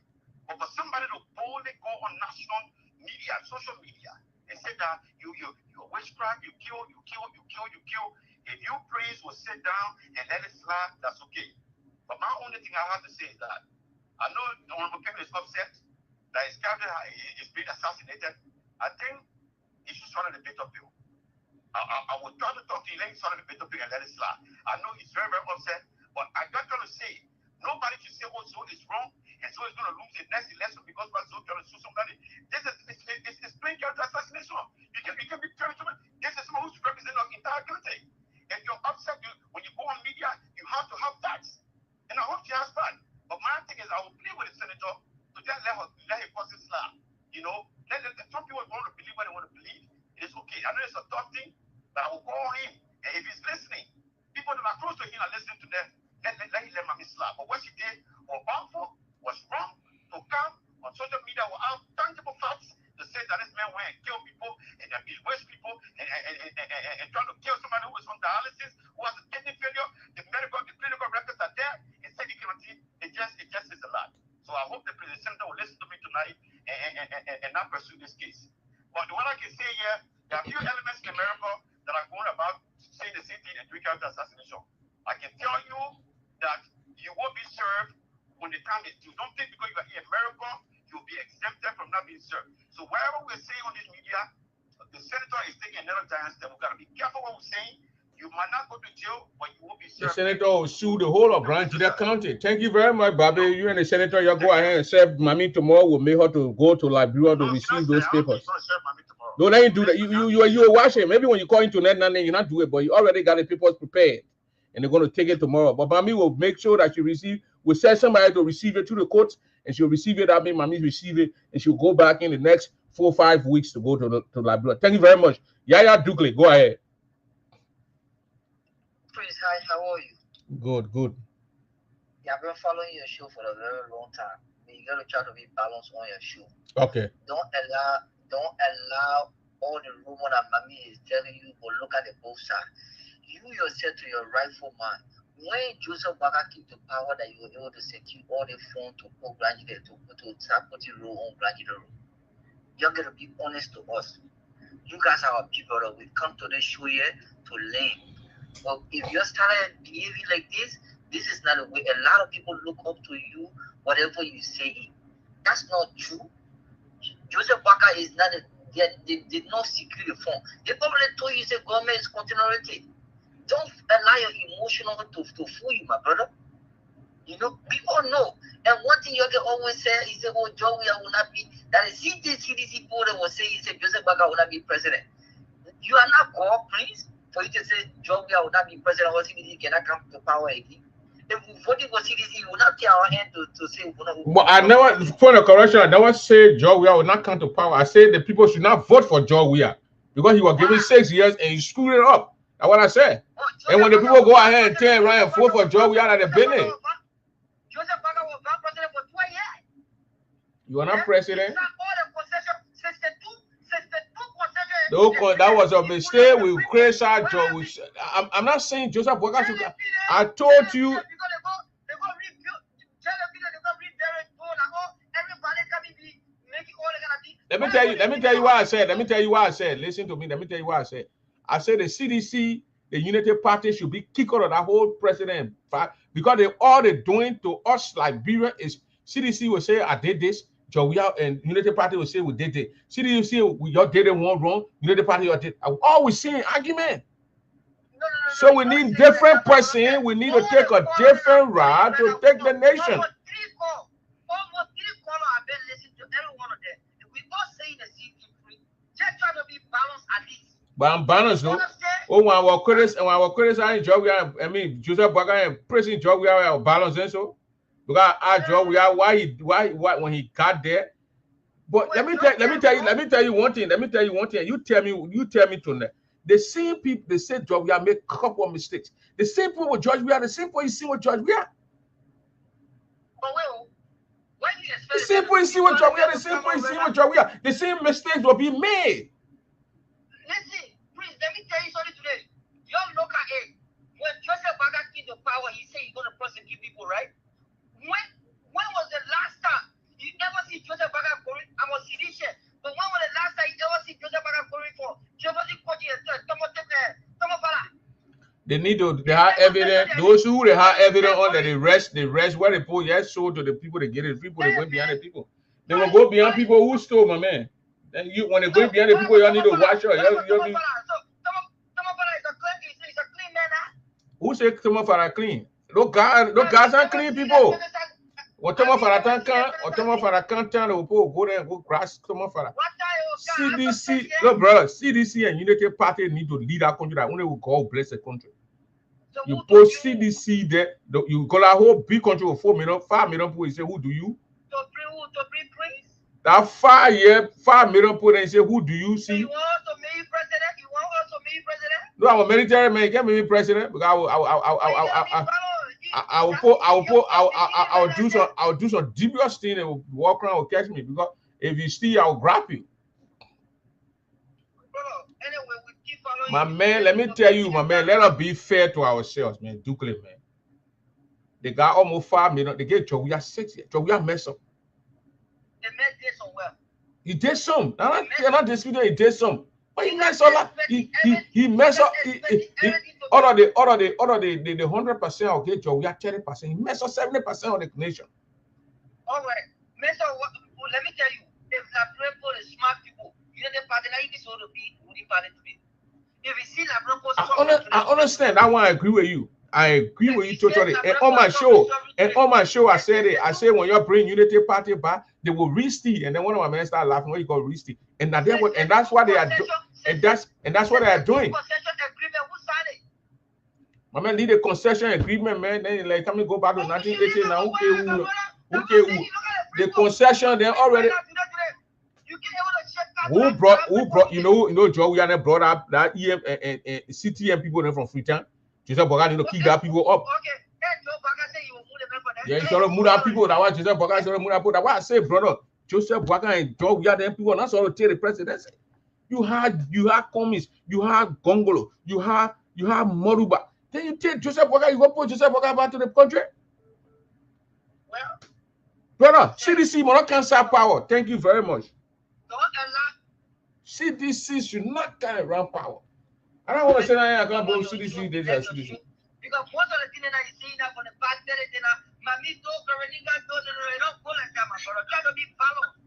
But for somebody to boldly go on national media, social media, and say that you witchcraft, you kill. If you praise will sit down and let it slide, that's okay. But my only thing I have to say is that I know the Honorable Pemu is upset that his character is being assassinated. I think he should swallow the bitter pill. I will try to talk to him, let him swallow the bitter pill and let it slide. I know he's very, very upset, but I got to say, nobody should say, oh, Zoe is wrong, and Zoe is going to lose the next election because Zoe trying to sue somebody. This is plain character assassination. You can be very sure. This is someone who's representing our entire country. If you're upset, when you go on media, you have to have facts. And I hope she has fun. But my thing is, I will plead with the senator to just let her person slap. You know, some people want to believe what they want to believe. It is okay. I know it's a tough thing, but I will call him. And if he's listening, people that are close to him are listening to them. Let him let mommy slap. But what she did was harmful, was wrong. To come on social media without tangible facts to say that this man went and killed people and bewitched people and trying to kill somebody who was on dialysis, who has a kidney failure. The clinical records are there. And say it just is a lot. So I hope the senator will listen to me tonight and not pursue this case. But what I can say here, there are a few elements in America that are going about saying the same thing and doing character assassination. I can tell you that you will be served when the time is due. Don't think because you are in America, you'll be exempted from not being served. So whatever we're saying on this media, the senator is taking another giant step. We've got to be careful what we're saying. You might not go to jail, but you will be served. The senator will sue the whole of Blanchida County. Thank you very much, Bobby. You and the senator, you go ahead and serve Mami tomorrow. We'll make her to go to Liberia to receive those papers. Don't let him do that. You watch it. Maybe when you call into net, you're not doing it, but you already got the papers prepared. And they're going to take it tomorrow. But Mami will make sure that we'll send somebody to receive it to the court, and she'll receive it. That means Mami receive it, and she'll go back in the next 4 or 5 weeks to go to Liberia. Thank you very much. Yaya Dukley, go ahead. Chris, hi, how are you? Good. Yeah, I've been following your show for a very long time. You got to try to be balanced on your show. Okay. Don't allow all the rumor that Mami is telling you, but look at the both sides. You yourself to your rightful man. When Joseph Baka came to power, that you were able to secure all the funds to put Blanchida to start putting law on Blanchida Road. You're gonna be honest to us. You guys are our people. We come to the show here to learn. But if you started behaving like this is not a way. A lot of people look up to you, whatever you say. That's not true. Joseph Baka is not they did not secure the fund. They probably told you the government is continuity. Don't allow your emotional to fool you, my brother. You know, we all know. And one thing you can always say is that Joe will not be that is CDC people that will say Joseph Baka will not be president. You are not God, please. For you to say John will not be president or CDC cannot come to power again. If we voted for CDC, we will not take our hand to say. But I never, for the correction, I never said Joe will not come to power. I said the people should not vote for Joe Weah because he was given 6 years and he screwed it up. That's what I said. And when the people go ahead and turn around and vote for Joe Weah, like the business. Joseph Baka was not president for 2 years. You are not president. That was a mistake. We criticize Joe. I'm not saying Joseph Baka should. I told you. Let me tell you what I said. Listen to me. Let me tell you what I said. I said the CDC, the Unity Party should be kicked out of that whole president because all they're doing to us Liberia is CDC will say I did this. Joe and Unity Party will say we did it. CDC you did it one wrong. Unity Party you did. Always saying argument. So we need different person. We need to take a different route to take the nation. Almost three callers have been listening to every one of them. We all saying the same thing. Just try to be balanced at least. But I'm balanced, no. Oh, when our criticizing Joe, I mean Joseph Baka and President Joe, we are balanced, so because I Joe, why when he got there. But let me tell you one thing. You tell me tonight. The same people, they say George we are make a couple of mistakes. The same people with George we are, the same people you see with George we are. But well, when you expect The same people you see with George we are, the same people you see with George we are. The same mistakes will be made. Listen, please, let me tell you something today. Your local aid, when Joseph Baga came to power, he said he's going to prosecute people, right? When was the last time you ever see Joseph Baga going? I'm a seditious, but when was the last time you ever see Joseph Baga going for? They need to, they have evidence. Those who they have evidence on that they rest where they put, yes, show to the people they get it. People they went behind the people. They will go behind people who stole, my man. Then you, when they go behind the people, you need to watch out. Who say Tomo Farah clean? No guys are clean people. Or Tomo Farah can't, or Tomo Farah can't turn the go there and go grass Tomo Farah. CDC, look, brother, CDC and Unity Party need to lead our country. That only will God bless the country. You post CDC there, you call a whole big country with 4 million, 5 million people. You say, who do you? That 5 million people, and say, who do you see? You want to make president? You want us to make president? No, I'm a military man. Get me president because I'll do some dubious thing and will walk around and catch me because if you steal, I'll grab you. My man, let me tell you, my man, let us be fair to ourselves, man. Dukley, man. They got almost 5 million. They get Joe. We are 6 years. Joe, we are mess up. The man did so well. He did some. I'm not disputing. He did some. But he messed up. He messed up. Out of the 100% of get Joe, we are 30%. He messed up 70% of the nation. All right, Mister. Let me tell you, if Labrenco is smart people, you know the party now is going to be the party to be. If you see Labrenco, I understand. That one I agree with you. I agree with you totally. And on my show, I said it. I said when you bring Unity Party back, they will re-steal. And then one of my men started laughing when you go re-steal. And that's what they are doing. And that's what they are doing. My man need a concession agreement, man. Then like come go back to 1980 now. Okay. The concession they already. Who brought you know Joe we brought up that EM and CTM people from Freetown. Joseph Boga need to kick that people up. Yeah, you should move that people. That why Joseph Boga should move that people. That why I say, brother, Joseph Boga and Joe we are them people. That's all to take the presidency. You had commies, you had Gongolo, you had Moruba. Then you take Joseph Boga, you go put Joseph Boga back to the country. Well, brother, CDC will not cancel power. Thank you very much. CDC should not carry around power. I don't want to say that I can't go CDC. They are CDC. Because most of the things that you see now from the past, Mami don't go like that, my brother. Try to be followed.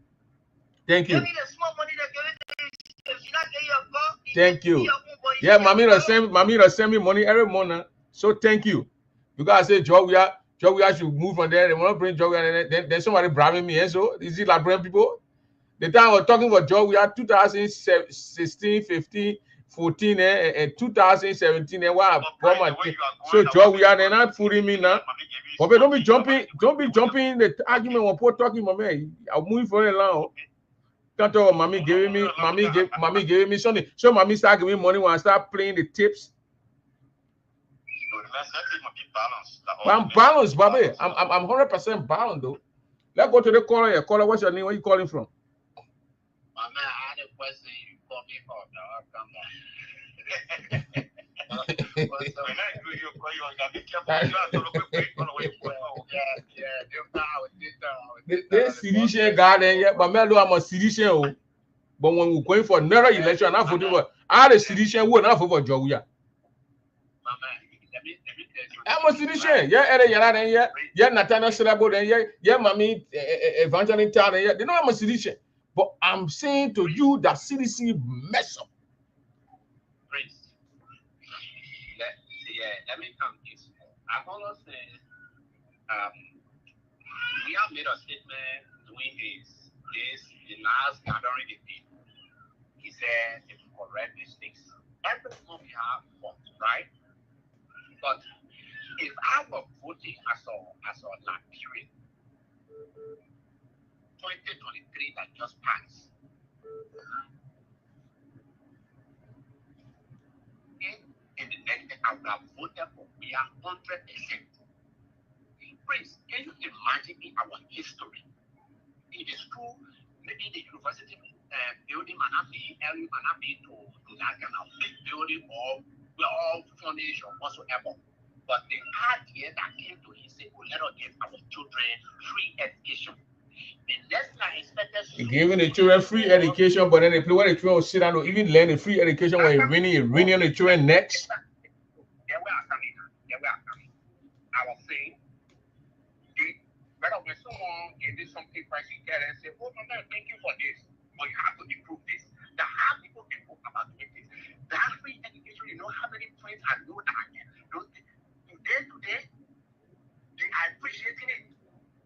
Thank you. Give me the small money that give it. If you not get your gun, thank you. Yeah, Mami will send me money every month. So thank you. Because I say Joe we should move from there. They want to bring Joe and then somebody bribing me. So is it like brand people? The time I was talking about Joe, we had 2016, 15, 14, and 2017. And what so Joe, we are not fooling me now. But don't be jumping the argument when Paul talking, my man. I'm moving for a long. Can't talk. Mommy giving me something. So mommy start giving me money when I start playing the tips. I'm balanced, Bobby. I'm 100% balanced though. Let's go to the caller here. Caller, what's your name? Where you calling from? My man, I had a question you called me for. The Syrian garden, yeah, but I'm a Syrian. But when we're going for another election, I'm voting for. I had a Syrian who not vote for Joe. Yeah. I'm a Syrian. Yeah, Nathaniel Serabo, yeah, Mami Evangeline Town, yeah. They know I'm a Syrian. But I'm saying to you that CDC mess up. Let me come this. Apollo says, we have made a statement doing the last gathering the people. He said, if you correct mistakes, everyone we have fought, right? But if I were voting as a last period, 2023 that just passed, I would have voted for. We are 100%. Please, can you imagine in our history? It is true, maybe the university building might not be, area might not be to that kind of big building or foundation whatsoever. But the idea that came to his say, let us give our children free education. The next time expected giving the children free education, but then they play when the children will sit down or even learn the free education when it's raining on the children necks. There we are coming. I was saying, when someone gave you something pricey and say, oh, no, thank you for this, but you have to improve this. Now, how people can talk about doing this? That free education, you know how many friends I know that today, they are appreciating it.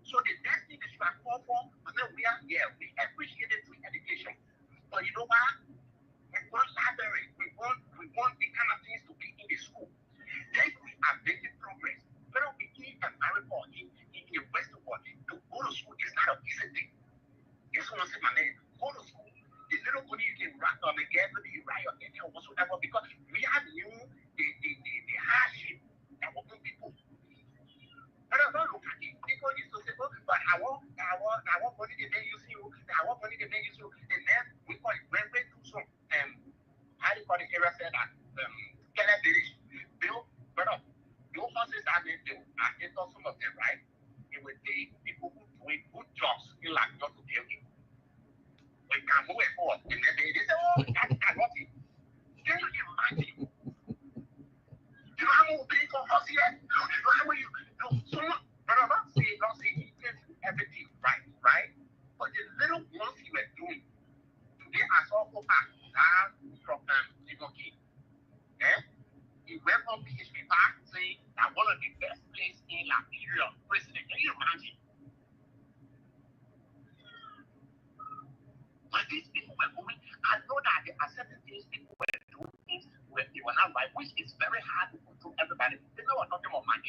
So the next thing that you are called for, and then we are here, we appreciate the free education. But you know what? We want library, we want the kind of things to be in the school. Then we are making progress. But we need a America in the Western world to go to school is not a easy thing. If someone says my name, go to school. The little money you can write on the gas, maybe you write on anything or whatsoever, because we have new the hardship that will put people. But I don't look at it. People used to say, oh, but I want money to make you see you. I want money to make you see you. And then we call it when we do some how do you call the area said that Kenneth Village. Bill horses are they thought some of them, right? It would be people who doing good jobs in like not to build it. We can move it forward. And then they say, oh, that's not it. Can you imagine? You know how many people horse here? You know how many someone don't say he can do everything right? But the little ones he was doing, today I saw from Advocacy. He went on PhD back saying that one of the best places in Liberia, president. Can you imagine? But these people were going, I know that there are certain things people were doing things where they were not right, which is very hard to control everybody. They know what I'm talking about. My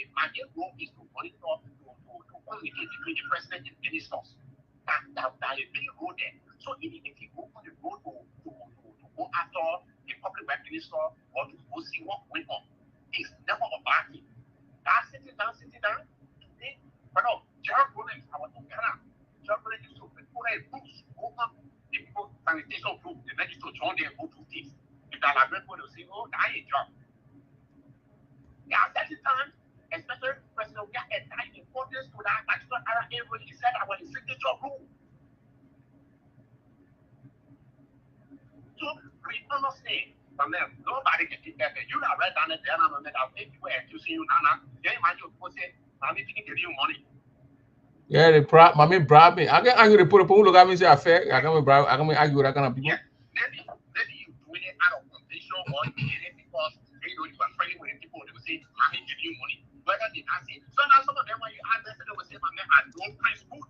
role is to monitor, to communicate between the president and ministers. That is a big role there. So even if you go on the road to go after the public works minister or to go see what's going on, it's never a bad thing. That's sitting down today. But no, Gerald Williams, I was in Ghana. Gerald Williams used to put a boost over the people sanitation group, the register join them go to things. If that library will say, oh, that ain't job. There are certain times, especially President, we have a time importance to that particular area when he said our signature rule. So we understand from them, nobody can get that. You not right down there, and I'll make you accusing you now. They might just say, I'm making you money. Yeah, mommy bribe me. I can argue the put up look at me say affair. I can argue with that kind of people. Yeah. Maybe you doing it out of condition or you did it because you know you are friendly with the people. They will say, "Mommy, give you money." Whether they not say, so now some of them when you ask them, they will say, "My man, I don't press food."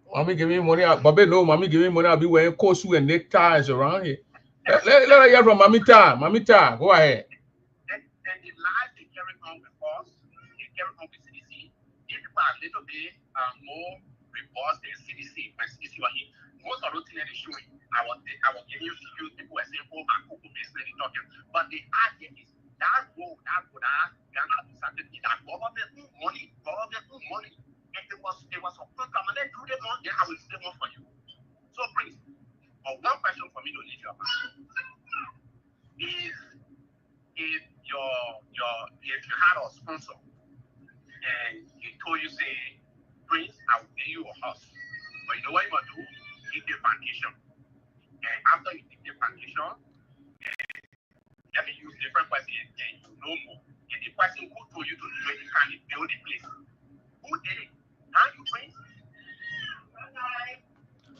Mommy give me money. Bobby, no, mommy give me money. I'll be wearing coat suit and neckties around here. Let her hear from Mommy Ta. Mommy Ta, go ahead. And the lies they carry on with us, they carry on with CDC. If people are a little bit more robust than CDC, when CDC were here, most of those things they show you, I was giving you figures, people were saying, oh, my cocoa basically talking. But the idea is that road, Ghana decided to that government money. And it was a program, and then do them on, then I will stay more for you. So please, one question for me to leave your mind is if you had a sponsor and he told you, say, Prince, I will pay you a house. But you know what you must do? Give the foundation. And after you give the foundation, let me use different questions and you know more. And the person who told you to do it, you can't build the place. Who did it? How you Prince?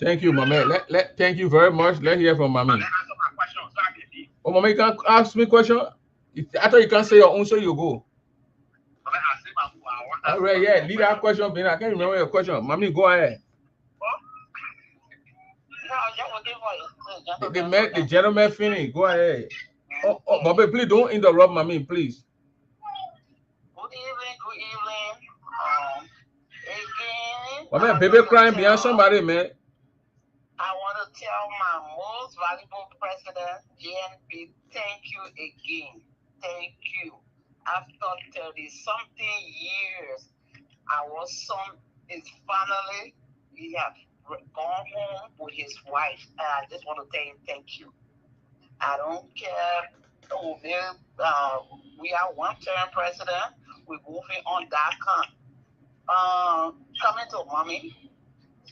Thank you, Mama. Thank you very much. Let's hear from Mommy. Answer my question so I can leave. Oh, Mama, you can't ask me a question. I thought you can't say your own, so you go. All right, yeah, leave that question. I can't remember your question. Mommy, go ahead. The gentleman finish. Go ahead. Oh, Bobby, please don't interrupt Mommy, please. Good evening. Again, Mommy, baby crying behind somebody, man. I want to tell my most valuable president, JNP, thank you again. thank you. After 30-something years, our son is finally, he has gone home with his wife. And I just want to tell him thank you. I don't care. We are one-term president. We're moving on that count. Coming to mommy,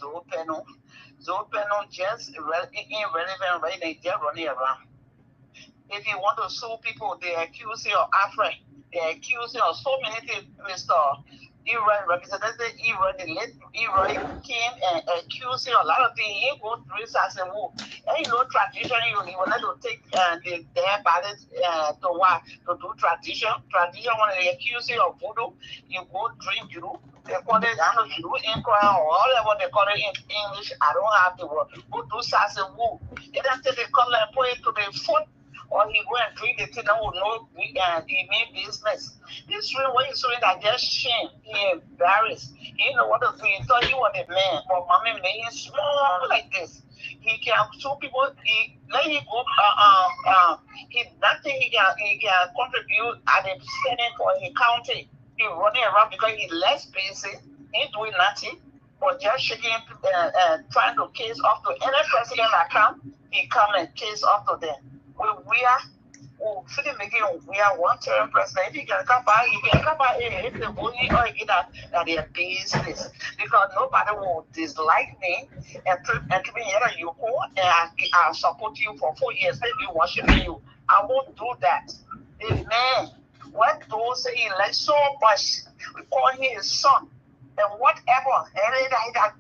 Zopeno just irrelevant right now, just running around. If you want to sue people, they accuse you of Afro. They accuse you of so many things, Mr. Iran representative Iran came and accused you of a lot of things. He go through it as a woo. And tradition, you want to take their bodies to do tradition. Tradition, when they accuse you of voodoo, you go drink judo. They call it, I don't know, judo inquiry or whatever they call it in English. I don't have the word. Go do as a woo. They don't take the color and put it to the foot. Or he go and drink the thing that will know he mean business. This real way is showing that just shame. He embarrassed. You know what to do. He thought he was a man, but mommy made him small like this. He can sue people. He let him go. He nothing he can contribute at the Senate for his county. He running around because he's less busy. He doing nothing, but just shaking, trying to case off to any president that come. He come and case off to them. We are one-term president. If you can come by, if the bully or get that their business, because nobody will dislike me and to be here you go and I support you for 4 years. They be worshiping you. I won't do that. Amen. What those he like so much, we call him his son. And whatever, and that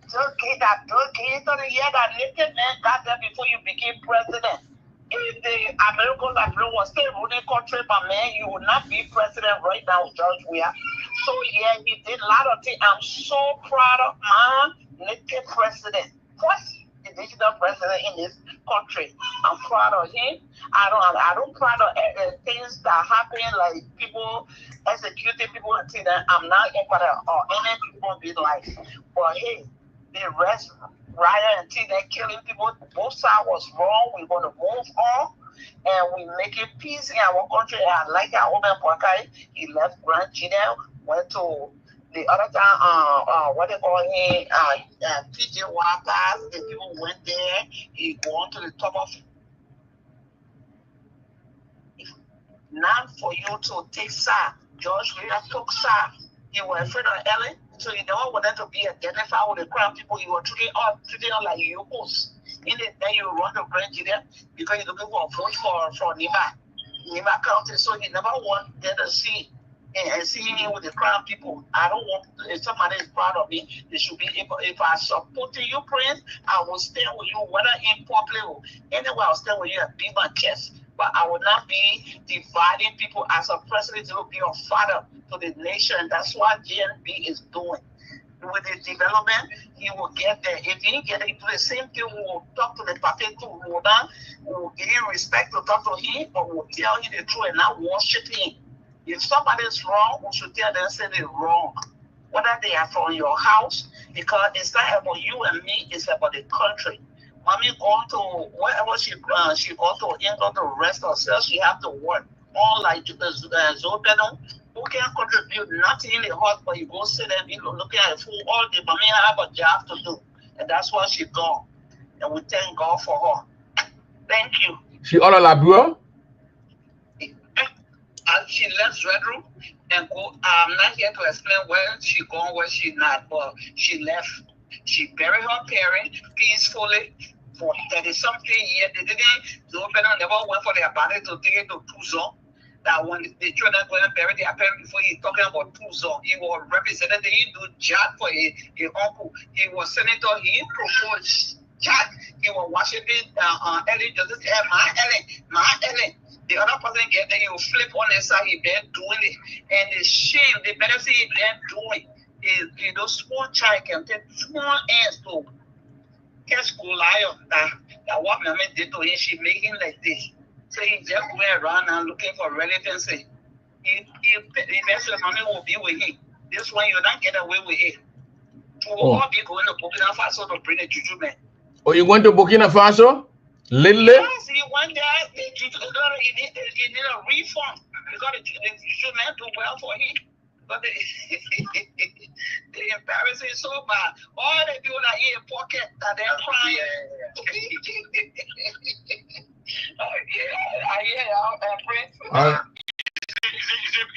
naked man got there before you became president. If the American was still running country, but man, you would not be president right now, George Weah. So yeah, he did a lot of things. I'm so proud of my naked president. First digital president in this country. I'm proud of him. I don't proud of things that happen, like people executing people and things that I'm not in or any people be like. But hey, the rest riot and things that killing people, both sides was wrong. We're gonna move on and we make it peace in our country. I like our own Pokai. He left Grand Chile, went to the other time, what they call him, PJ Wapas. The people went there. He went to the top of. Not for you to take side. George Weah took side. He was afraid of Ellen, so he never wanted to be identified with the crowd people. He was treating them like yokos. In the day you run to Grand Chile because you're looking for a vote for Nima County, so he never wanted to see and seeing him with the crowd people. I don't want, if somebody is proud of me, they should be able, if I support you, Prince, I will stand with you, whether in public or anywhere, I'll stand with you and be my chest. But I will not be dividing people as a president. It will be a father to the nation. That's what GNB is doing. With the development, he will get there. If he get into the same thing, we will talk to the party to Rodan, we will give him respect to talk to him, but we will tell him the truth and not worship him. If somebody is wrong, we should tell them say they're wrong. Whether they are from your house, because it's not about you and me, it's about the country. Mommy going to wherever she go to England to rest herself, she have to work. All like Zopeno, who can contribute nothing in the house, but you go sit there and looking at the food all day. Mommy have a job to do, and that's why she gone. And we thank God for her. Thank you. She all labure. She left Redroom and go. I'm not here to explain where she gone, where she not, but she left. She buried her parents peacefully for 30-something years. They didn't. The opener never went for their body to take it to Tucson. That when the children go and bury their parents before he's talking about Tucson, he was representative. He do job for his uncle. He was senator. He proposed job. He was Washington. Ellen just said, my Ellen. The other person get there, he will flip on the side, he been doing it. And the shame, the benefit he been doing is, you know, small child can take small ants to catch Goliath. That what my man did to him, she make him like this. So he just going around and looking for relatives. He eventually mommy will be with him. This one, you don't get away with it. We will all be going to Burkina Faso to bring the juju man. Oh, you went to Burkina Faso? Lily? Yes, he went there. He need a refund. They should not do well for him. But they embarrassing so bad. All they do is in pocket that they're crying. I hear y'all, Prince. You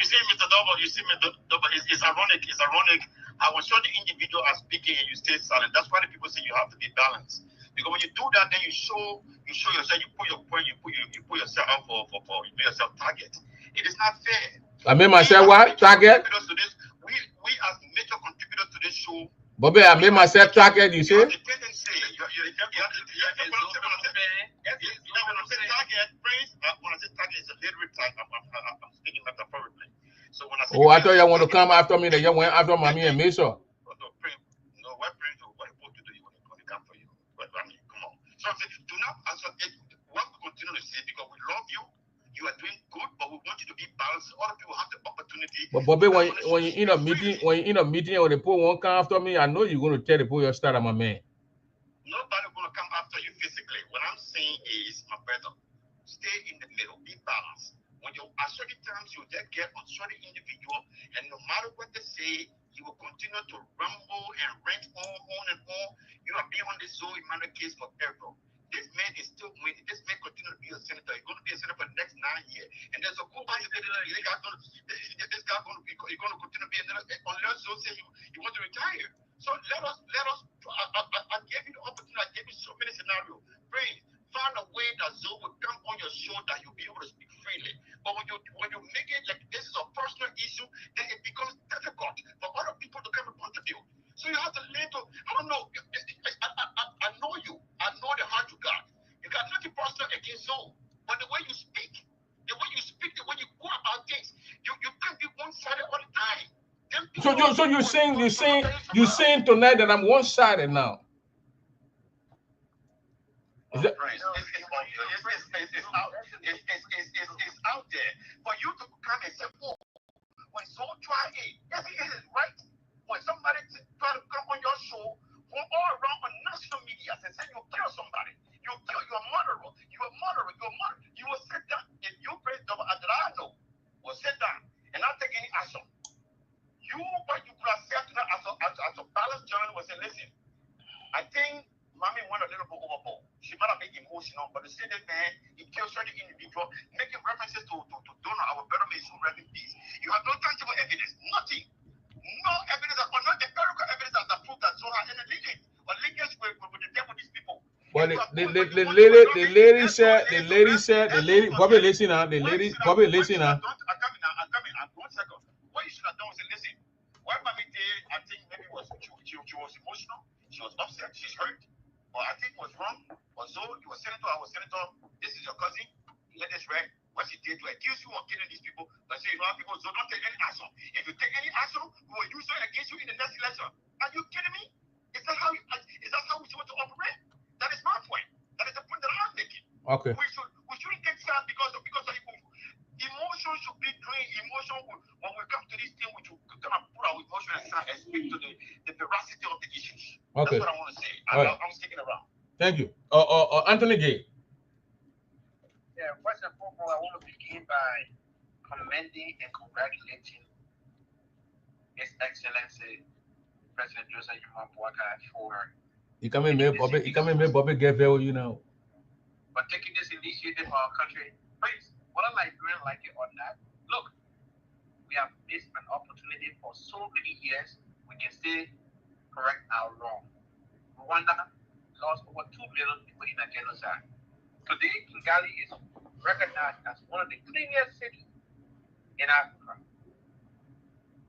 see, Mr. Double, it's ironic. It's ironic. I was showing the individual as speaking and you stay silent. That's why the people say you have to be balanced. Because when you do that, then you show yourself, you put your point, you put yourself out for you put yourself target. It is not fair. I made myself what? Target? We as major contributors to this show. Bobby, I made myself target, you say? Oh, I thought you want to come after me, then you went after mommy and me, so. No, what Prince or what supposed to do you when they come for you? But I mean, come on. So I say, do not answer it. What we continue to say, because we love you, you are doing good, but we want you to be balanced. Other people have the opportunity. But Bobby, when you in a meeting, or the poor won't come after me, I know you're going to tell the poor your start, my man. Nobody going to come after you physically. What I'm saying is, my brother, stay in the middle, be balanced. When you at certain times you just get on certain individual, and no matter what they say, you will continue to rumble and rant on and on. You are being on this Zoe Emmanuel case forever. This man is still winning. This man continue to be a senator. He's going to be a senator for the next 9 years. And there's a good possibility that this guy going to continue to be another, unless Zoe say he wants to retire. So let us. I gave you the opportunity. I gave you so many scenarios. Pray, find a way that Zoe will come on your show that you'll be able to speak freely. But when you make it like this is a personal issue, then it becomes difficult for other people to come and contribute. So you have to learn to. I don't know. I know you. I know the heart you got. You got nothing personal against Zoe, but the way you speak, the way you go about things, you can't be one-sided all the time. So you're saying tonight that I'm one-sided now. Is that right? It's out there for you to come and say, "Oh, when someone try it, yes, it is right." When somebody try to come on your show from all around on national media and say you kill somebody, you're a murderer, you will sit down. If you praise Double Adrano, will sit down and not take any action. What you could have said to them as a balanced journalist was say, listen, I think Mommy went a little bit overboard. She might have been emotional, but the same man, he killed certain individual, making references to donor, our better man, who read in peace. You have no tangible evidence, nothing. No evidence, or no empirical evidence that prove that Zoha had any lineage or lineage with the devil, these people. Well, the lady said, Bobby, listen now, Bobby, listen now. I'm coming. 1 second. What you should have done was say, listen, what Mommy did, I think maybe she was emotional, she was upset, she's hurt. But I think it was wrong. But Zoe, you were senator, I was senator, this is your cousin, let us read what she did to accuse you of killing these people, but say you don't have people, so don't take any action. If you take any action, we will use it against you in the next election. Are you kidding me? Is that how we supposed to operate? That is my point. That is the point that I'm making. Okay. We shouldn't get sad because of emotion should be doing emotion. When we come to this thing, we should kind of put our emotion aside and speak to the veracity of the issues. Okay. That's what I want to say. I'm sticking around. Thank you. Anthony Gay. Yeah, first and foremost, I want to begin by commending and congratulating His Excellency President Joseph Yumabwaka for Bobby get very, you know. For taking this initiative for our country. Please, whether Liberian like it or not, look, we have missed an opportunity for so many years. We can still correct our wrong. Rwanda lost over 2 million people in a genocide. Today, Kigali is recognized as one of the cleanest cities in Africa,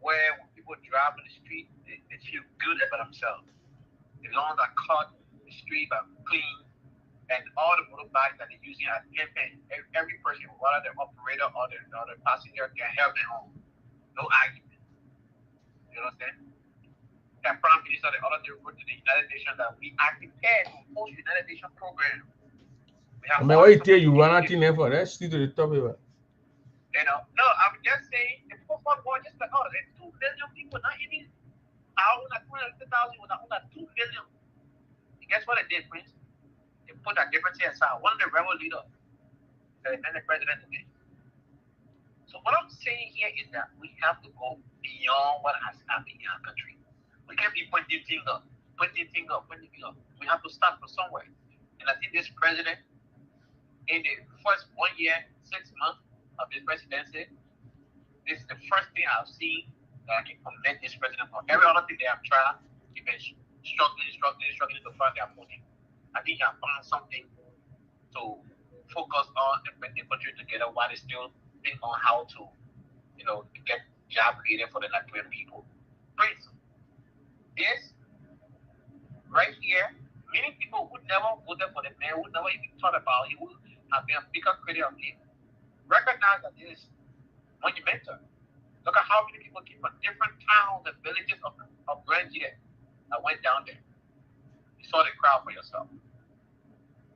where when people drive on the street, they feel good about themselves. The lawns are cut, the streets are clean, and all the motorbikes that they're using are campaign. Every person, whether the operator or the passenger, can help them home. No argument. You understand? The Prime Minister the other day wrote to the United Nations that we are prepared to host the United Nations program. I mean, what you tell you run out in there for? That's still the topic. You know, no, I'm just saying the football war just like there's 2 million people, not even our 250,000 was not 2 million. And guess what it did, Prince? They put that difference aside. One of the rebel leaders, and then the president today. So what I'm saying here is that we have to go beyond what has happened in our country. We can't be pointing finger. We have to start from somewhere. And I think this president, in the first 1 year, 6 months of his presidency, this is the first thing I've seen that I can commend this president for. Every other thing they have tried, they've been struggling to find their money. I think he has found something to focus on and bring the country together while they still think on how to, get job created for the Nigerian people. Prince, this right here, many people who never voted for the man, who never even thought about it, who have been a bigger critic of him, recognize that this is monumental. Look at how many people came from different towns and villages of Nigeria that went down there. You saw the crowd for yourself.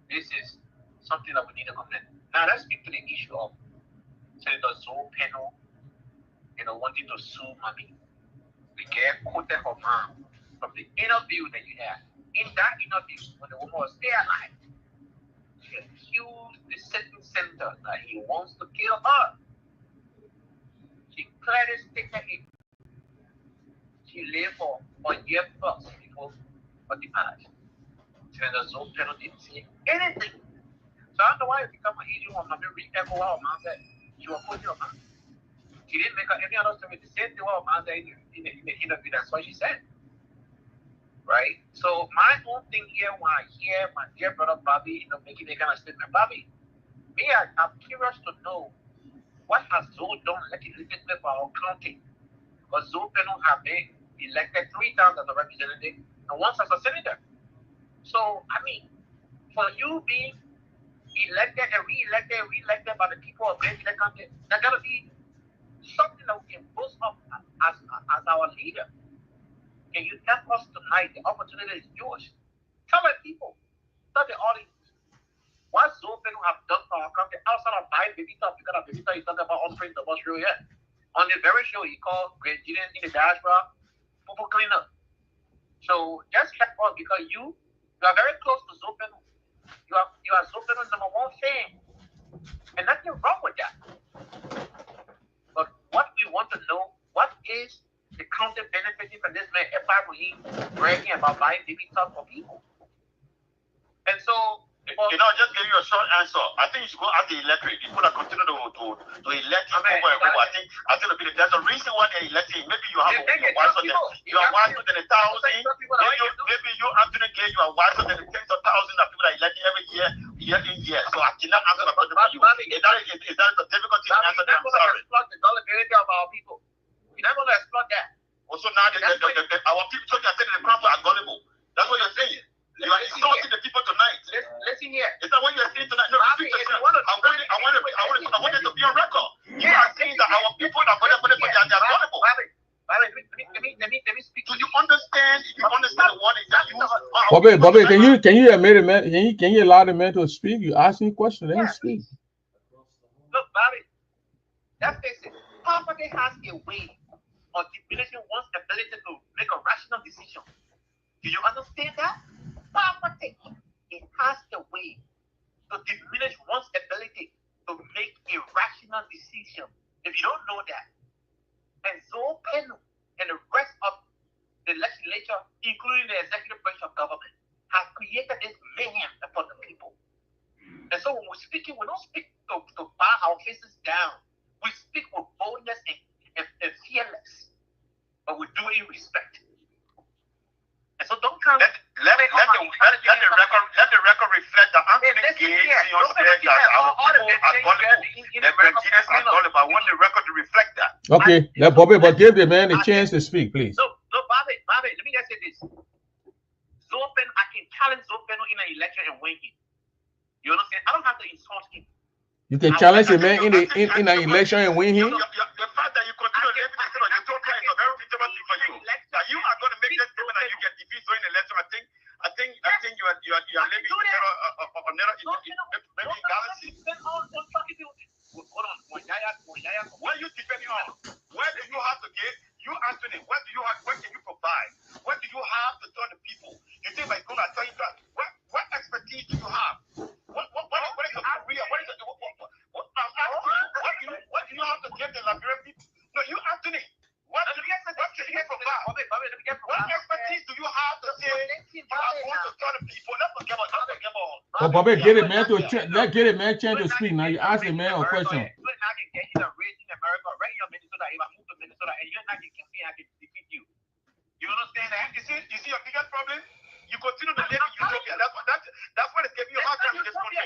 This is something that we need to commend. Now let's speak to the issue of Senator Zoe Penno, wanting to sue Mommy. We get quoted her mom from the interview that you had. In that interview, when the woman was still alive, she accused the sitting senator that he wants to kill her. She clearly stated it. She lived for a year plus before her demise. Senator Zoe Penno didn't say anything. So I don't know why it become an issue on my re-echo what her mom said. She was quoting her mom. She didn't make any other story. The same thing what her mom said in the interview. That's what she said. Right? So my own thing here, when I hear my dear brother Bobby, making a kind of statement, Bobby, I'm curious to know what has Zoe done legislatively for our county? Because Zoe Penno have been elected 3 times as a representative and once as a senator. So, I mean, for you being elected and re-elected by the people of the county, there's got to be something that we can boast up as our leader. Can you help us tonight? The opportunity is yours. Tell the people, tell the audience, what Zoe Penno have done for our country outside of buying baby stuff. Because baby stuff, he's talking about on the bus show yet. On the very show, he called Nigerians in the diaspora people cleaner. So just help us because you are very close to Zoe Penno. You are Zoe Penno's #1 fan, and nothing wrong with that. But what we want to know, what is the county benefiting from this man bragging about buying baby stuff for people? And so, just give you a short answer. I think you should go out the electorate. People that continue to elect him over and over. I think there's a reason why they're electing. Maybe you have wiser than 1,000. Maybe you Anthony Gay, you are wiser than the tens of thousands of people that elect every year in year. So I cannot answer the question for you. Is that a difficult thing to answer? I'm sorry. Exploit the gullibility of our people. You're not going to exploit that. Also now our people so they are saying the crowd are gullible. That's what you're saying. You are insulting the people tonight. Listen here. Is that what you're saying tonight? No, I want it to be on record. You are saying that our people are vulnerable. Let me speak. Do you understand? If you understand what is that you? Bobby, can you admit it, man? Can you allow the man to speak? You ask me a question, let him speak. Look, Bobby, let's face it. Poverty has a way of diminishing one's ability to make a rational decision. Do you understand that? Poverty, it has a way to diminish one's ability to make a rational decision. If you don't know that, and Zoe Penno and the rest of the legislature, including the executive branch of government, have created this mayhem for the people. And so when we're speaking, we don't speak to bow our faces down. We speak with boldness and fearless, but we do it in respect. And so don't come. Let the record reflect that Anthony Gay said that our people are gullible. I want the record to reflect that. Okay, Bobby, but give the man a chance to speak, please. No, Bobby, let me just say this. Zoe Penno, I can challenge Zoe Penno in an election and win him. You understand? I don't have to insult him. You can challenge a man in an election and win him? The fact that you continue living in the you don't care is a very visible thing for you. That you are going to make that statement and you get defeated during the election. I think you are living in maybe galaxy. Hold on. What are you depending on? Where do you have to get? You, Anthony, what can you provide? What do you have to tell the people? You think I'm going to tell you that? What expertise do you have? What is your career? What do you have to give Oh, Bobby, get it, man. Let get it, man. Change the speak. Now you ask the man a question. You and I can get in a race in America, right here in Minnesota. If I move to Minnesota and you and I can campaign, I can defeat you. You understand that? You see your biggest problem? You continue to live in utopia. That's what is giving you a hard time in this country.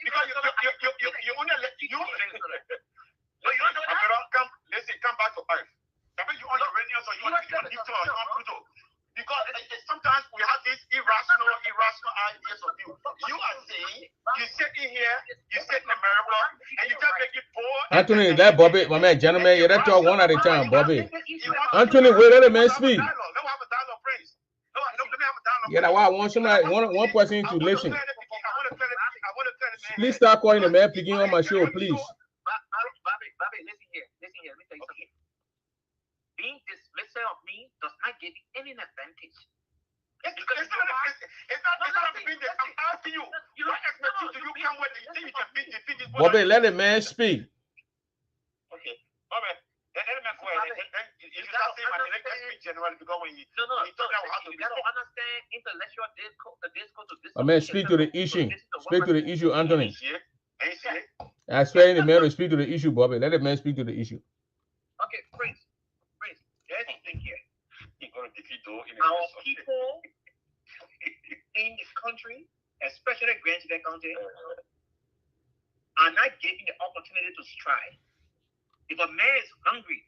Because you only let you. So you don't do that. Come back to Earth. You on Uranus or you on Neptune or you on Pluto. Because sometimes we have these irrational ideas of you. You are saying, you sitting here, you sit in America, and you just make it poor. Anthony, that Bobby, my man, gentlemen, you that talk one at a time, Bobby. Anthony, wait, let the man speak. Let me have a dialogue, please. Let me have a dialogue. Yeah, that's why I want somebody, one person to listen. Please start calling the man picking on my show, please. Bobby, listen here. Let me tell you something. Being dismissive of me does not give you any advantage. It's not being this. I'm asking you. What expertise do you come with? You think you can defeat this? Bobby, let the man speak. Okay. Bobby, let the man go ahead. You start saying my speak generally because when you talk about how to you gotta understand intellectual discourse. Man, speak to the issue. Speak to the issue, Anthony. I swear the man to speak to the issue, Bobby. Let the man speak to the issue. Okay, Prince. There's something here. Our people in the country, especially Grandchildren County, are not getting the opportunity to strive. If a man is hungry,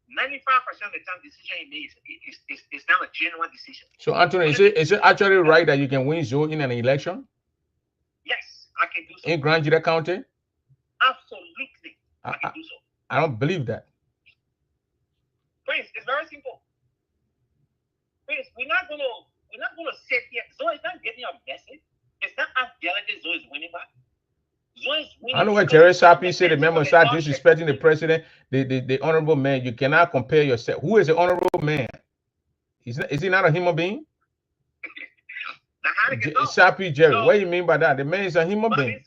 95% of the time, decision he makes is not a genuine decision. So, Anthony, is it actually right that you can win Zoe in an election? Yes, I can do so. In Grandchildren County? Absolutely, I can do so. I don't believe that. Prince, it's very simple. Prince, we're not gonna sit here. Zoe is not getting a message. It's not as delicate Zoe is winning by. Zoe is winning. I know what Jerry Sapi said. The man start disrespecting the president, the honorable man. You cannot compare yourself. Who is the honorable man? Is he not a human being? Sapi Jerry. What do you mean by that? The man is a human being.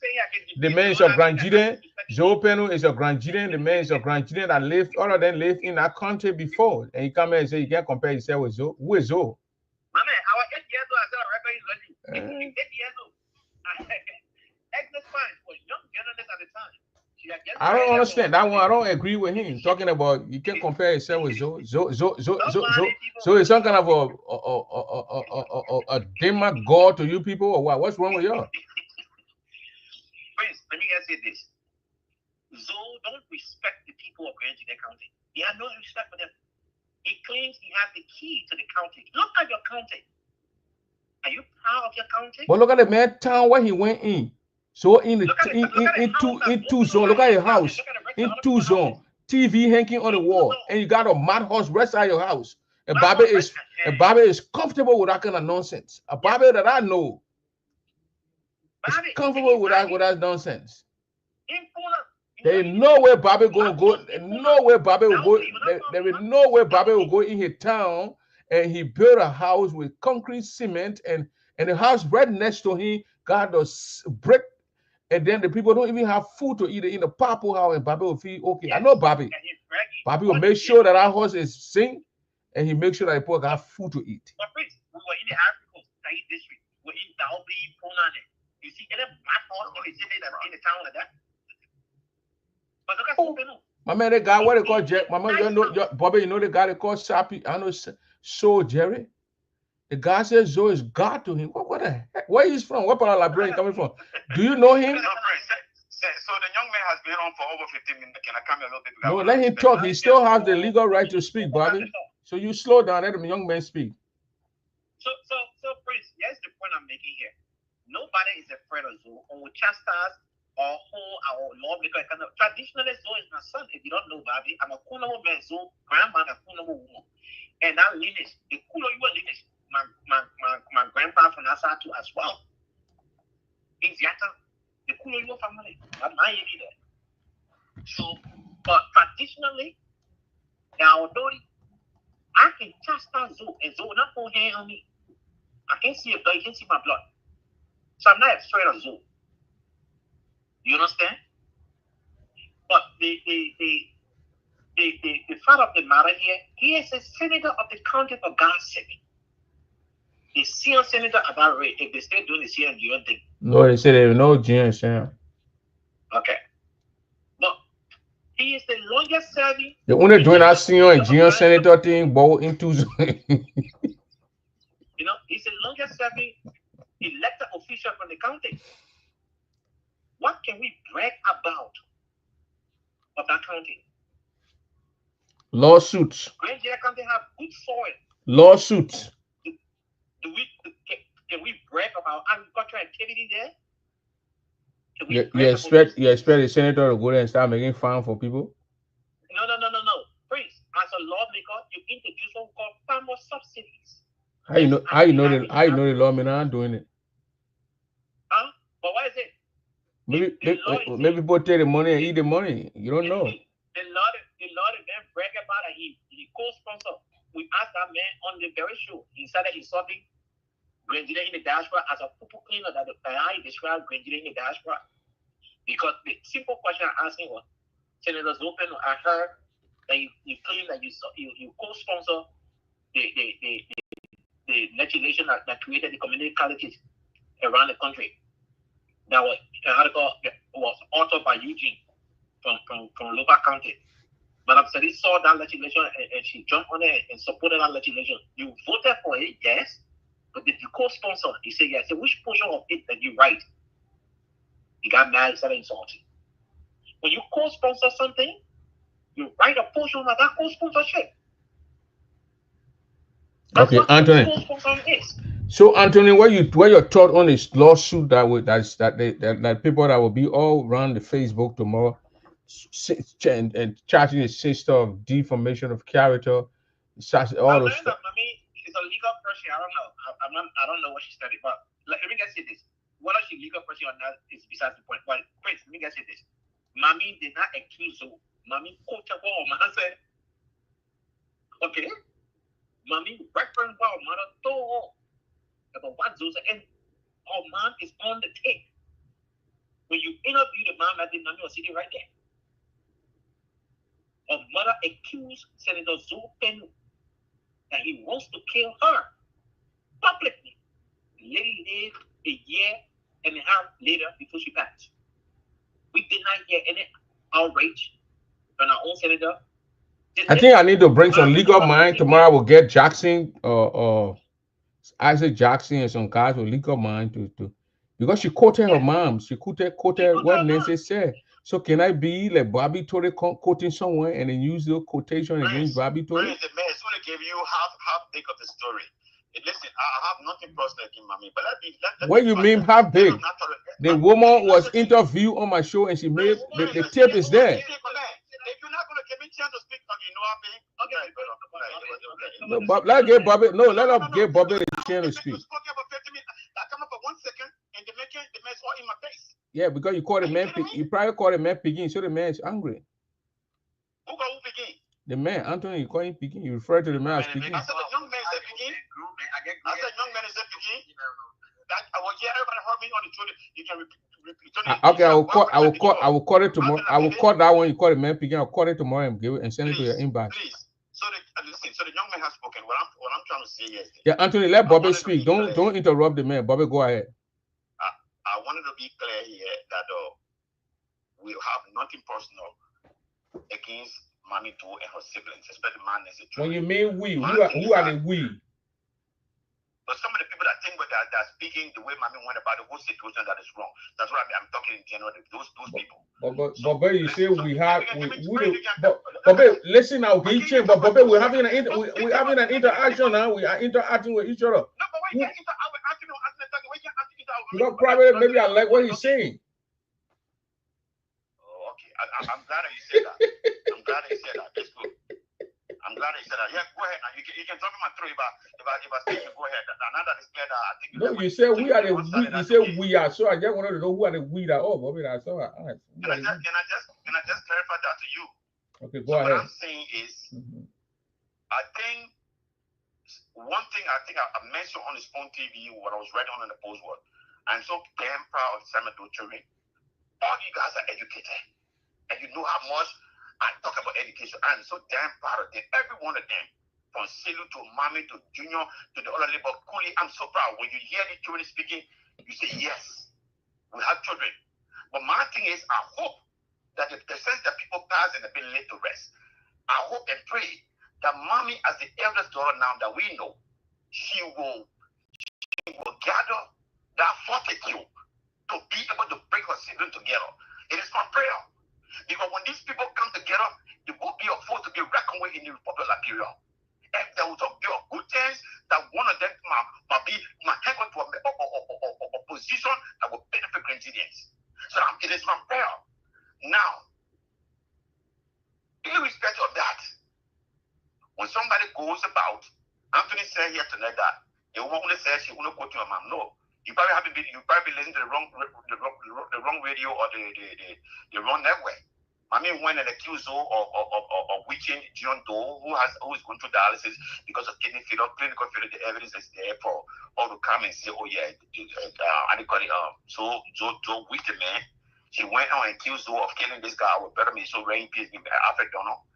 The man is a grandchildren. Joe Peno is a grandchildren. The man is a grandchildren that lived, all of them lived in that country before. And you come here and say you can't compare yourself with Zoe. Who is Zoe? My man, I was 8 years old. I said a record is ready. 8 years old. Fine for young journalists at the time. I don't understand that one. I don't agree with him. Talking about you can't compare yourself with Zoe. So it's some kind of a demigod to you people, or what? What's wrong with y'all? Prince, let me just say this. Zoe don't respect the people of Grandchildren County. He has no respect for them. He claims he has the key to the county. Look at your county. Are you proud of your county? But look at the man town where he went in. So in two zone, look at your house. In two zone, TV hanging on the wall, and you got a mad horse right outside your house. And Bobby is comfortable with that kind of nonsense. A Bobby that I know is comfortable with that nonsense. There is nowhere Bobby gonna go. Nowhere Bobby will go. There is nowhere Bobby will go in his town, and he built a house with concrete cement, and the house right next to him got a brick. And then the people don't even have food to eat in the purple house, and Bobby will feel okay. I know Bobby. Bobby will make sure that our house is sing, and he makes sure that people got food to eat. But we were in the African district. We're in Dalby, Poland. You see any black house in the town like that? But look at my man, the guy what they call Jerry. My man, you know, Bobby, you know the guy they call Sappy. I know so Jerry. The guy says Zoe is God to him. What the heck? Where he's from? What part of Liberia coming from? Do you know him? So the young man has been on for over 15 minutes. Can I come a little bit? No, let him talk. He still has the legal right to speak, Bobby. So you slow down. Let the young man speak. So, Prince, here's the point I'm making here. Nobody is afraid of Zoe or will chastise or hold our lawmaker. Traditionally, Zoe is my son. If you don't know, Bobby, I'm a Kunamo man, Zoe, grandma, and a Kunamo woman. And that lineage, the Kulo you lineage. My grandpa from that side too as well. In Ziata, the Kulo family, my there. So, but traditionally, now I can chastise Zoe, and Zoe not put hand on me. I can't see your blood, you can't see my blood. So I'm not afraid of Zoe. You understand? But the fact of the matter here, he is a senator of the county for God's sake. the senior senator at that rate, if they stay doing the senior GN thing. No, they say there is no GN. Okay. But he is the longest serving. They only doing that senior and GN senator thing, but into you know, he's the longest serving elected official from the county. What can we brag about of that county? Lawsuits. Grand Jaya County have good soil. Lawsuits. Can we brag about agricultural activity there? You expect the senator to go there and start making fun for people? No. Please, as a lawmaker, you introduce what we call farmer subsidies. How you know the lawmen aren't doing it? Huh? But why is it? Maybe people take the money and eat the money. You don't know. The law then brag about it. He co-sponsor. We asked that man on the very show. He started insulting Grenadier in the diaspora as a poo cleaner that I described Grenadier in the diaspora. Because the simple question I asked him was, Senator Zopen, I heard that you claim that you co-sponsor the legislation that created the community colleges around the country. That was an article that was authored by Eugene from local county. Madam Sadi saw that legislation and she jumped on it and supported that legislation. You voted for it, yes, but did you co-sponsor? He said yes. I said, which portion of it that you write? He got mad, he started insulting. When you co-sponsor something, you write a portion of that co-sponsorship. That's okay, Anthony. Co-sponsoring is. So, Anthony, what your thought on this lawsuit that people that will be all around the Facebook tomorrow and charging the sister of defamation of character, all those stuff. I mean, she's a legal person. I don't know. I don't know what she studied, but let me just say this: whether she's legal person or not is besides the point. But Prince, let me just say this: Mommy did not accuse you. Mommy quoted what man said. Okay, Mommy referenced what mother told about what those and our man is on the tape. When you interview the man, I think Mommy was sitting right there. Her mother accused Senator Zopen that he wants to kill her publicly. The lady lived a year and a half later before she passed. We did not hear any outrage from our own senator. I think I need to bring some legal mind tomorrow. I will get Jackson Isaac Jackson and some guys with legal mind to because she quoted her mom. She quoted what Nancy said. So can I be like Bobby Torre quoting someone and then use the quotation against Bobby Torre? The man is going to give you half big of the story. Listen, I have nothing personal against Mommy, but what you mean half big? The woman was interviewed on my show and she made the tape is there. If you're not going to give me a chance to speak, you know what I mean? No, Bob, let give Bobby. No, let us give Bobby the chance to speak. I come up for 1 second and the man's all in my face. Yeah, because you called the man. You probably called the man picking, so the man is angry. Who picking? The man, Anthony, you call him picking. You refer to the man as picking. I said the young man said picking. I said young man said picking. That I will hear everybody heard me on the shoulder. You can repeat. Okay, I will call it tomorrow. I will call that one. You call the man picking. I'll call it tomorrow and give it and send it to your inbox. Please. So the young man has spoken. What I'm trying to say is. Yeah, Anthony, let Bobby speak. Don't interrupt the man. Bobby, go ahead. I wanted to be clear here that we have nothing personal against Mommy too and her siblings, especially man as a when you mean we, who are the we? But some of the people that think that are speaking the way Mommy went about the whole situation that is wrong. That's what I'm talking in general. Those people. But you say we have but listen now, okay, but we're having an interaction now. We are interacting with each other. No, but why can't interacting? Because probably maybe I like what he's saying. Oh, okay. I'm glad that you said that. I'm glad that you said that. That's good. I'm glad that you said that. Yeah, go ahead now. You can talk my through if I say you go ahead. Now that is clear that I think. No, you said we are the we. You said we are. So I just wanted to know who are the we that. Oh, Bobby, that's all right. Can I just clarify that to you? Okay, go ahead. What I'm saying is, I think one thing I mentioned on his own TV when I was writing on the post was, I'm so damn proud of Senator Churi. All you guys are educated, and you know how much I talk about education. I'm so damn proud of them, every one of them. from Selu to Mami to Junior to the other labor. Coolie, I'm so proud. When you hear the children speaking, you say, yes, we have children. But my thing is, I hope that the sense that people pass and have been laid to rest, I hope and pray that Mommy, as the eldest daughter now that we know, she will gather that fortitude to be able to bring her children together. It is my prayer. Because when these people come together, they will be a force to be reckoned with in the Republic of Liberia. And there will be a good chance that one of them might hang on to a position that will benefit Grenadians. So it is my prayer. Now, irrespective of that, when somebody goes about, Anthony said here tonight that a woman says she will not go to your mom. No, you probably listening to the wrong radio or the wrong network. I mean, when an accused of witching John Doe, who is going through dialysis because of kidney failure, clinical failure, the evidence is there for all to come and say, oh yeah, Joe witched the man. She went on and accused Doe of killing this guy with better me, so rain peace in Africa, don't know.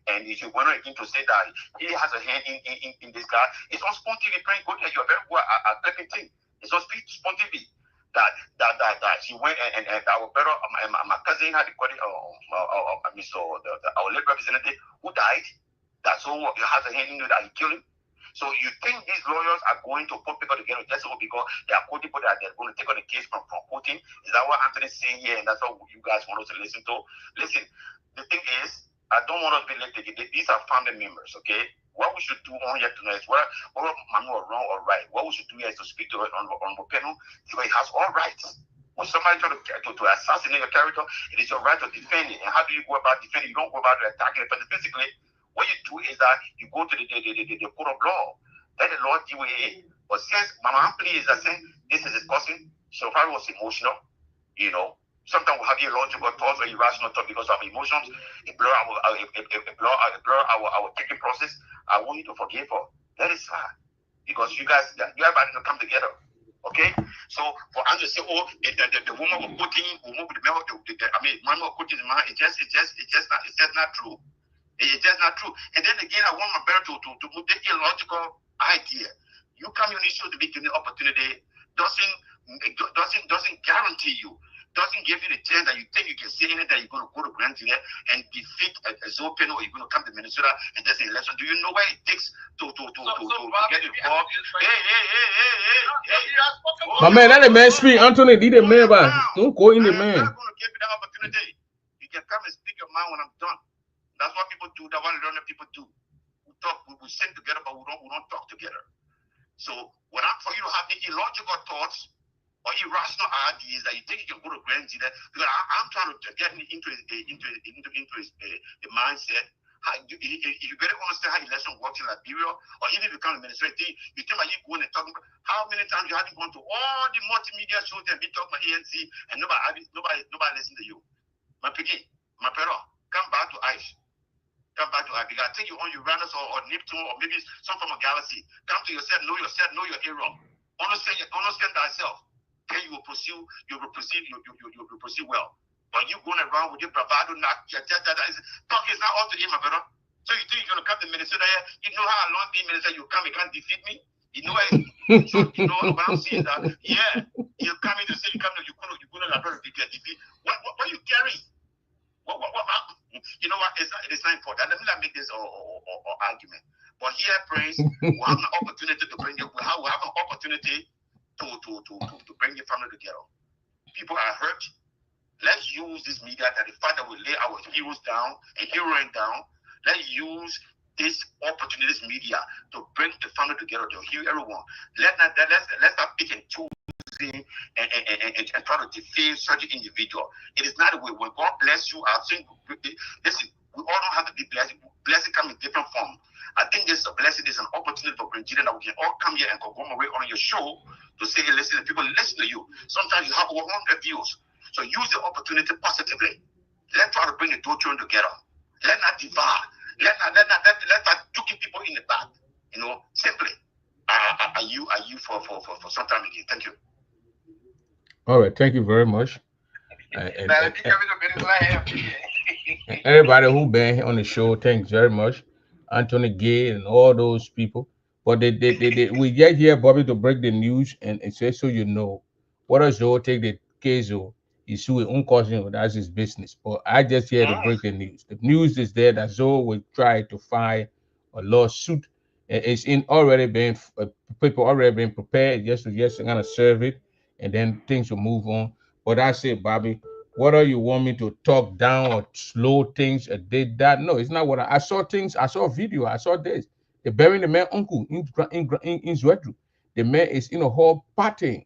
And if you want again to say that he has a hand in this guy, it's on Spawn TV. Praying good, you're very good at clicking things. It's on Spawn TV. That she went and our better my cousin had got it our late representative who died. That so you have a hand in that he killed him. So you think these lawyers are going to put people together just because they are putting people that they're going to take on the case from courting? Is that what Anthony's saying here? And that's what you guys want us to listen to? Listen, the thing is, I don't want us to be late. These are family members, okay? What we should do on here tonight is whether Manu are wrong or right. What we should do here is to speak to it on panel because he has all rights. When somebody try to assassinate your character, it is your right to defend it. And how do you go about defending? You don't go about attacking it. But basically, what you do is that you go to the court of law. Let the law deal with it. But since Mama Ampli is saying this is discussing, she probably was emotional, you know. Sometimes we have illogical thoughts or irrational thoughts because of emotions. It blur our thinking process. I want you to forgive her. That is hard because you guys to come together. Okay, so for Andrew to say, oh, the woman was putting, man was putting the man. It's just not true. It's just not true. And then again, I want my brother to take a logical idea. You come on this show to be given the opportunity doesn't guarantee you. Doesn't give you the chance that you think you can say anything that you're going to go to Grand Jury and defeat a Zopen or you're going to come to Minnesota and there's an election. Do you know what it takes to get involved? My man, that the man speak. Anthony, did the man by? Don't go in the man. I'm not going to give you that opportunity. You can come and speak your mind when I'm done. That's what people do. That's what learning people do. We talk, we sing together, but we don't talk together. So for you to have illogical thoughts or irrational ideas that you think you can go to Grand Jury, because I'm trying to get into the mindset. You better understand how election works in Liberia, or even if you come to Minnesota, you think like you going and talking about how many times you haven't gone to all the multimedia shows and be talking about ANC and nobody listen to you. My piggy, my brother, come back to ICE. Come back to ICE. Because I think you on Uranus or Neptune or maybe some from a galaxy. Come to yourself, know your error. Understand thyself. Then you will proceed well. But you going around with your bravado, talk is not up to him, my brother. So you think you're gonna come to Minnesota here? You know how long in Minnesota you come, you can't defeat me? You know so you know what I'm saying that you're coming to say you're gonna defeat. What you carry? What you know what? It's not important. Let me not make this argument. But here, praise, we have an opportunity to bring it. We have an opportunity to bring the family together. People are hurt. Let's use this media that the fact that we lay our heroes down and heroine down. Let's use this opportunity, this media, to bring the family together, to heal everyone. Let's not pick and choose and try to defame such an individual. It is not the way. When God bless you, I think, listen, we all don't have to be blessed. Blessing comes in different forms. I think this is a blessing, this is an opportunity for Grenadian that we can all come here and go away on your show to say, hey, listen, people listen to you. Sometimes you have over 100 views. So use the opportunity positively. Let's try to bring the two children together. Let's not divide. Let's not taking people in the back. You know, simply. Are you for some time again? Thank you. All right, thank you very much. Everybody who been on the show, thanks very much. Anthony Gay and all those people. But we get here, Bobby, to break the news and say so you know. What does Joe take the case of? He's suing uncousin, that's his business. But I just here to break the news. The news is there that Zoe will try to file a lawsuit. It's in already been people already been prepared. Yes, they're gonna serve it, and then things will move on. But I say, Bobby, whether you want me to talk down or slow things or did that, no, it's not what I saw things. I saw a video. I saw this. They're burying the man uncle in Zwedru. The man is in a hall partying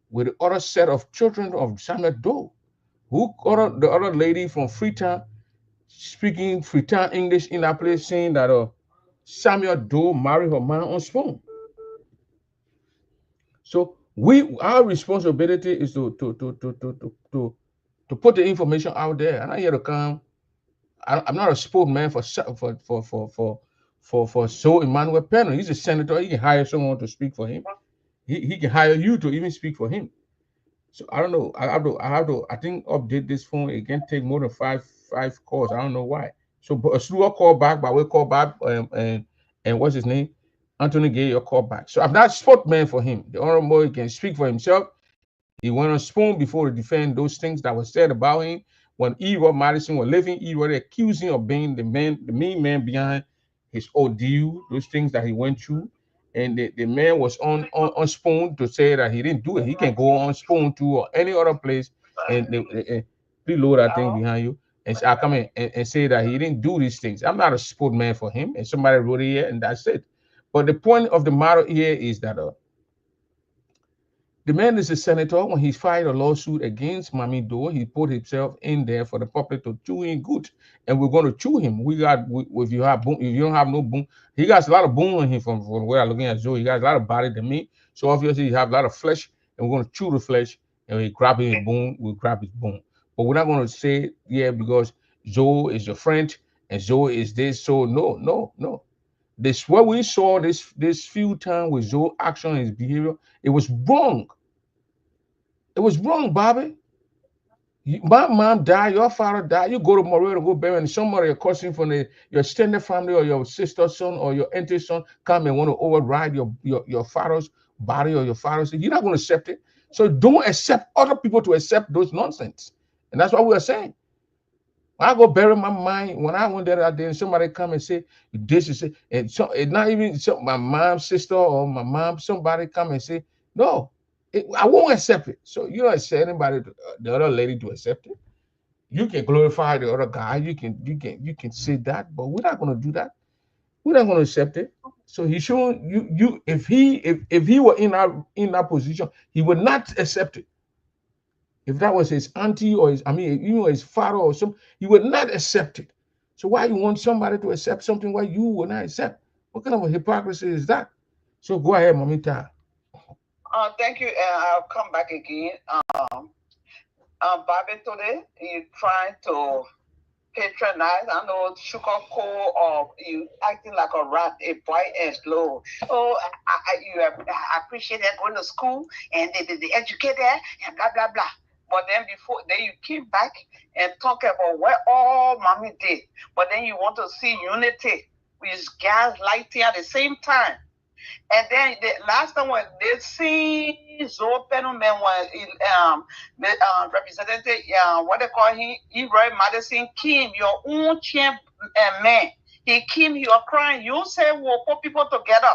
with the other set of children of Samuel Doe. The other lady from Freetown speaking Freetown English in that place saying that Samuel Doe married her man on spoon. So our responsibility is to put the information out there. I'm not here to come. I'm not a spokesman for So Emmanuel Pena. He's a senator. He can hire someone to speak for him. He can hire you to even speak for him. So I don't know. I think update this phone. It can take more than five calls. I don't know why. So a slew of call back, but we call back and what's his name? Anthony Gay, your call back. So I'm not spokesman for him. The honorable boy can speak for himself. He went on spoon before to defend those things that were said about him when Eva Madison was living. He was accusing of being the main man behind his ordeal, those things that he went through. And the man was on spoon to say that he didn't do it. He can go on spoon to or any other place and please load that thing behind you. And I come in and say that he didn't do these things. I'm not a spokesman for him, and somebody wrote it here, and that's it. But the point of the matter here is that the man is a senator. When he filed a lawsuit against Mami Doe, he put himself in there for the public to chew him good, and we're going to chew him. If you have boom, if you don't have no boom, he got a lot of boom on him from where I'm looking at Joe. He got a lot of body than me, so obviously he have a lot of flesh, and we're going to chew the flesh, and we grab his boom, we'll grab his boom. But we're not going to say because Joe is your friend and Joe is this. So no. This what we saw this few times with Joe action and his behavior. It was wrong. It was wrong, Bobby. My mom died, your father died. You go to Moreau to go bury, and somebody, a cousin from your extended family or your sister's son or your auntie's son come and want to override your father's body or your father's. You're not going to accept it. So don't accept other people to accept those nonsense. And that's what we are saying. When I go bury my mind, when I went there that day and somebody come and say, this is it, and so it's not even my mom's sister or my mom, somebody come and say, no, I won't accept it. So you don't accept anybody, the other lady to accept it. You can glorify the other guy, you can say that, but we're not gonna do that. We're not gonna accept it. So he showed you if he were in that position, he would not accept it. If that was his auntie or his father or something, he would not accept it. So why you want somebody to accept something why you will not accept? What kind of a hypocrisy is that? So go ahead, Mamita. Thank you. I'll come back again. Bobby, today you trying to patronize. I know sugar coal or you acting like a rat, a boy and slow. Oh, I appreciate that going to school and the educator and blah blah blah. But then you came back and talk about what all mommy did. But then you want to see unity with gaslighting at the same time. And then the last time when they see Zoe Penman was representative, what they call him, Roy Madison Kim, your own champ man. He came, you are crying. You say we'll put people together.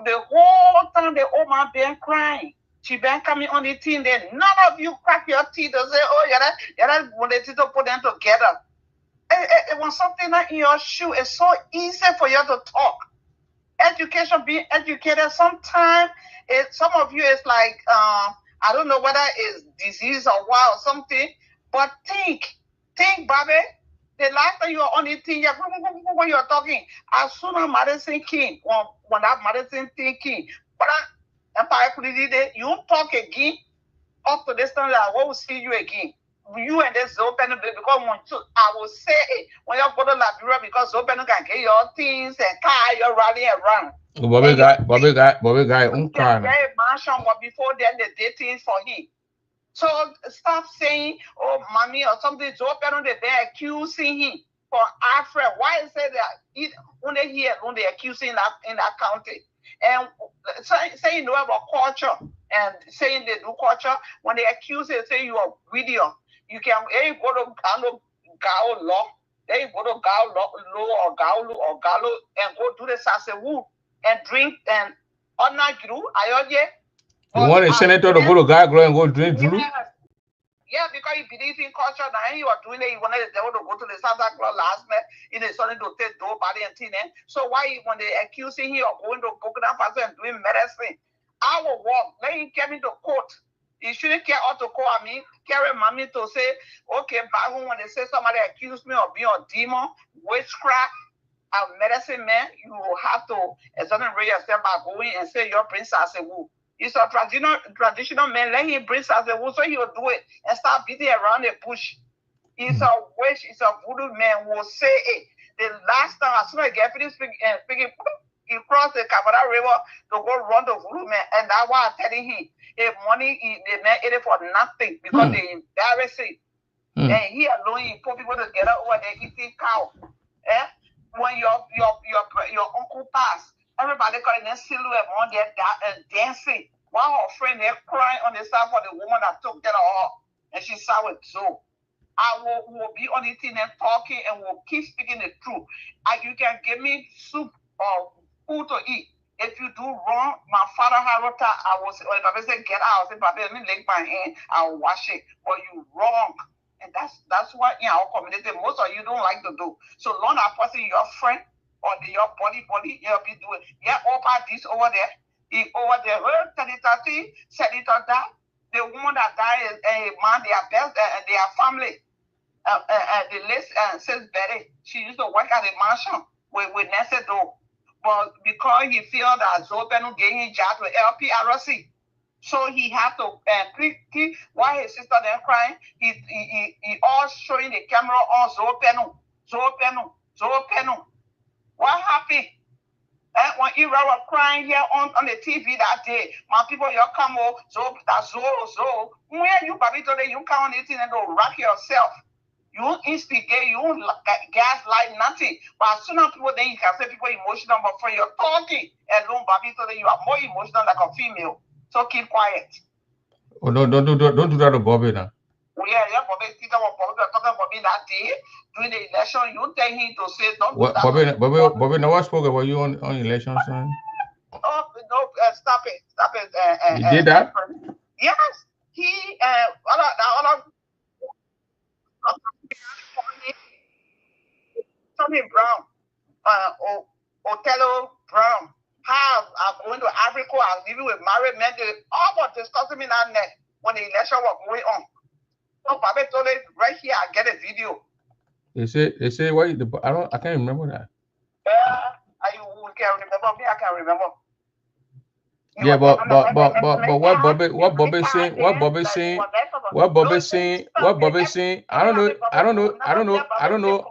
The whole time the old man been crying. She been coming on the team. Then none of you crack your teeth and say, oh, yeah, when they to put them together. It was something that in your shoe. It's so easy for you to talk. Education, being educated, sometimes some of you is like I don't know whether it's disease or what or something, but think, Bobby. The last time you were on the thing, when you're talking, as soon as Madison came, when that Madison thing came, but you talk again up to this time, I will see you again. You and this open because I will say when you go to Liberia because open can get your things and car you're running around. Bobby guy, mansion, but before then they did things for him. So stop saying, oh, mommy or something. Open they're accusing him. for Africa. Why is it that when they hear when they accusing in that county and saying you know about culture and saying they do culture when they accuse it, say you are video, you can go to Gao law, they go to Gao law or Galo and go do the sasewu and drink and honor you. You want a senator to go to Gaglo and go drink Drew? Yeah, because he believes in culture. Now you are doing it. You wanted the devil to go to the Santa Claus last night in the Sunday to take dope body and thing. So why when they accusing him of going to Coconut Pastor and doing medicine? I will walk. Let him get me to court. He shouldn't care how to call me, carry mommy to say, okay, back home when they say somebody accused me of being a demon, witchcraft, a medicine man, you will have to exonerate yourself by going and say your princess a woo. He's a traditional man. Let him bring us the wood so he will do it and start beating around the bush. He's a witch. He's a voodoo man. Will say it. The last time as soon as I get finished speaking, he crossed the Camara River to go run the voodoo man, and that's why I'm telling him, the money the man ate it for nothing because they embarrass him. And he alone, he put people together over there eating cow. When your uncle passed. Everybody got in their silhouette on there dancing. While her friend there crying on the side for the woman that took that off. And she saw it too. I will be on the thing and talking and will keep speaking the truth. You can give me soup or food to eat. If you do wrong, my father Harota, I will say, if I say get out, I say, Papa, let me lick my hand, I'll wash it. But you wrong. And that's what in our community most of you don't like to do. So long as person your friend or your body, you'll be doing. Yeah, over this over there. Over there, senator that. The woman that died is a man, their best, their family. The list says Betty. She used to work at the mansion with Nancy Doe. But because he feel that Zopenu gave him job with LPRC, so he had to while his sister then crying, he all showing the camera on Zopenu. What happened? When you were crying here on the TV that day, my people, you come over, so where you, baby, today, you come on it and don't rock yourself. You won't instigate, you won't gaslight, nothing. But as soon as people, then you can say people emotional, but for your talking alone, baby, today, you are more emotional like a female. So keep quiet. Oh, no, don't do that to Bobby now. Yeah, Bobby, Peter was talking about me that day during the election. You tell him to say, don't do that. Bobby, now what spoke about you on election time? Oh, no, stop it. He did that? Yes. He, Tommy Brown, Othello Brown, how I'm going to Africa, I'm living with married men, they all were discussing me that night when the election was going on. So Bobby told it right here, I get a video. They say what I can't remember that. You can remember me, I can remember. Yeah, but what Bobby saying, I don't know.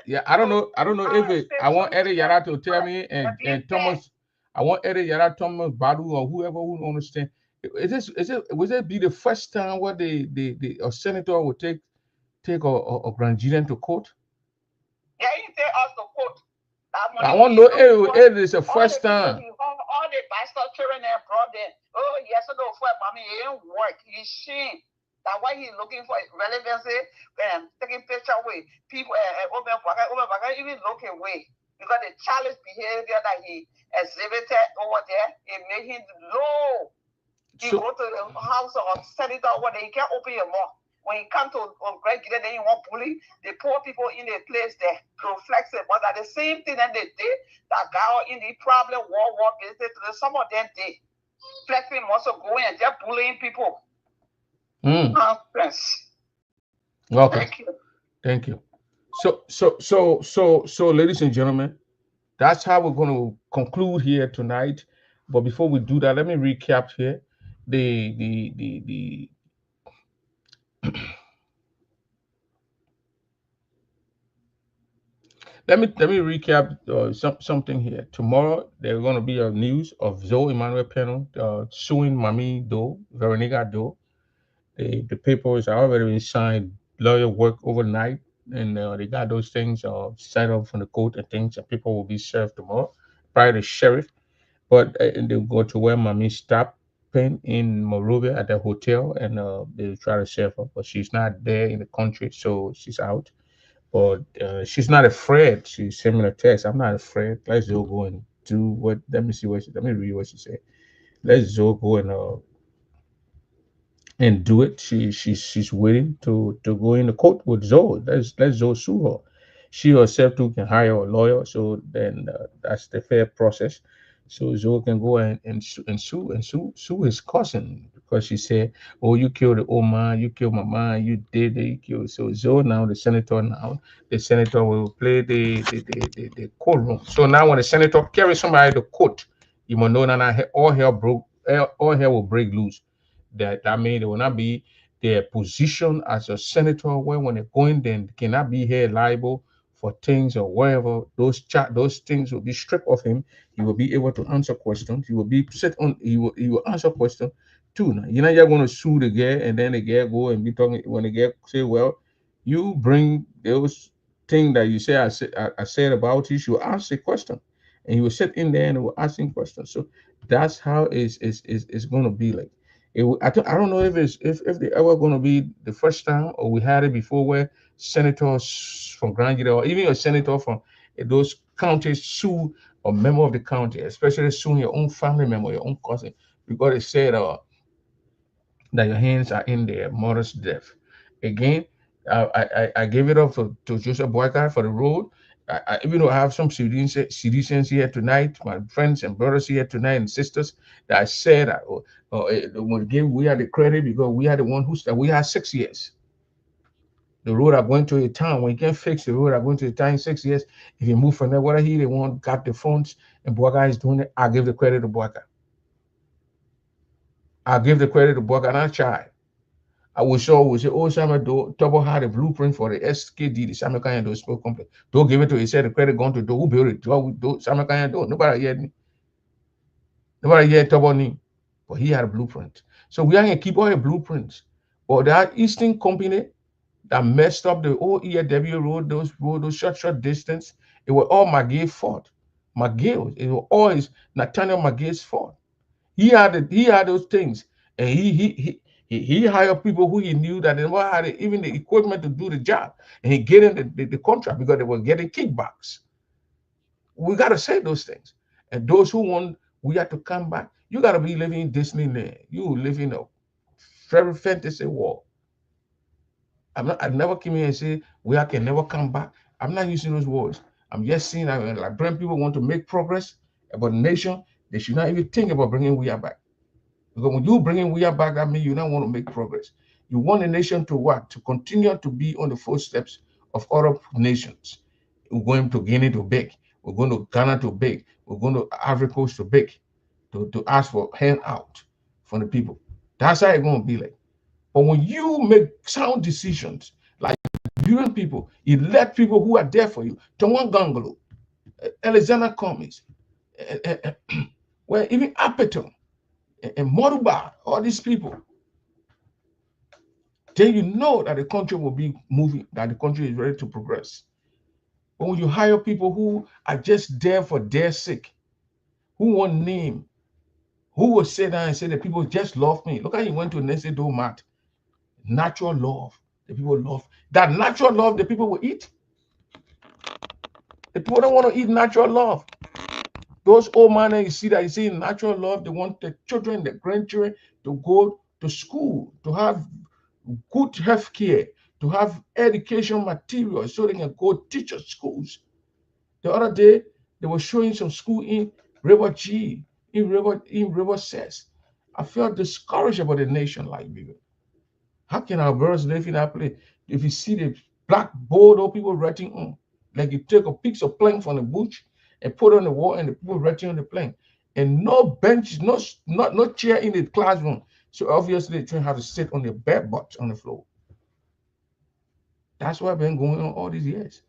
Yeah, I don't know if it. I want Eddie Yara to tell me and Thomas. I want Eddie Yara, Thomas Badu, or whoever who understand. Was it be the first time where a senator would take a Nigerian to court? Yeah, he take us to court. I want to know it is the first time. All the pastor children and brought them. Oh, yes, I know for mommy, he ain't work. He's shame. That's why he's looking for relevancy and taking picture with people and even look away. Because the childish behavior that he exhibited over there, it made him low. He go to the house or senator over there, he can't open your mouth. When you come to Greg, then you want bully the poor people in the place there to flex it. But at the same thing that they did, that guy in the problem, war business, some of them did. Flexing also going and they're bullying people. Nonsense. Okay. Thank you. So, ladies and gentlemen, that's how we're going to conclude here tonight. But before we do that, let me recap here. Let me recap something here. Tomorrow there's going to be a news of Zoe Emmanuel panel suing Mami Doe, Veronica Doe. The papers are already been signed. Lawyer work overnight. and they got those things set up from the court and things, and people will be served tomorrow. Probably the sheriff, but they go to where mommy stopped in Monrovia at the hotel, and they try to serve her, but she's not there in the country, so she's out. But she's not afraid. She's similar text. I'm not afraid. Let's just go and do what. Let me see what. Let me read what she said. Let's just go and do it. She's waiting to go in the court with Zoe. Let's Zoe sue her. She herself too can hire a lawyer. So then that's the fair process. So Zoe can go and sue his cousin because she said, "Oh, you killed the old man, you killed my man, you did it, you killed." So Zoe now the senator will play the courtroom. So now when the senator carries somebody to court, you must know that all hell will break loose. That means they will not be their position as a senator where when they go in then cannot be held liable for things or whatever. Those things will be stripped of him. He will be able to answer questions. He will be set on he will answer questions too. Now you're not just gonna sue the guy and then the guy go and be talking when the guy say, well, you bring those things that you say I said about you, you ask a question. And he will sit in there and he will asking questions. So that's how it's gonna be like. I don't know if they ever going to be the first time or we had it before where senators from Grand Jury or even a senator from those counties sue a member of the county, especially suing your own family member, your own cousin, because they said that your hands are in their mother's death. Again, I gave it up to Joseph Boycott for the road. Even though I have some citizens here tonight, my friends and brothers here tonight and sisters, that I said we had the credit because we are the one who started. We had 6 years. The road are going to a town. When you can fix the road, are going to a town in 6 years. If you move from there, what he they want got the funds and Boycott is doing it, I give the credit to Boycott. I give the credit to Boycott. I try. I will show we say, oh, Samuel Double had a blueprint for the SKD, the Samuel Kanye Sport Complex. Don't give it to he said the credit gone to do who built it. Samuel Kanye do. Nobody heard me. Nobody heard Double name. But he had a blueprint. So we are gonna keep all the blueprints. But that Eastern company that messed up the old EAW road, those short distance, it was all McGill's fault. McGill, it was all his Nathaniel McGill's fault. He had those things, and he hired people who he knew that they never had even the equipment to do the job, and he get in the contract because they were getting kickbacks. We got to say those things, and those who want, we have to come back. You got to be living in Disneyland. You live in a very fantasy world. I never came here and say we can never come back. I'm not using those words. I'm just saying that when Liberian people want to make progress about the nation, they should not even think about bringing we back. Because when you bring in we back, that means you don't want to make progress. You want a nation to what? To continue to be on the footsteps of other nations. We're going to Guinea to beg. We're going to Ghana to beg. We're going to Ivory Coast to beg, to ask for handout from the people. That's how it's going to be like. But when you make sound decisions, like viewing people, elect people who are there for you, Tonwan Gangolo, Alexander Cummings, well, even Apeton and Moruba, all these people, then you know that the country will be moving, that the country is ready to progress. But when you hire people who are just there for their sake, who want name, who will sit down and say that people just love me. Look how you went to Nestle Domat. Natural love. The people love. That natural love the people will eat. The people don't want to eat natural love. Those old men you see that you see natural love, they want the children, the grandchildren to go to school, to have good health care, to have education materials so they can go teach at schools. The other day, they were showing some school in River G, in River Cess. I felt discouraged about the nation like Liberia. How can our brothers live in that place? If you see the blackboard or people writing on, like you take a piece of plank from the bush and put on the wall and the people writing on the plank. And no bench, no chair in the classroom. So obviously the children have to sit on their bare butts on the floor. That's what I've been going on all these years.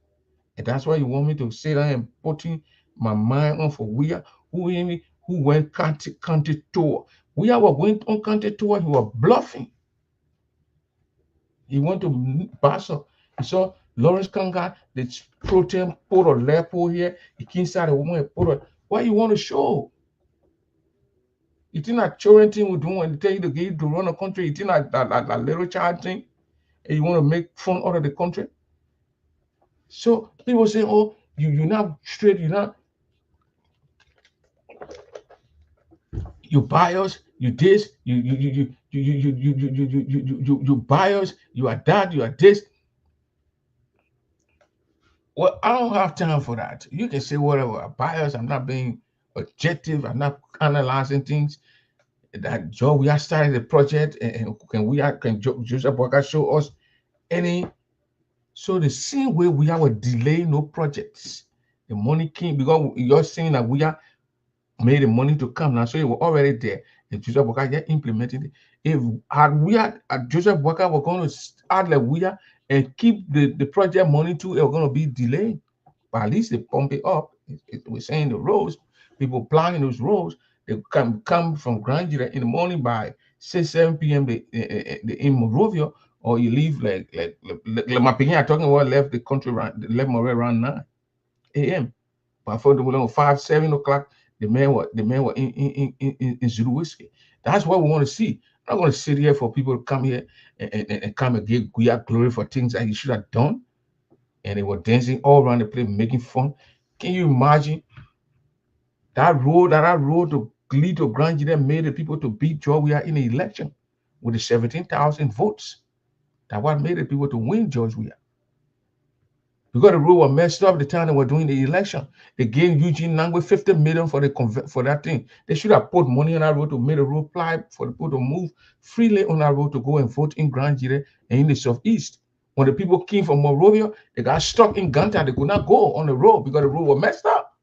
And that's why you want me to sit down and putting my mind on for who went country tour. We were went on country tour, he was bluffing. He went to Basel. So Lawrence Kanga, the protein put a lepo here, he can't start a woman put a what you want to show? You think that children thing will do when they tell you to get to run a country, you think that little child thing, and you want to make fun out of the country? So people say, oh, you're not straight, you're not, you bias, you this, you bias, you are that, you are this. Well, I don't have time for that. You can say whatever. I'm biased. I'm not being objective. I'm not analyzing things. That Joe, we are starting the project, and can Joseph Walker show us any? So the same way we are delaying no projects. The money came because you're saying that we are made the money to come now, so it was already there. And Joseph Walker just implemented it. If Joseph Walker were going to start like we are and keep the project money too, it was going to be delayed. But at least they pump it up. We're saying the roads, people planning those roads, they come from Grand in the morning by 6, 7 p.m. They in Monrovia, or you leave like my opinion, I'm talking about left the country around left Monrovia around 9 a.m. But for the 5, 7 o'clock, the man were in Zulu whiskey. That's what we want to see. I'm not going to sit here for people to come here and come and give glory for things that you should have done. And they were dancing all around the place, making fun. Can you imagine that road to lead to Grand Jury made the people to beat Georgia in the election with the 17,000 votes? That what made the people to win Georgia. Because the road was messed up the time they were doing the election. They gave Eugene Nangwe 50 million for that thing. They should have put money on that road to make the road ply for the people to move freely on that road to go and vote in Grand Jury and in the southeast. When the people came from Monrovia, they got stuck in Ganta. They could not go on the road because the road was messed up.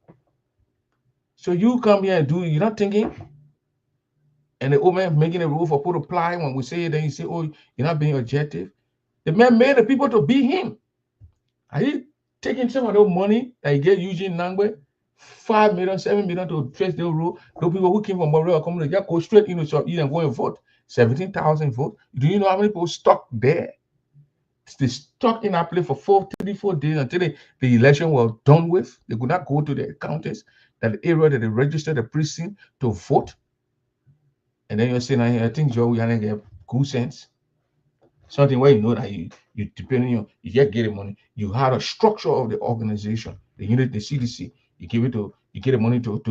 So you come here and you're not thinking, and the old man making a rule for put apply. When we say it, then you say, oh, you're not being objective. The man made the people to beat him. Are you taking some of the money that he get Eugene Nangwe, 5 million, 7 million to face the rule? Those people who came from Monrovia come to just go straight into Southeast and go and vote. 17,000 votes. Do you know how many people stuck there? They stuck in that place for 4 days until the election was done with. They could not go to the counties, that the area that they registered the precinct to vote. And then you're saying, I think Joe, we are going to get good sense. Something where you know that you depending on, you just get the money. You had a structure of the organization, the unit, the CDC. You get the money to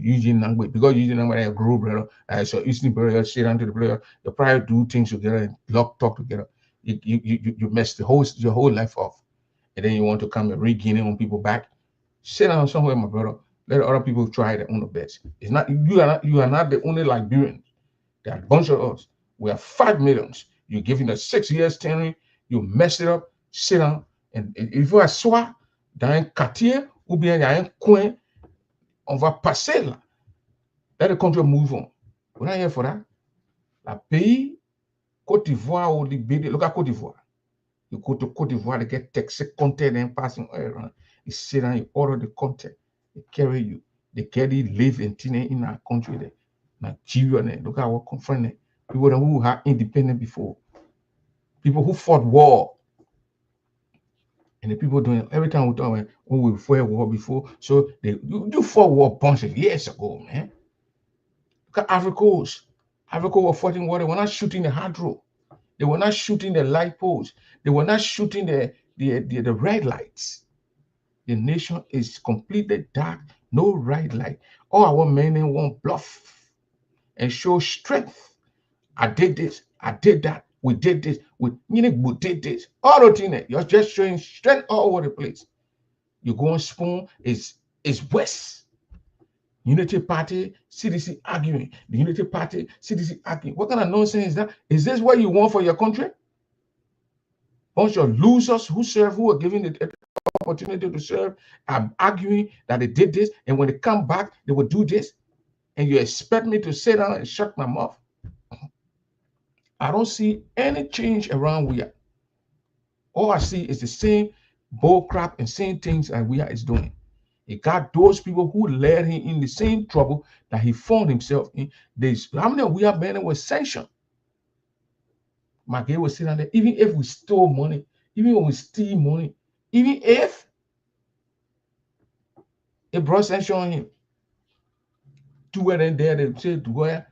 Eugene Nangwe, because Eugene Nangwe a group brother. So Eastern brother sit down to the brother. You probably do things together and talk together. You mess your whole life off, and then you want to come and regain it on people back. Sit down somewhere, my brother. Let other people try their own best. It's not you are not the only Liberians. There are a bunch of us. We are 5 millions. You're giving us 6 years tenure. You mess it up. Sit down, and if you assois dans un quartier ou bien dans un coin, on va passer là. Let the country move on. We're not here for that. La pays Côte d'Ivoire ou Libéria, look at Côte d'Ivoire. You go to Côte d'Ivoire, they get taxi content and passing around. You sit down, you order the content, they carry you. They carry live and in our country there. Nigeria, look at our confront. People who are independent before. People who fought war. And the people doing every time we talk about we fought war before. So you fought war a bunch of years ago, man. Look at Africa. Africa were fighting war. They were not shooting the hydro. They were not shooting the light poles. They were not shooting the red lights. The nation is completely dark, no red light. All our men want bluff and show strength. I did this, I did that, we did this, we did this. All the things, you're just showing strength all over the place. You go on spoon, is West. Unity Party, CDC arguing. The Unity Party, CDC arguing. What kind of nonsense is that? Is this what you want for your country? Bunch of losers who are given the opportunity to serve, arguing that they did this, and when they come back, they will do this. And you expect me to sit down and shut my mouth? I don't see any change around here. All I see is the same bull crap and same things that we is doing. He got those people who led him in the same trouble that he found himself in. How many of we are men were sanctioned? My guy was sitting there. Even if we stole money, even when we steal money, Even if a brought sanction on him, to where and there they say to where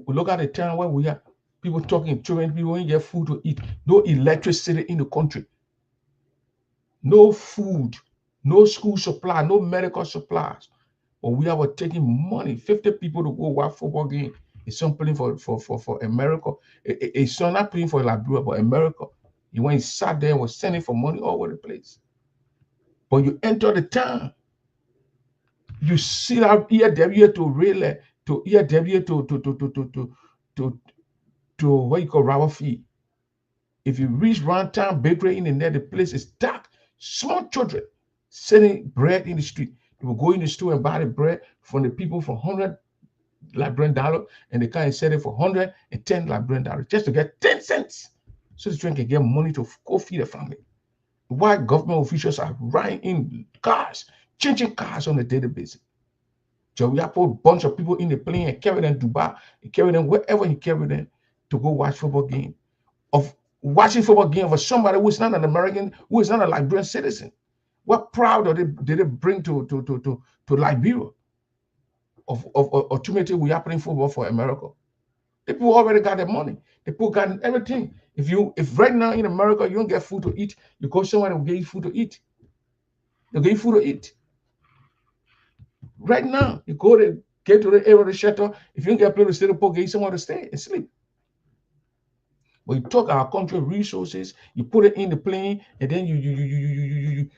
look at the town where we are. People talking, children, people ain't get food to eat. No electricity in the country. No food, no school supply, no medical supplies. But we are taking money, 50 people to go watch football game. It's some playing for America. It's not playing for Liberia, but America. You went sat there and was sending for money all over the place. But you enter the town, you sit out here to really to here to what you call rubber feet. If you reach round town bakery in the net, the place is dark. Small children selling bread in the street. They will go in the store and buy the bread from the people for $100 Liberian dollar, and they can't sell it for $110 Liberian dollar just to get 10 cents, so the children can get money to go feed the family. Why government officials are riding in cars, changing cars on a daily basis. So we have put a bunch of people in the plane and carry them to Dubai, and carry them wherever you carry them to go watch football game. Of watching football game for somebody who is not an American, who is not a Liberian citizen. What proud did they bring to Liberia of ultimately we are playing football for America? The people already got their money. The people got everything. If right now in America you don't get food to eat, you go somewhere and will get you food to eat. They'll get you food to eat. Right now, you go to get to the area of the shelter. If you don't get a place to stay, get you somewhere to stay and sleep. But you took our country resources, you put it in the plane, and then you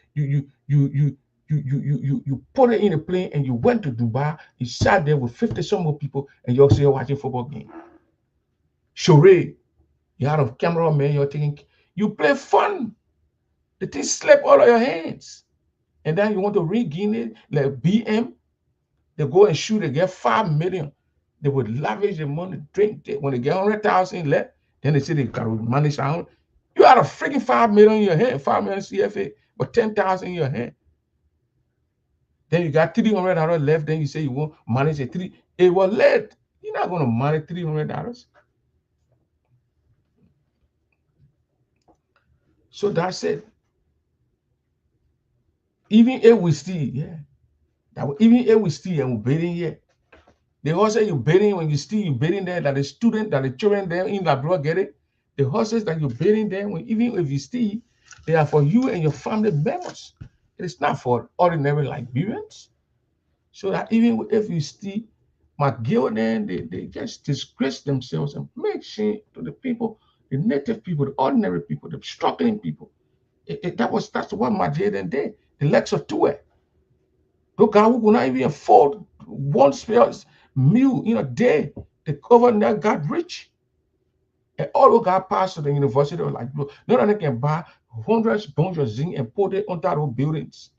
put it in the plane, and you went to Dubai. You sat there with 50 some more people, and you're still watching football game. Charade, you had a cameraman, you're taking, you play fun. The thing slip all of your hands, and then you want to regain it like BM. They go and shoot, they get 5 million. They would lavish the money, drink it. When they get 100,000 left, then they say they can manage around. You had a freaking 5 million in your hand, 5 million CFA, but 10,000 in your hand. Then you got $300 left, then you say you won't manage it. It was led. You're not going to manage $300. So that's it. Even if we steal, even if we steal and we're bidding here, they also you bidding when you steal, you bidding there that the student, that the children there in Labrador get it. The horses that you're bidding there, even if you steal, they are for you and your family members. It is not for ordinary Liberians. So that even if you steal, McGill then they just disgrace themselves and make shame to the people, the native people, the ordinary people, the struggling people. That's what McGill then did. The lecture to it. Those guys who could not even afford one spare meal in a day, the governor got rich. And all those guys passed to the university of like, none of them can buy hundreds bunch of zinc and put it on top of buildings.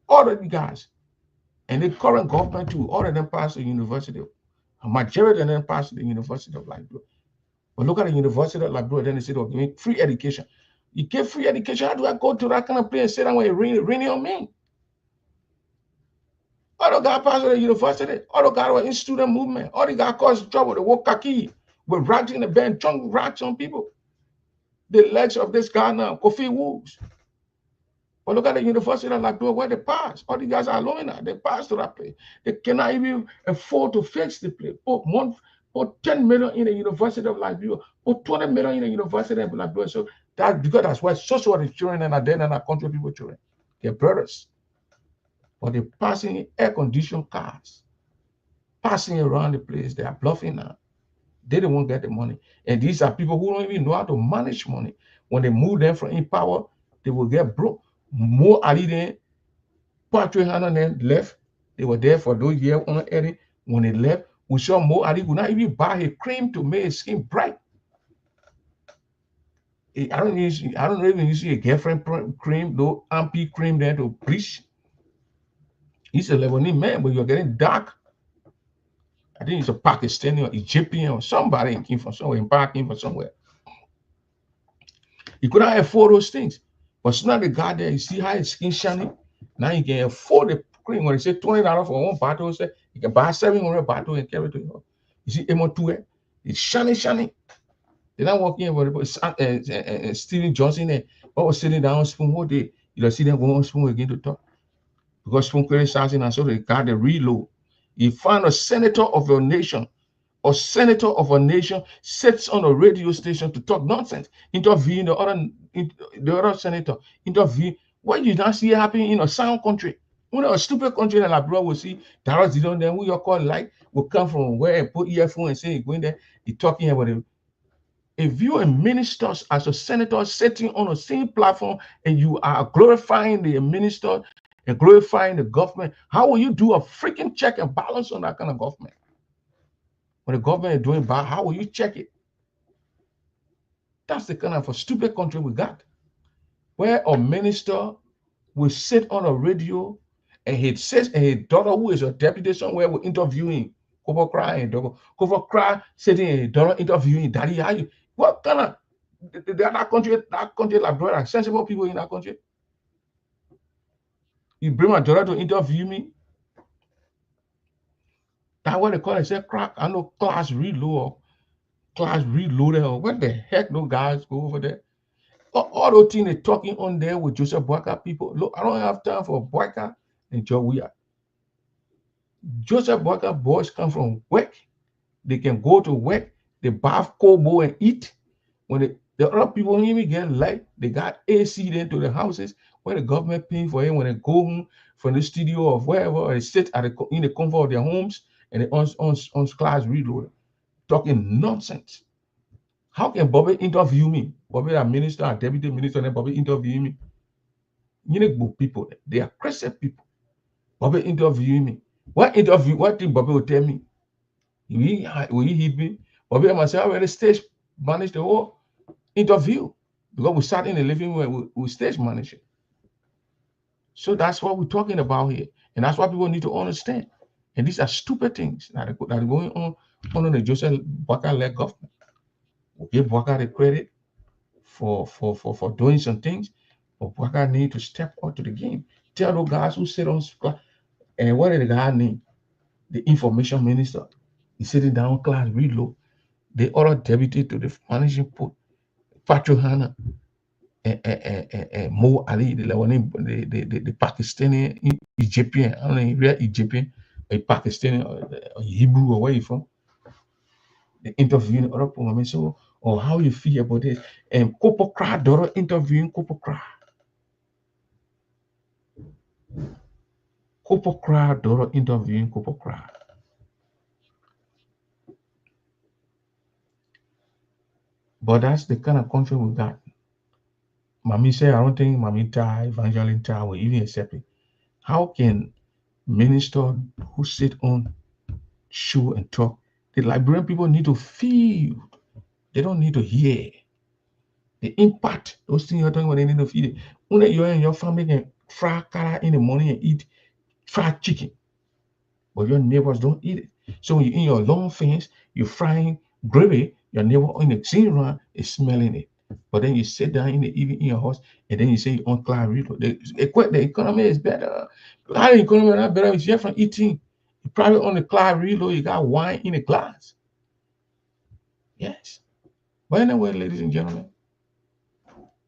All of you guys. And the current government too, all of them passed the university. A majority of them passed the University of Liberia. But look at the University of Liberia, then they say they're giving free education. You get free education, how do I go to that kind of place and sit down when it raining on me? All the guys passed the university, all the guys were in student movement, all the guys caused trouble, they wore khaki, with rats in the band, chunk rats on people. The legs of this guy now, Kofi Woods. But look at the University of Liberia where they pass. All the guys are alone now. They pass to that place. They cannot even afford to fix the place. Put 10 million in the University of Liberia. Put 20 million in the University of Liberia. So that's why social the children and then and our country people children. They're brothers. But they're passing in air-conditioned cars. Passing around the place. They are bluffing now. They don't want to get the money. And these are people who don't even know how to manage money. When they move them from in power, they will get broke. More Ali than Patrick Hanna then left. They were there for those years on Eddie. When they left, we saw Mo Ali would not even buy a cream to make his skin bright. I don't even use a girlfriend cream, no ampy cream there to bleach. He's a Lebanese man, but you're getting dark. I think he's a Pakistani or Egyptian or somebody came from somewhere, Embark came from somewhere. He couldn't afford those things. But it's not the guy there. You see how his skin shining? Now you can afford the cream. When they say $20 for one bottle, say you can buy 700 bottles and carry it to your home. You see Emo2, it's shining. They're not walking in with Steven Johnson and what was sitting down spoon whole day. You see them going spoon again to talk. Because spoon criticizing and so they got the reload. You find a senator of your nation or senator of a nation sits on a radio station to talk nonsense, interviewing the other senator, interview. What you not see happening in a sound country? When a stupid country like abroad will see Darrell Zidane, then who you call like will come from where and put earphone and say going there, he talking about it. If you are ministers as a senator sitting on the same platform and you are glorifying the minister and glorifying the government, how will you do a freaking check and balance on that kind of government? When the government is doing bad, how will you check it? That's the kind of a stupid country we got, where a minister will sit on a radio and he says, and his daughter, who is a deputy somewhere, will interview him. Cover cry and dog, cover cry, sitting and daughter interviewing daddy. How you? What kind of that country like brother, sensible people in that country? You bring my daughter to interview me. That's what they call it. Say crack. I know class reload, class reloaded. Or what the heck? No guys go over there. All those things they're talking on there with Joseph Boyka people. Look, I don't have time for Boyka and Joe Weir. Joseph Boyka boys come from work. They can go to work. They bath kobo and eat. When the other people even get light, they got AC into the houses where the government paying for it. When they go home from the studio or wherever, or they sit in the comfort of their homes and they on class reload, talking nonsense. How can Bobby interview me? Bobby, a minister, a deputy minister, and Bobby interview me. You know, people, they are Christian people. Bobby interview me. What interview? What thing Bobby will tell me? Will he hit me? Bobby and myself already stage manage the whole interview because we sat in the living room, we stage manage it. So that's what we're talking about here, and that's what people need to understand. And these are stupid things that are going on under the Joseph Boyka-led government. We give Boyka the credit for doing some things, but Boyka need to step up to the game. Tell those guys who sit on and what did the guy need? The information minister. He's sitting down class reload. The other deputy to the managing port, Patrick Hanna and Mo Ali, the Pakistani Egyptian, I don't know, real Egyptian, a Pakistani or Hebrew or where you from. The interviewing other people. So, or how you feel about this. And Kopokra Doro interviewing Kopokra. Kopokra Doro interviewing Kopokra. But that's the kind of country we got. Mommy say, I don't think Mommy Ta, Evangeline Ta will even accept it. How can minister who sit on show and talk? The Liberian people need to feel. They don't need to hear. The impact, those things you're talking about, they need to feel it. When you and your family can fry kara in the morning and eat fried chicken, but your neighbors don't eat it. So when you're in your long fence, you're frying gravy, your neighbor in the same run is smelling it. But then you sit down in the evening in your house and then you say you on Clyde Riddle. The economy is better. How the economy is not better if you're from eating? You probably on the Clyde Riddle, you got wine in a glass. Yes. But anyway, ladies and gentlemen,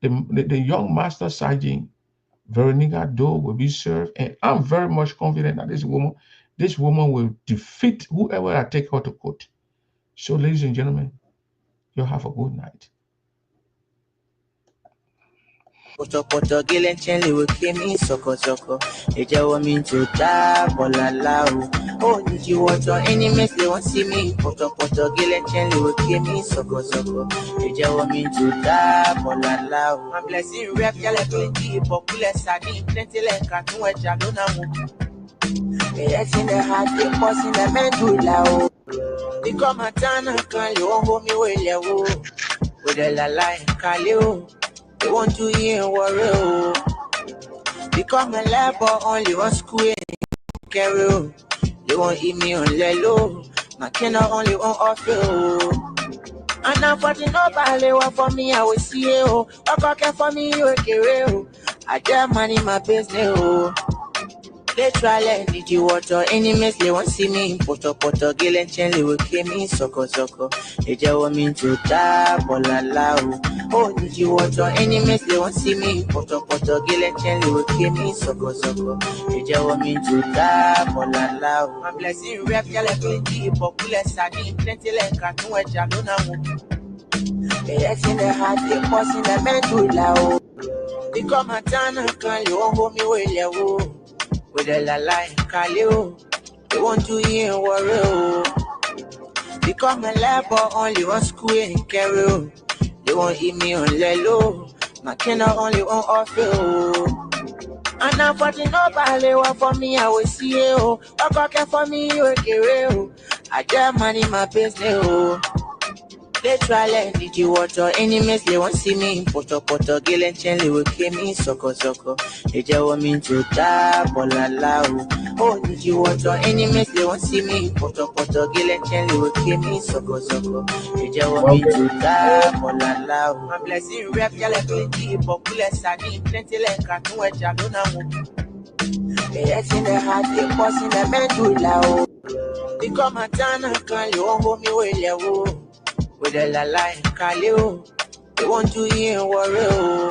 the young master sergeant Veronica Doe will be served, and I'm very much confident that this woman will defeat whoever I take her to court. So, ladies and gentlemen, you'll have a good night. Poto gile chele we kimi soko. Eja wa mi to da bolala o. Oh, did you want your enemies? They won't see me. Poto gile chele we kimi soko. Eja wa mi to da bolala o. My blessing rap yale plenty, popula sadi plenty like cartoon we jalona mo. Yes in the heart, the boss in the medulla o. Become a tana can you hold me well ya o. With the la line kaleo. They want to hear warrior. Become a level only one school carry. They won't eat me on lelo. My cannot only one off you. And now for the nobody one for me, I will see you. I can for me, you carry. I get money in my business. They try let need you water. Enemies they won't see me. Poto gil and chen they will kill me. Soko. They just want me to die. Bola lao. Oh need you water. Enemies they won't see me. Poto gil and chen they will kill me. Soko. They just want me to die. Bola lao. My blessing rap yale plenty. Popula sardine plenty like cartoon where jalona. Yes in the heart they pause in the mental lao. Because my time can you won't hold me with you. With a la line, Kaleo. They want to hear warrior. Because my level only one school and carry. They won't eat me on lelo. My kennel only one offer. And now for the nobody want for me, I will see you. I care for me, you will. I get money in my business. They try let need you water. Enemies they won't see me. Poto gil and chen they will kill me. Soko. They just want me to die. Bola lao. Oh need you water. Enemies they won't see me. Poto gil and chen they will kill me. Soko. They just want me to die. Bola lao. My blessing rap yale plenty. Popula sardine plenty like cartoon where jalona. Yes in the heart they pause in the mental lao. Because my time can you won't hold me with you. With a la line, Kaleo. They want to hear warrior.